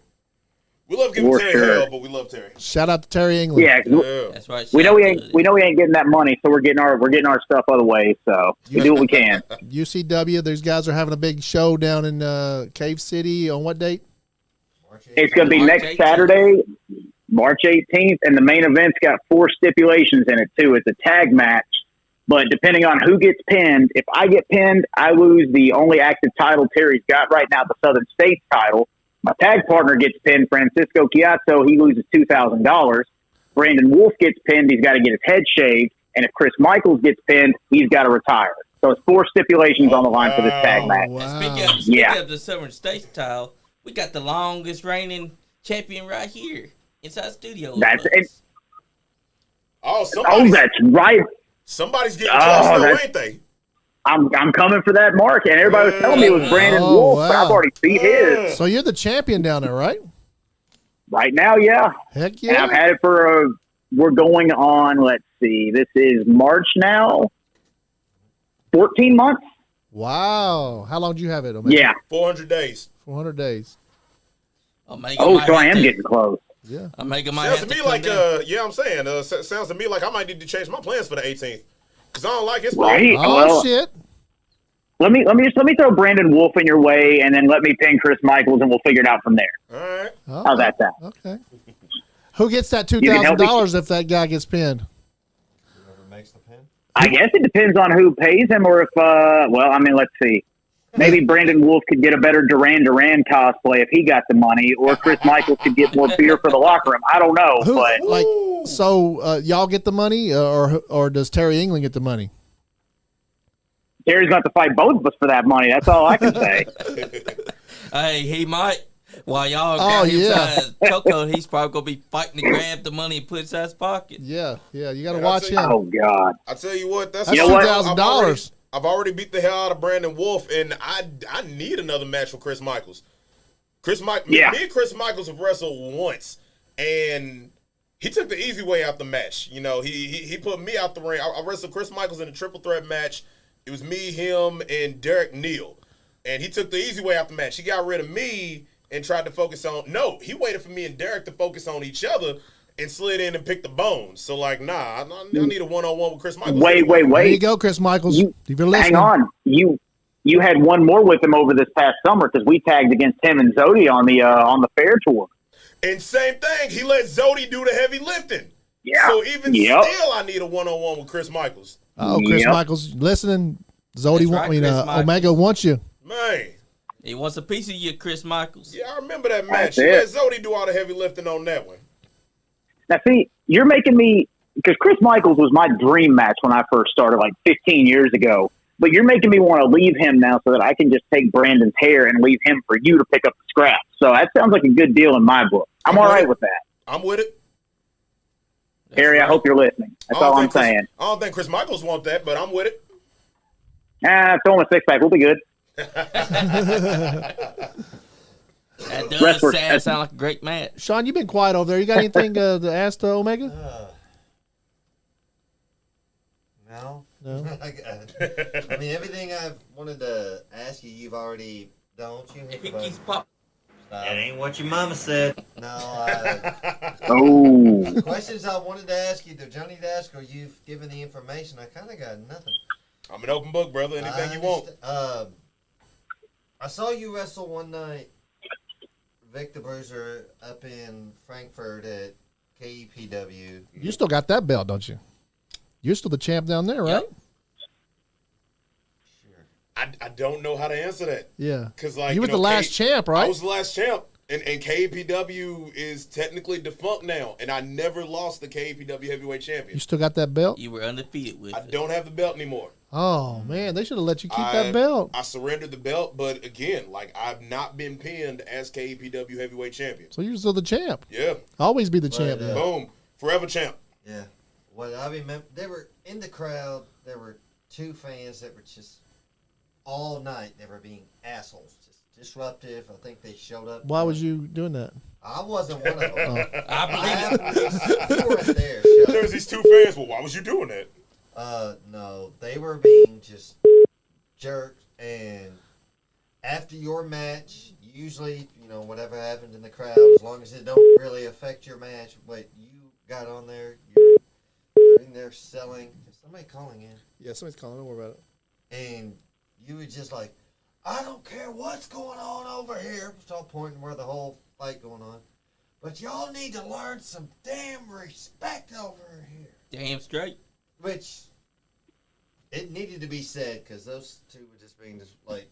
We love giving For Terry sure. hell, but we love Terry. Shout out to Terry England. Yeah, 'cause Yeah. That's right. we know shout we out ain't to getting that money, so we're getting our stuff other ways. So we do what we can. UCW, these guys are having a big show down in Cave City on what date? It's going to be March next 18th. Saturday, March 18th, and the main event's got 4 stipulations in it too. It's a tag match, but depending on who gets pinned, if I get pinned, I lose the only active title Terry's got right now, the Southern States title. My tag partner gets pinned, Francisco Chiazzo, he loses $2,000. Brandon Wolf gets pinned, he's got to get his head shaved, and if Chris Michaels gets pinned, he's got to retire. So it's 4 stipulations on the line for this tag match. Wow. And speaking Yeah. of the Southern States title, we got the longest reigning champion right here inside the studio. with That's us. it. Oh, Oh, that's right. somebody's getting close, though, that's- ain't they? I'm coming for that mark, and everybody was telling me it was Brandon Oh, Wolf, but wow. I've already beat his. So you're the champion down there, right? Right now, yeah. Heck And I've yeah. had it we're going on, let's see, this is March now, 14 months? Wow. How long do you have it, Omega? Yeah. 400 days. 400 days. Omega Oh, might so I have am to- getting close. Yeah. Omega might Sounds have to to me come like, down. yeah, I'm saying, sounds to me like I might need to change my plans for the 18th. Because I don't like his Right? Oh, Well, shit. let me throw Brandon Wolf in your way, and then let me pin Chris Michaels, and we'll figure it out from there. All right. How's that sound? Okay. Who gets that can help me? $2,000 if that guy gets pinned? Whoever makes the pin. I guess it depends on who pays him, or if, let's see. Maybe Brandon Wolf could get a better Duran Duran cosplay if he got the money, or Chris Michaels could get more beer for the locker room. I don't know, Who, but like, so y'all get the money, or does Terry England get the money? Terry's going to have to fight both of us for that money. That's all I can say. Hey, he might. While y'all Oh, got him yeah. inside Coco, he's probably going to be fighting to grab the money and put it inside his pocket. Yeah. You got to Yeah, watch I'll him. Oh, God. I tell you what, that's That's You know what? $2,000. I've already beat the hell out of Brandon Wolf, and I need another match for Chris Michaels. Yeah. Me and Chris Michaels have wrestled once, and he took the easy way out the match. You know, he put me out the ring. I wrestled Chris Michaels in a triple threat match. It was me, him, and Derek Neal, and he took the easy way out the match. He got rid of me and tried to focus on. No, he waited for me and Derek to focus on each other and slid in and picked the bones. So, like, nah, I need a one-on-one with Chris Michaels. Wait. There you Wait. go, Chris Michaels. You- if you're listening. Hang on. You had one more with him over this past summer because we tagged against him and Zodi on the fair tour. And same thing, he let Zodi do the heavy lifting. Yeah. So even Yep. still, I need a one-on-one with Chris Michaels. Oh, Chris Yep. Michaels, listening. Zodi, That's right, Chris Michaels. Omega wants you. Man, He wants a piece of you, Chris Michaels. yeah, I remember that match. That's He let it. Zodi do all the heavy lifting on that one. Now, see, you're making me because Chris Michaels was my dream match when I first started, like 15 years ago. But you're making me want to leave him now so that I can just take Brandon's hair and leave him for you to pick up the scraps. So that sounds like a good deal in my book. I'm all right with that. I'm with it. Harry, I hope you're listening. That's all I'm saying. I don't think Chris Michaels want that, but I'm with it. Throw him a six-pack. We'll be good. That does Wrestler- sound like a great match. Sean, you've been quiet over there. You got anything to ask to Omega? No. No. I mean, everything I've wanted to ask you, you've already done. You hit the He button. keeps pop. That ain't what your mama said. No. Oh. Questions I wanted to ask you, that Johnny to ask, or you've given the information. I kind of got nothing. I'm an open book, brother. Anything you want. I saw you wrestle one night, Vic the Bruiser, up in Frankfurt at KEPW. You still got that belt, don't you? You're still the champ down there, right? Yep. I don't know how to answer that. Yeah. Because, like, you were the last champ, right? I was the last champ. And KPW is technically defunct now. And I never lost the KPW heavyweight champion. You still got that belt? You were undefeated with I it. don't have the belt anymore. Oh, man. They should have let you keep that belt. I surrendered the belt, but again, like, I've not been pinned as KPW heavyweight champion. So you're still the champ. Yeah. Always be the champ. yeah. Boom. Forever champ. Yeah. Well, I remember they were in the crowd. There were 2 fans that were just all night. They were being assholes, just disruptive. I think they showed up. Why was you doing that? I wasn't one of them. I believe it. You weren't there. Shut There up. was these 2 fans. Well, why was you doing that? No, they were being just jerks. And after your match, usually, whatever happened in the crowd, as long as it don't really affect your match, but you got on there, you're in there selling. Is somebody calling in? Yeah, somebody's calling. Don't worry about it. And you were just like, I don't care what's going on over here. Start pointing where the whole fight going on. But y'all need to learn some damn respect over here. Damn straight. Which, it needed to be said, because those 2 were just being just like,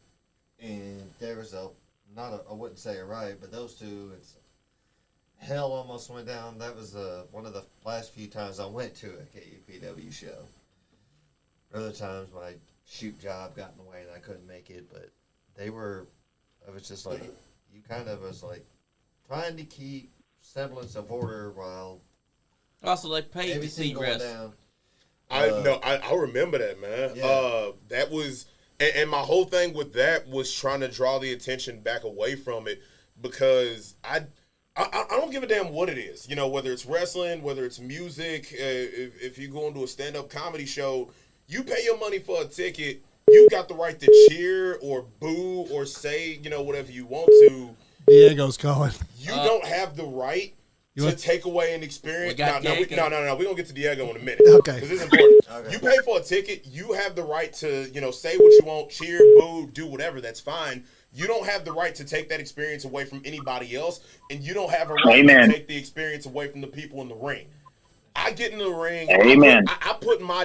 and there was I wouldn't say a riot, but those 2, hell almost went down. That was one of the last few times I went to a KUPW show. Other times my shoot job got in the way and I couldn't make it, but I was just like, you kind of was like trying to keep semblance of order while Also, they paid to everything see going wrestling. down. I remember that, man. Yeah. That was, and my whole thing with that was trying to draw the attention back away from it, because I don't give a damn what it is. Whether it's wrestling, whether it's music, if you go into a stand-up comedy show, you pay your money for a ticket, you got the right to cheer or boo or say, whatever you want to. Diego's calling. You don't have the right to take away an experience. We got No, we're Diego. going to get to Diego in a minute. Okay. Because it's important. Okay. You pay for a ticket. You have the right to, say what you want, cheer, boo, do whatever. That's fine. You don't have the right to take that experience away from anybody else. And you don't have a right Amen. to take the experience away from the people in the ring. I get in the ring. Amen. I put my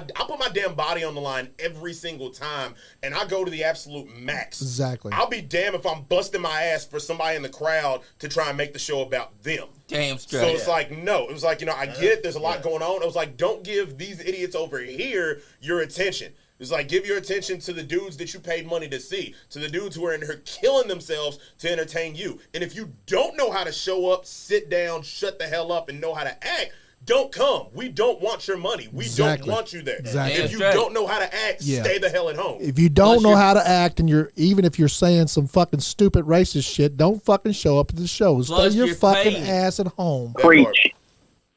damn body on the line every single time, and I go to the absolute max. Exactly. I'll be damned if I'm busting my ass for somebody in the crowd to try and make the show about them. Damn straight. So it's like, no. It was like, I get it. There's a lot going on. I was like, don't give these idiots over here your attention. It's like, give your attention to the dudes that you paid money to see, to the dudes who are in here killing themselves to entertain you. And if you don't know how to show up, sit down, shut the hell up, and know how to act, don't come. We don't want your money. We Exactly. don't want you there. Exactly. If you That's right. don't know how to act, Yeah. stay the hell at home. If you don't Plus know you're- how to act, and even if you're saying some fucking stupid racist shit, don't fucking show up at the show. Stay Plus your you're fucking paid. ass at home. That part. Preach.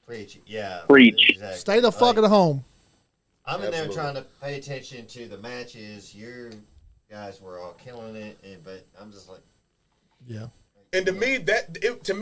Preach. Yeah. Preach. Exactly. Stay the fuck Like, at home. I'm in there Absolutely. trying to pay attention to the matches. You guys were all killing it, but I'm just like, Yeah. And to me,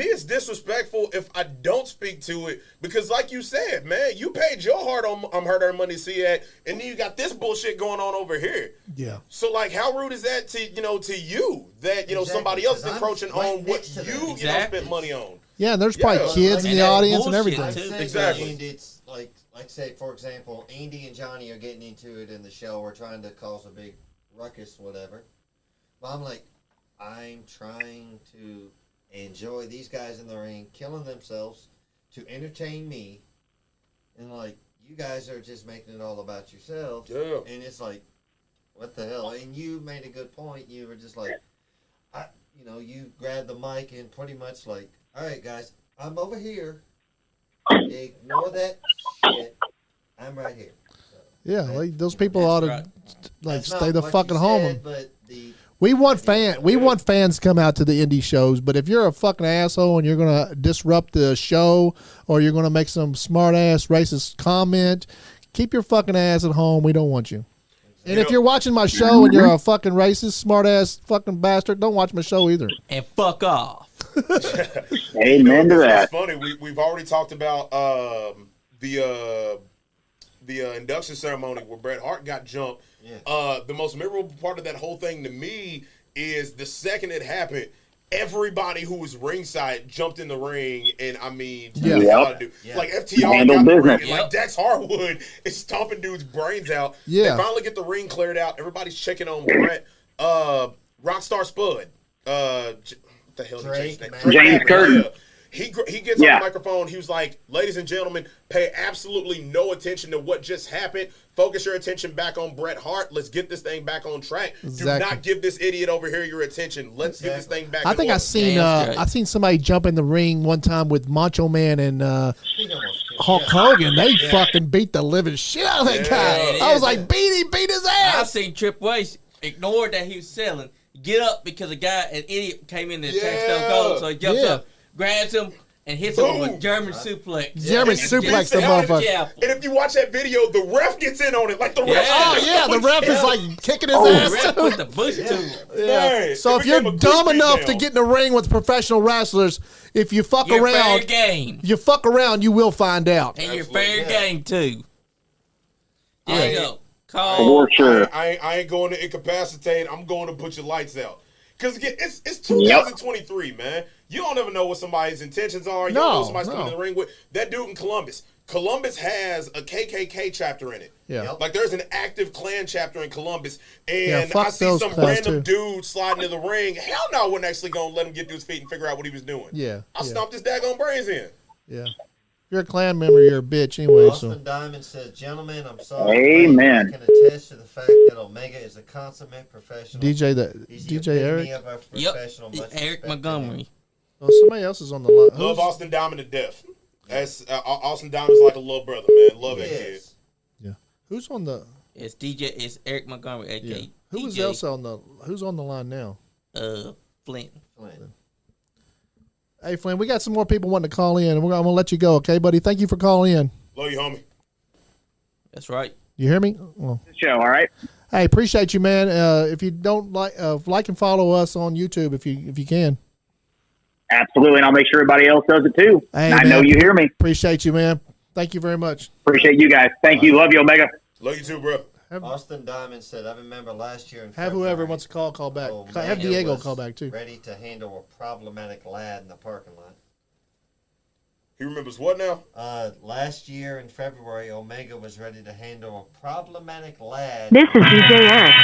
it's disrespectful if I don't speak to it, because, like you said, man, you paid your hard-earned money to see that, and then you got this bullshit going on over here. Yeah. So, like, how rude is that to you that Exactly, somebody else is 'cause I'm encroaching right on what next to you them. Exactly. spent money on? Yeah, and there's probably Yeah. kids in And the that audience and bullshit, everything. too. I'm saying, Exactly. And it's like say, for example, Andy and Johnny are getting into it in the show. We're trying to cause a big ruckus, whatever. But I'm like, I'm trying to enjoy these guys in the ring killing themselves to entertain me, and like, you guys are just making it all about yourselves. Yeah. And it's like, what the hell? And you made a good point. You were just like, you grabbed the mic and pretty much like, all right, guys, I'm over here. Ignore that shit. I'm right here. So, Yeah, like, those people ought to right. like that's not stay the what fucking you home. said, but We want fans to come out to the indie shows, but if you're a fucking asshole and you're gonna disrupt the show, or you're gonna make some smart ass racist comment, keep your fucking ass at home. We don't want you. And if you're watching my show and you're a fucking racist, smart ass fucking bastard, don't watch my show either. And fuck off. Amen to It's that. funny. We've already talked about the induction ceremony where Bret Hart got jumped. Yeah. The most memorable part of that whole thing to me is the second it happened, everybody who was ringside jumped in the ring, and I mean, Yeah. like FTR Handled got in the business. ring, and like Dex Harwood is stomping dudes' brains out. Yeah. They finally get the ring cleared out. Everybody's checking on Brett. Rockstar Spud. What the hell? Drake James Curtin. Yeah. He gets on the microphone. He was like, "Ladies and gentlemen, pay absolutely no attention to what just happened. Focus your attention back on Bret Hart. Let's get this thing back on track. Exactly. Do not give this idiot over here your attention. Let's get this thing back." I think I seen somebody jump in the ring one time with Macho Man and Hulk Hogan. They fucking beat the living shit out of that guy. I was like, beat his ass. I've seen Triple H ignored that he was selling. Get up because an idiot came in to attack Stone Cold, so he jumps up, grabs him, and hits him with a German suplex. German suplex the motherfucker. And if you watch that video, the ref gets in on it. Like the ref. Oh yeah, the ref is like kicking his ass. The ref put the boost to him. Yeah. So if you're dumb enough to get in the ring with professional wrestlers, if you fuck You're around, fair game. you fuck around, you will find out. And you're fair game too. There you go. Call. For sure. I ain't going to incapacitate. I'm going to put your lights out. Because again, it's 2023, man. You don't ever know what somebody's intentions are. You don't know what somebody's coming in the ring with. That dude in Columbus. Columbus has a KKK chapter in it. Yeah. Like there's an active Klan chapter in Columbus. And fuck I see those some clans, random too. dude sliding to the ring. Hell no, I wasn't actually going to let him get to his feet and figure out what he was doing. Yeah. I stomped his daggone brains in. Yeah. If you're a Klan member, you're a bitch anyway. Austin So Diamond says, "Gentlemen, I'm sorry. Amen. I can attest to the fact that Omega is a consummate professional. DJ He's the DJ epitome Eric. of a Yep. professional. Much Eric respect to Montgomery. him. Oh, somebody else is on the line. Love Who's- Austin Diamond to death. That's Austin Diamond's like a little brother, man. Love that kid. Yes. Yeah. Who's on the? It's DJ. It's Eric Montgomery, aka Yeah. Who is DJ, else on the? Who's on the line now? Flint. Flynn. Hey, Flynn, we got some more people wanting to call in, and I'm gonna let you go, okay, buddy? Thank you for calling in. Love you, homie. That's right. You hear me? Well, Show, all right. hey, appreciate you, man. If you don't like and follow us on YouTube, if you can. Absolutely, and I'll make sure everybody else does it too. Hey, And I man. know you hear me. Appreciate you, man. Thank you very much. Appreciate you guys. Thank you. Love you, Omega. Love you too, bro. Austin Diamond said, "I remember last year in Have February, whoever wants to call back. Omega Have Diego was call back too. ready to handle a problematic lad in the parking lot. He remembers what now? Last year in February, Omega was ready to handle a problematic lad. This is DJ Eric.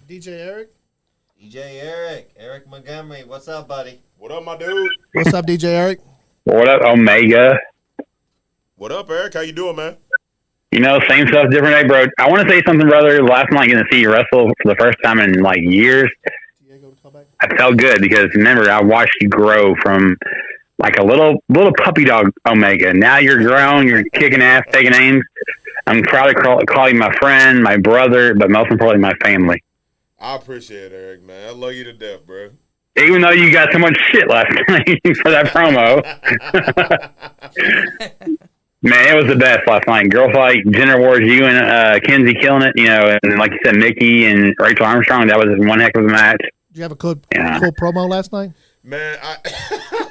DJ Eric. DJ Eric Montgomery. What's up, buddy? What up, my dude? What's up, DJ Eric? What up, Omega? What up, Eric? How you doing, man? You know, same stuff, different day, bro. I want to say something, brother. Last night, getting to see you wrestle for the first time in like years, Diego, call back. I felt good because remember, I watched you grow from like a little puppy dog, Omega. Now you're grown, you're kicking ass, taking names. I'm proud to call you my friend, my brother, but most importantly, my family. I appreciate it, Eric, man. I love you to death, bro. Even though you got so much shit last night for that promo. Man, it was the best last night. Girl fight, gender wars, you and Kenzie killing it, you know, and like you said, Mickey and Rachel Armstrong, that was one heck of a match. Did you have a cool promo last night? Man,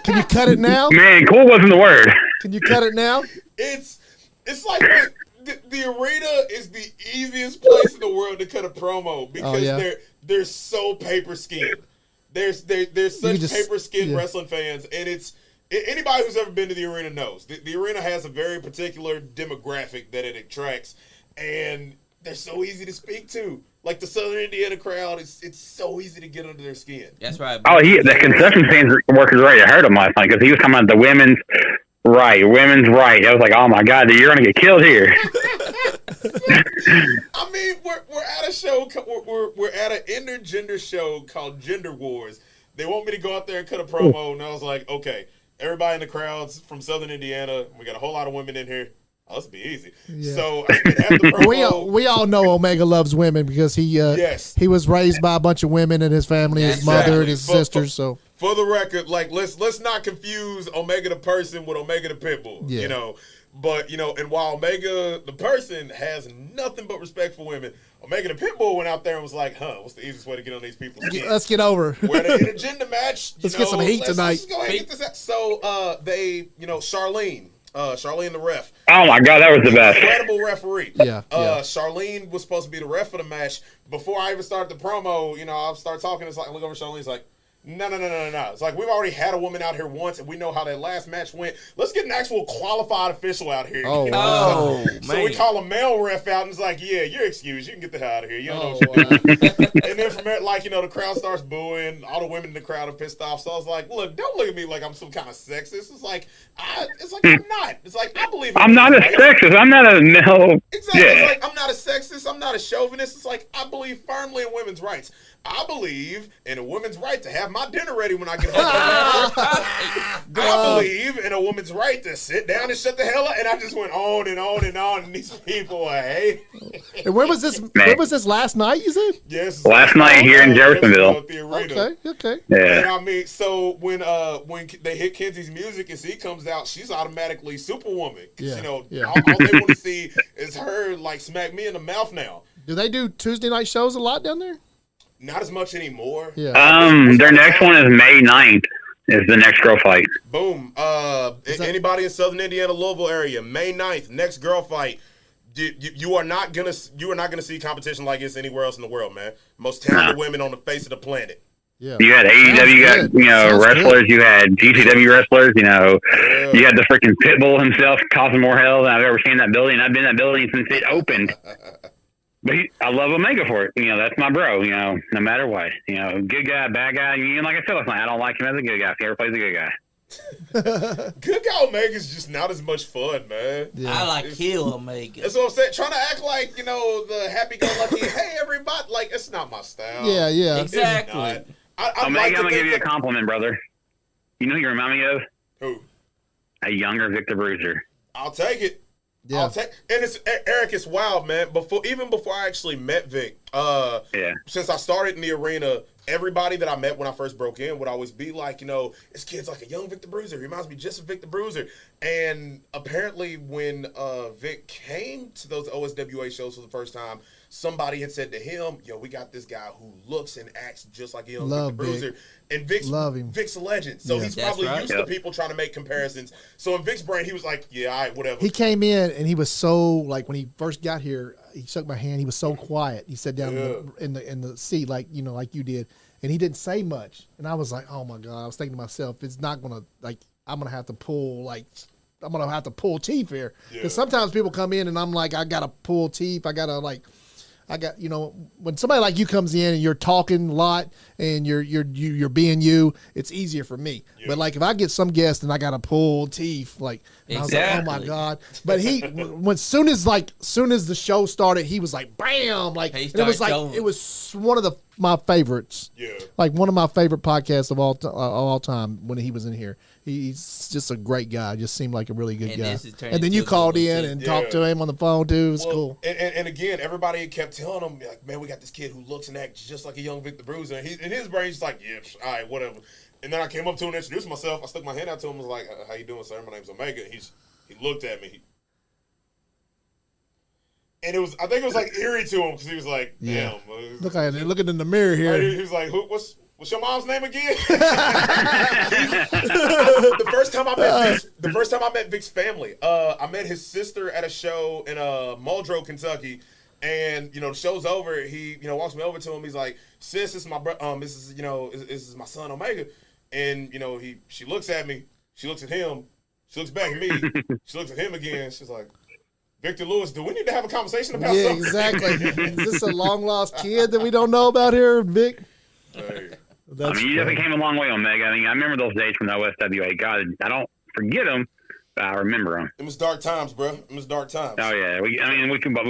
Can you cut it now? Man, cool wasn't the word. Can you cut it now? it's like the arena is the easiest place in the world to cut a promo because they're so paper skinned. There's such paper skinned wrestling fans, and it's anybody who's ever been to the arena knows the arena has a very particular demographic that it attracts, and they're so easy to speak to. Like the Southern Indiana crowd, it's so easy to get under their skin. That's right. Oh, the concession stands workers right. I heard him last night because he was talking about the women's right. I was like, oh my god, you're gonna get killed here. I mean, we're at a show. We're at an intergender show called Gender Wars. They want me to go out there and cut a promo, and I was like, okay, everybody in the crowd's from Southern Indiana. We got a whole lot of women in here. Oh, this will be easy. Yeah. So I spent half the promo. We all know Omega loves women because he was raised by a bunch of women and his family, his mother and his sisters. So for the record, like let's not confuse Omega the person with Omega the Pitbull. Yeah. You know, but and while Omega the person has nothing but respect for women, Omega the Pitbull went out there and was like, what's the easiest way to get on these people's skin? let's get over. We're in an agenda match. Let's get some heat tonight. Let's go ahead and get this out. So they, Charlene, Charlene the ref. Oh my God, that was the best. Incredible referee. Yeah. Charlene was supposed to be the ref of the match. Before I even started the promo, I start talking. It's like, I look over Charlene's like, no. It's like, we've already had a woman out here once, and we know how that last match went. Let's get an actual qualified official out here. Oh, wow. So we call a male ref out, and it's like, yeah, you're excused. You can get the hell out of here. You don't know what you're doing. And then from there, the crowd starts booing. All the women in the crowd are pissed off. So I was like, look, don't look at me like I'm some kind of sexist. It's like, I'm not. It's like, I believe I'm not a sexist. I'm not a no. Exactly. Yeah. It's like, I'm not a sexist. I'm not a chauvinist. It's like, I believe firmly in women's rights. I believe in a woman's right to have my dinner ready when I get home. I believe in a woman's right to sit down and shut the hell up. And I just went on and on and on. And these people are hating. And where was this? Where was this last night? You said Yes. Last night here in Jeffersonville. At the arena. Okay. Yeah. And I mean, so when they hit Kenzie's music and she comes out, she's automatically Superwoman. Yeah. All they want to see is her smack me in the mouth now. Do they do Tuesday night shows a lot down there? Not as much anymore. Yeah. Their next one is May 9th. Is the next girl fight. Boom. Anybody in Southern Indiana, Louisville area, May 9th, next girl fight. You are not gonna see competition like this anywhere else in the world, man. Most talented women on the face of the planet. Yeah. You had AEW, you got wrestlers, you had GCW wrestlers, you had the freaking Pitbull himself causing more hell than I've ever seen in that building. I've been in that building since it opened. But I love Omega for it. That's my bro, no matter what. Good guy, bad guy. Like I said last night, I don't like him as a good guy. If he ever plays a good guy. Good guy Omega's just not as much fun, man. Yeah. I like heel Omega. That's what I'm saying. Trying to act like, the happy-go-lucky, hey, everybody. It's not my style. Yeah. Exactly. Omega, I'm going to give you a compliment, brother. You know who you remind me of? Who? A younger Victor Bruiser. I'll take it. Yeah. And it's Eric, it's wild, man. Even before I actually met Vic, since I started in the arena, everybody that I met when I first broke in would always be like, this kid's like a young Victor Bruiser. He reminds me just of Victor Bruiser. And apparently when Vic came to those OSWA shows for the first time, somebody had said to him, we got this guy who looks and acts just like a young Victor Bruiser. And Vic's a legend. So he's probably used to people trying to make comparisons. So in Vic's brain, he was like, all right, whatever. He came in and he was so, when he first got here, he shook my hand. He was so quiet. He sat down in the seat like you did. And he didn't say much. And I was like, oh my God. I was thinking to myself, it's not going to, I'm going to have to pull, I'm going to have to pull teeth here. Because sometimes people come in and I'm like, I got to pull teeth. I got to when somebody like you comes in and you're talking a lot and you're being you, it's easier for me. Yeah. But if I get some guest and I got to pull teeth, I was like, oh my God. But soon as the show started, he was like, bam, it was one of my favorites. Yeah. One of my favorite podcasts of all time when he was in here. He's just a great guy. Just seemed like a really good guy. And then you called in and talked to him on the phone too. It was cool. And again, everybody kept telling him, man, we got this kid who looks and acts just like a young Victor Bruiser. And in his brain, he's like, all right, whatever. And then I came up to him and introduced myself. I stuck my hand out to him and was like, how you doing, sir? My name's Omega. He looked at me. And I think it was eerie to him because he was like, damn. Looking in the mirror here. He was like, what's your mom's name again? The first time I met Vic's family, I met his sister at a show in Muldrow, Kentucky, and the show's over. He walks me over to him. He's like, "Sis, this is my this is my son Omega," and she looks at me, she looks at him, she looks back at me, she looks at him again. She's like, Victor Lewis, do we need to have a conversation about something? Yeah, exactly. Is this a long lost kid that we don't know about here, Vic? Hey. You definitely came a long way, Omega. I remember those days from the OSWA. God, I don't forget them, but I remember them. It was dark times, bro. It was dark times. Oh yeah, we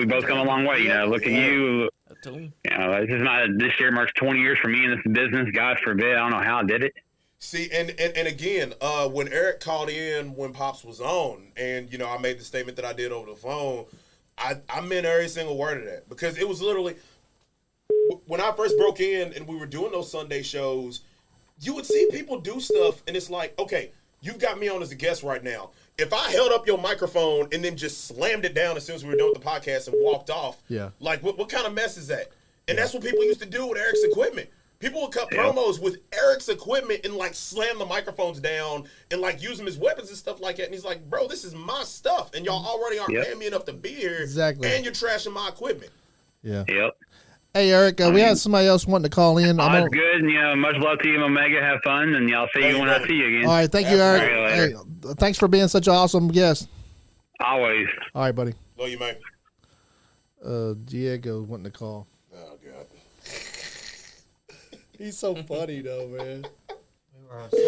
both come a long way. Look at you. This year marks 20 years for me in this business. God forbid, I don't know how I did it. See, and again, when Eric called in when Pops was on, and I made the statement that I did over the phone, I meant every single word of that because it was literally. When I first broke in and we were doing those Sunday shows, you would see people do stuff, and it's like, okay, you've got me on as a guest right now. If I held up your microphone and then just slammed it down as soon as we were done with the podcast and walked off, what kind of mess is that? And that's what people used to do with Eric's equipment. People would cut promos with Eric's equipment and like slam the microphones down and like use them as weapons and stuff like that. And he's like, bro, this is my stuff. And y'all already aren't paying me enough to be here. Exactly. And you're trashing my equipment. Yeah. Yep. Hey, Eric, we had somebody else wanting to call in. That's good. And, much love to you, Omega. Have fun. And y'all see you when I see you again. All right. Thank you, Eric. Hey, thanks for being such an awesome guest. Always. All right, buddy. Love you, man. Diego wanting to call. Oh, God. He's so funny, though, man. We were on such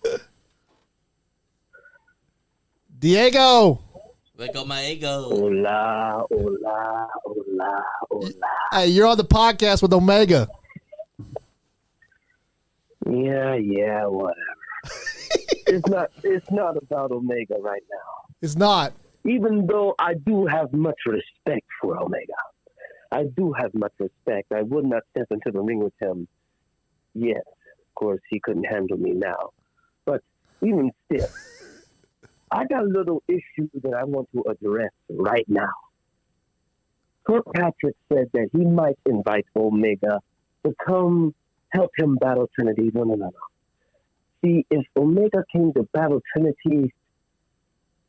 a Diego. Wake up my ego. Hola, hola, hola, hola. Hey, you're on the podcast with Omega. Yeah, whatever. It's not about Omega right now. It's not. Even though I do have much respect for Omega. I do have much respect. I would not step into the ring with him. Yes, of course, he couldn't handle me now. But even still, I got a little issue that I want to address right now. Kirkpatrick said that he might invite Omega to come help him battle Trinity. No. See, if Omega came to battle Trinity,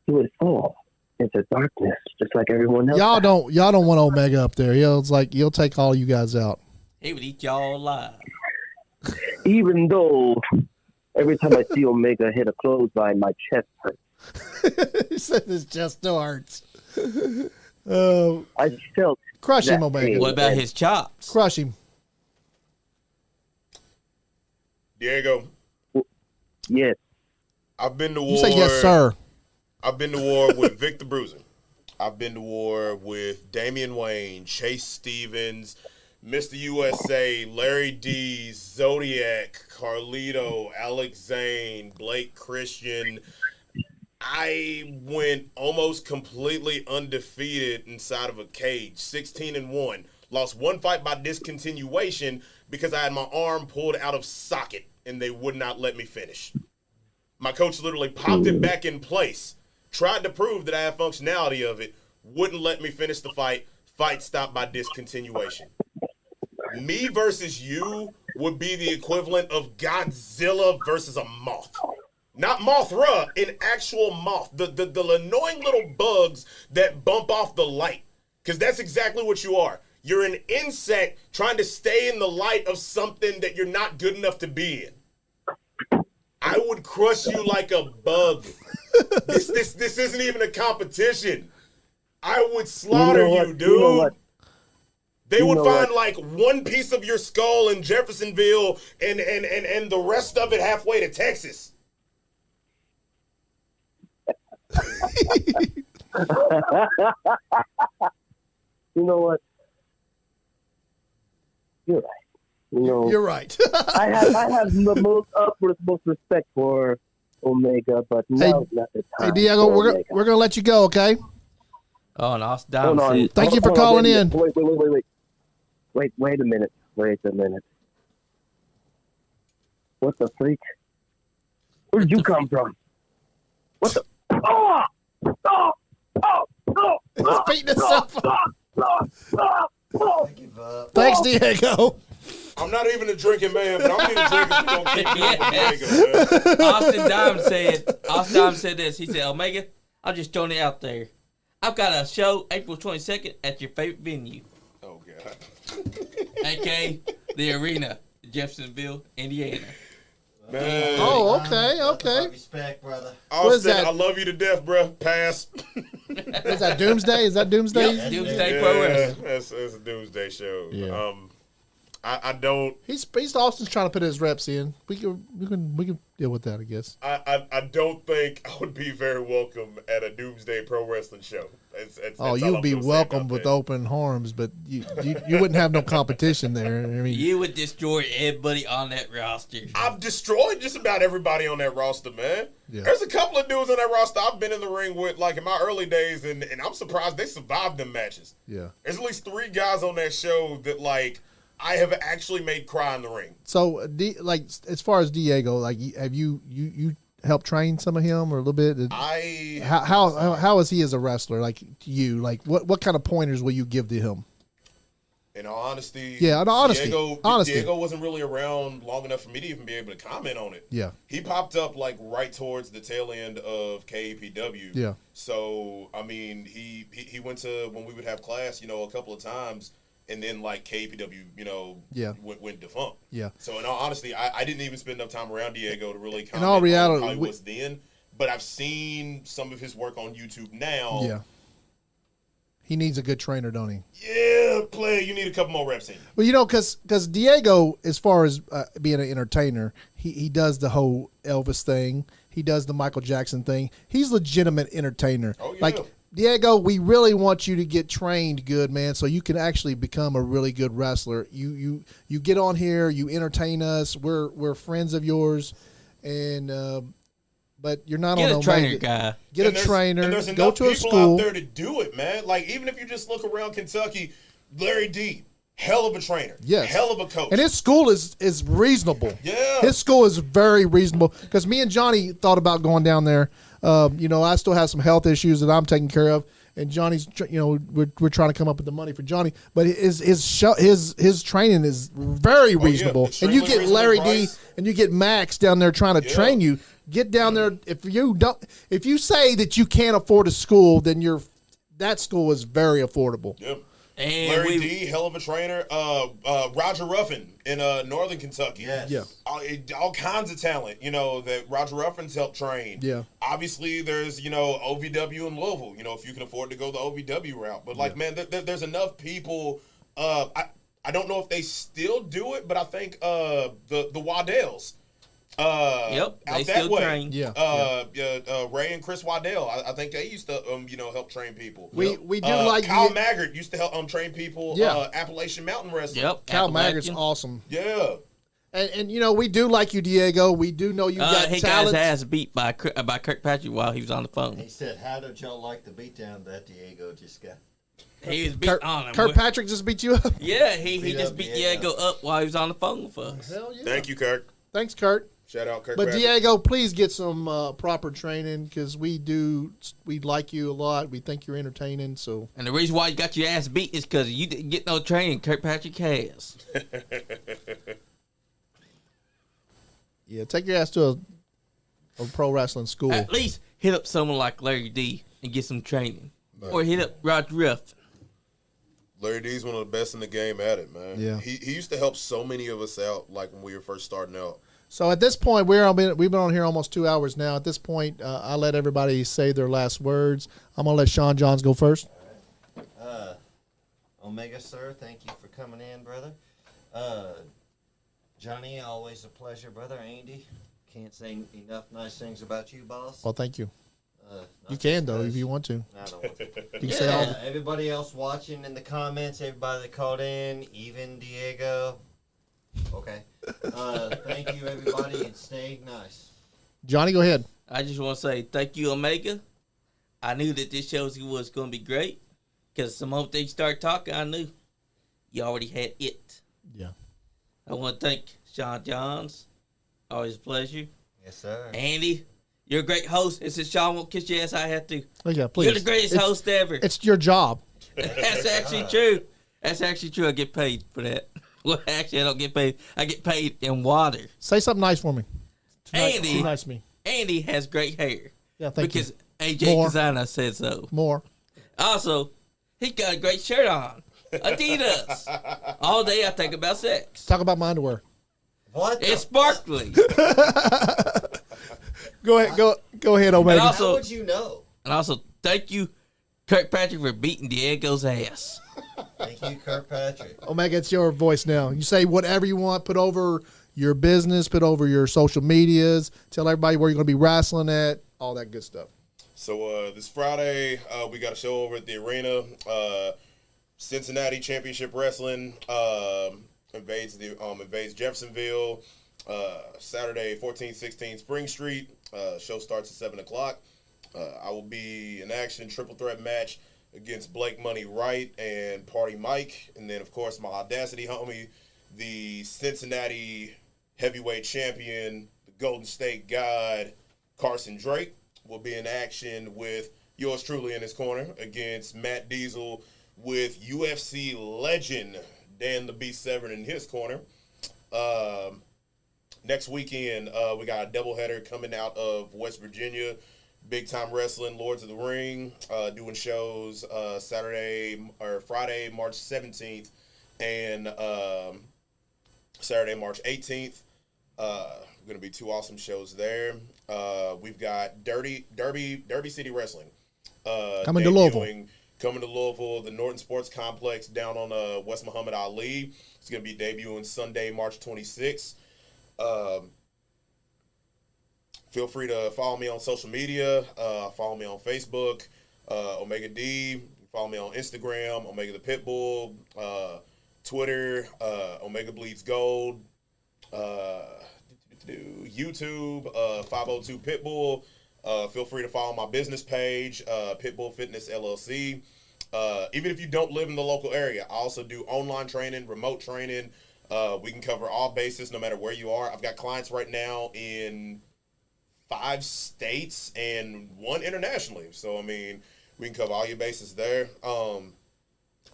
he would fall into darkness, just like everyone else. Y'all don't want Omega up there. He'll take all you guys out. He would eat y'all alive. Even though every time I see Omega hit a clothesline, my chest hurts. He said his chest still hurts. I felt Crush him, that Omega. pain. What about his chops? Crush him. Diego, Yes. I've been to war. You say yes, sir. I've been to war with Victor Bruiser. I've been to war with Damian Wayne, Chase Stevens, Mr. USA, Larry Dees, Zodiac, Carlito, Alex Zane, Blake Christian. I went almost completely undefeated inside of a cage, 16-1. Lost one fight by discontinuation because I had my arm pulled out of socket and they would not let me finish. My coach literally popped it back in place, tried to prove that I had functionality of it, wouldn't let me finish the fight. Fight stopped by discontinuation. Me versus you would be the equivalent of Godzilla versus a moth. Not Mothra, an actual moth. The annoying little bugs that bump off the light. Because that's exactly what you are. You're an insect trying to stay in the light of something that you're not good enough to be in. I would crush you like a bug. This isn't even a competition. I would slaughter you, dude. You know what? They would find like one piece of your skull in Jeffersonville and the rest of it halfway to Texas. You know what? You're right. You're right. I have the most respect for Omega, but now is not the time. Hey, Diego, we're going to let you go, okay? Oh, and Austin Hold Diamond on. said, Thank you for Hold on, calling in. Wait a minute. Wait a minute. What the freak? Where did you come from? What the? Oh! He's beating himself up. I give up. Thanks, Diego. I'm not even a drinking man, but I'm going to drink if you don't kick me off Omega, man. Austin Diamond said this. He said, Omega, I'm just throwing it out there. I've got a show April 22nd at your favorite venue. Oh, God. A.K.A. the Arena, Jeffersonville, Indiana. Man. Oh, okay. Respect, brother. What is Austin, that? I love you to death, bro. Pass. Is that Doomsday? Is that Doomsday? Yep, Doomsday Pro Wrestling. That's a doomsday show. Yeah. I don't. He's Austin's trying to put his reps in. We can deal with that, I guess. I don't think I would be very welcome at a Doomsday Pro Wrestling show. That's all You'd I'm be gonna say welcome about with that. open arms, but you wouldn't have no competition there. I mean, You would destroy everybody on that roster. I've destroyed just about everybody on that roster, man. Yeah. There's a couple of dudes on that roster I've been in the ring with, like in my early days, and I'm surprised they survived them matches. yeah. There's at least 3 guys on that show that, like, I have actually made cry in the ring. So, as far as Diego, like, have you helped train some of him or a little bit? How is he as a wrestler? Like, to you, like, what kind of pointers will you give to him? In all honesty, Yeah, in all honesty. Diego wasn't really around long enough for me to even be able to comment on it. Yeah. He popped up like right towards the tail end of KEPW. Yeah. So I mean, he went to when we would have class, you know, a couple of times, and then like KEPW, you know, went defunct. Yeah. So in all honesty, I didn't even spend enough time around Diego to really comment In all reality, on how he was then. But I've seen some of his work on YouTube now. Yeah. He needs a good trainer, don't he? Yeah, player, you need a couple more reps in you. Well, you know, because Diego, as far as being an entertainer, he does the whole Elvis thing. He does the Michael Jackson thing. He's a legitimate entertainer. Oh, yeah. Like, Diego, we really want you to get trained good, man, so you can actually become a really good wrestler. You get on here, you entertain us. We're friends of yours, and but you're not Get on a trainer, guy. Get a trainer. And there's go enough to a people school out there to do it, man. Like, even if you just look around Kentucky, Larry D, hell of a trainer. Yes. Hell of a coach. And his school is reasonable. Yeah. His school is very reasonable. Because me and Johnny thought about going down there. You know, I still have some health issues that I'm taking care of. And Johnny's, you know, we're trying to come up with the money for Johnny. But his training is very reasonable. And you get Larry D and you get Max down there trying to train you. Get down there. If you say that you can't afford a school, then that school is very affordable. Yep. And Larry D, hell of a trainer. Roger Ruffin in Northern Kentucky. Yes. Yeah. All kinds of talent, you know, that Roger Ruffin's helped train. Yeah. Obviously, there's, you know, OVW in Louisville, you know, if you can afford to go the OVW route. But, like, man, there's enough people. I don't know if they still do it, but I think the Waddells. Yep, out they that still way. train. Ray and Chris Waddell. I think they used to, you know, help train people. We do like Kyle Maggart used to help train people. Yeah. Appalachian Mountain Wrestling. Yep. Kyle Maggart's Appalachian. awesome. Yeah. And you know, we do like you, Diego. We do know you got He talent. got his ass beat by Kirkpatrick while he was on the phone. He said, "How did y'all like the beatdown that Diego just got?" He was beat on him. Kirkpatrick just beat you up. Yeah, he Beat just up beat Diego. Diego up while he was on the phone with us. Hell yeah. Thank you, Kirk. Thanks, Kurt. Shout out Kirk. But Patrick. Diego, please get some proper training because we like you a lot. We think you're entertaining. So And the reason why you got your ass beat is because you didn't get no training Kirkpatrick has. yeah, take your ass to a pro wrestling school. At least hit up someone like Larry D and get some training. Or hit up Roger Ruff. Larry D's one of the best in the game at it, man. Yeah. He used to help so many of us out, like when we were first starting out. So at this point, we've been on here almost 2 hours now. At this point, I let everybody say their last words. I'm gonna let Sean Johns go first. Omega, sir, thank you for coming in, brother. Johnny, always a pleasure, brother. Andy, can't say enough nice things about you, boss. Well, thank you. Not You can just though us. if you want to. I don't want to. You can say all. Everybody else watching in the comments, everybody that called in, even Diego. Okay. Thank you, everybody, and stay nice. Johnny, go ahead. I just want to say thank you, Omega. I knew that this show was going to be great because the moment they start talking, I knew you already had it. Yeah. I want to thank Sean Johns. Always a pleasure. Yes, sir. Andy, you're a great host. And since Sean won't kiss your ass, I have to. Oh, yeah, please. You're the greatest host ever. It's your job. That's actually true. That's actually true. I get paid for that. Well, actually, I don't get paid. I get paid in water. Say something nice for me. Andy, Be nice to me. Andy has great hair. Yeah, thank because you. AJ More. Kazana said so. More. Also, he got a great shirt on. Adidas. All day I think about sex. Talk about my underwear. What? It's sparkly. Go ahead. Go ahead, Omega. And also- How would you know? And also, thank you, Kirkpatrick, for beating Diego's ass. Thank you, Kirkpatrick. Omega, it's your voice now. You say whatever you want. Put over your business. Put over your social medias. Tell everybody where you're going to be wrestling at. All that good stuff. So this Friday, we got a show over at the arena. Cincinnati Championship Wrestling invades Jeffersonville. Saturday, 1416 Spring Street. Show starts at 7 o'clock. I will be in action, triple threat match against Blake Money Wright and Party Mike. And then, of course, my Audacity homie, the Cincinnati heavyweight champion, the Golden State God, Carson Drake, will be in action with yours truly in his corner against Matt Diesel with UFC legend Dan the Beast Severn in his corner. Next weekend, we got a doubleheader coming out of West Virginia. Big Time Wrestling, Lords of the Ring, doing shows Friday, March 17th, and Saturday, March 18th. Going to be 2 awesome shows there. We've got Derby City Wrestling. Coming to Louisville. Coming to Louisville, the Norton Sports Complex down on West Muhammad Ali. It's going to be debuting Sunday, March 26th. Feel free to follow me on social media. Follow me on Facebook, Omega D. Follow me on Instagram, Omega the Pitbull. Twitter, Omega Bleeds Gold. YouTube, 502 Pitbull. Feel free to follow my business page, Pitbull Fitness LLC. Even if you don't live in the local area, I also do online training, remote training. We can cover all bases no matter where you are. I've got clients right now in 5 states and 1 internationally. So, I mean, we can cover all your bases there. I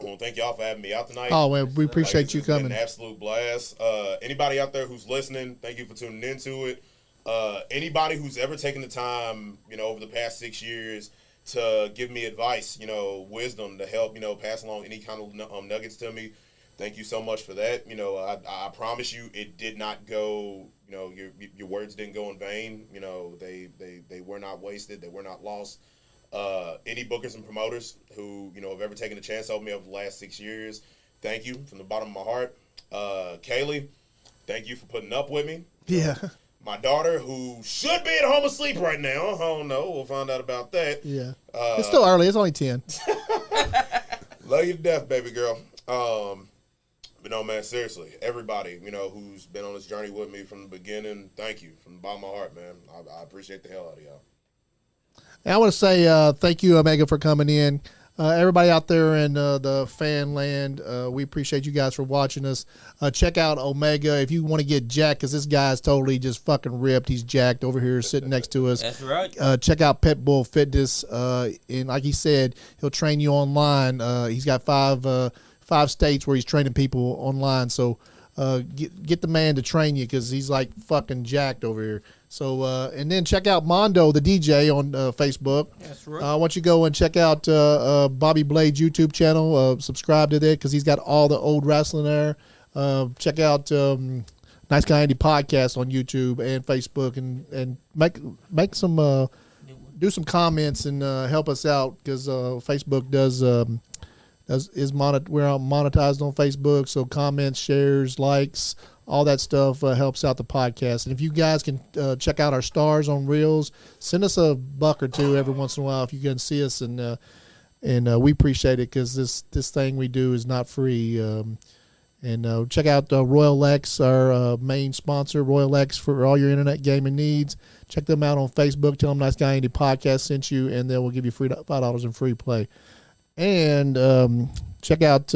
want to thank y'all for having me out tonight. Oh, man, we appreciate you coming. It's been an absolute blast. Anybody out there who's listening, thank you for tuning into it. Anybody who's ever taken the time, over the past 6 years to give me advice, wisdom to help, pass along any kind of nuggets to me, thank you so much for that. I promise you it did not go, your words didn't go in vain. They were not wasted. They were not lost. Any bookers and promoters who, have ever taken a chance on me over the last 6 years, thank you from the bottom of my heart. Kaylee, thank you for putting up with me. Yeah. My daughter, who should be at home asleep right now. I don't know. We'll find out about that. Yeah. It's still early. It's only 10. Love you to death, baby girl. But no, man, seriously, everybody, who's been on this journey with me from the beginning, thank you from the bottom of my heart, man. I appreciate the hell out of y'all. And I want to say thank you, Omega, for coming in. Everybody out there in the fan land, we appreciate you guys for watching us. Check out Omega if you want to get jacked, because this guy's totally just fucking ripped. He's jacked over here sitting next to us. That's right. Check out Pitbull Fitness. And like he said, he'll train you online. He's got 5 states where he's training people online. So get the man to train you, because he's like fucking jacked over here. So, and then check out Mondo, the DJ, on Facebook. That's right. I want you to go and check out Bobby Blade's YouTube channel. Subscribe to that, because he's got all the old wrestling there. Check out Nice Guy Andy podcast on YouTube and Facebook, and make some do some comments and help us out, because Facebook we're monetized on Facebook. So comments, shares, likes, all that stuff helps out the podcast. And if you guys can check out our stars on Reels, send us a buck or two every once in a while if you can see us, and we appreciate it, because this thing we do is not free. And check out Royal X, our main sponsor, Royal X, for all your internet gaming needs. Check them out on Facebook. Tell them Nice Guy Andy podcast sent you, and they will give you $5 in free play. And check out,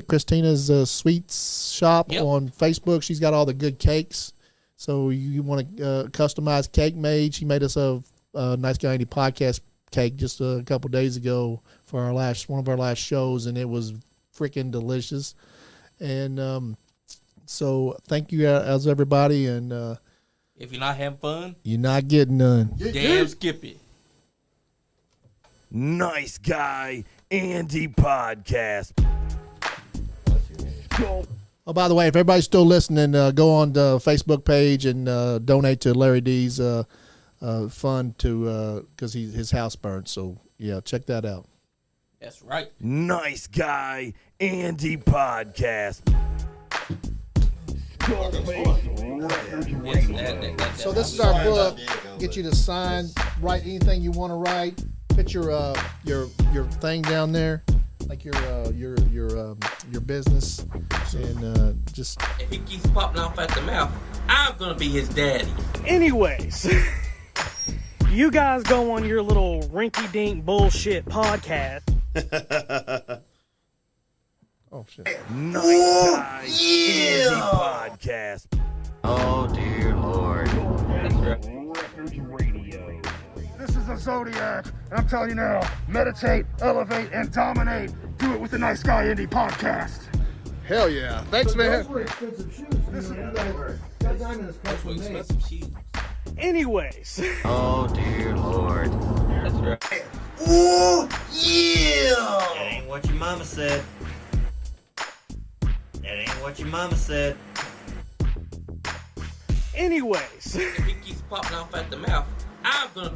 Christina's Sweets Shop on Facebook. She's got all the good cakes. So you want to customize cake made. She made us a Nice Guy Andy podcast cake just a couple days ago for one of our last shows, and it was freaking delicious. And so thank you, as everybody. And if you're not having fun, you're not getting none. Damn Skippy. Nice Guy Andy podcast. Oh, by the way, if everybody's still listening, go on the Facebook page and donate to Larry D's fund because his house burned. So yeah, check that out. That's right. Nice Guy Andy podcast. So this is our book. Get you to sign, write anything you want to write. Put your thing down there, like your business, and just. If he keeps popping off at the mouth, I'm gonna be his daddy. Anyways, you guys go on your little rinky-dink bullshit podcast. Oh shit! Nice Guy Andy podcast. Oh dear Lord. That's right. This is a Zodiac, and I'm telling you now, meditate, elevate, and dominate. Do it with the Nice Guy Indie podcast. Hell yeah. Thanks, man. Those were expensive shoes. That diamond is custom made. Expensive shoes. Anyways. Oh dear Lord. That's right. Ooh, yeah! That ain't what your mama said. That ain't what your mama said. Anyways. If he keeps popping off at the mouth, I'm gonna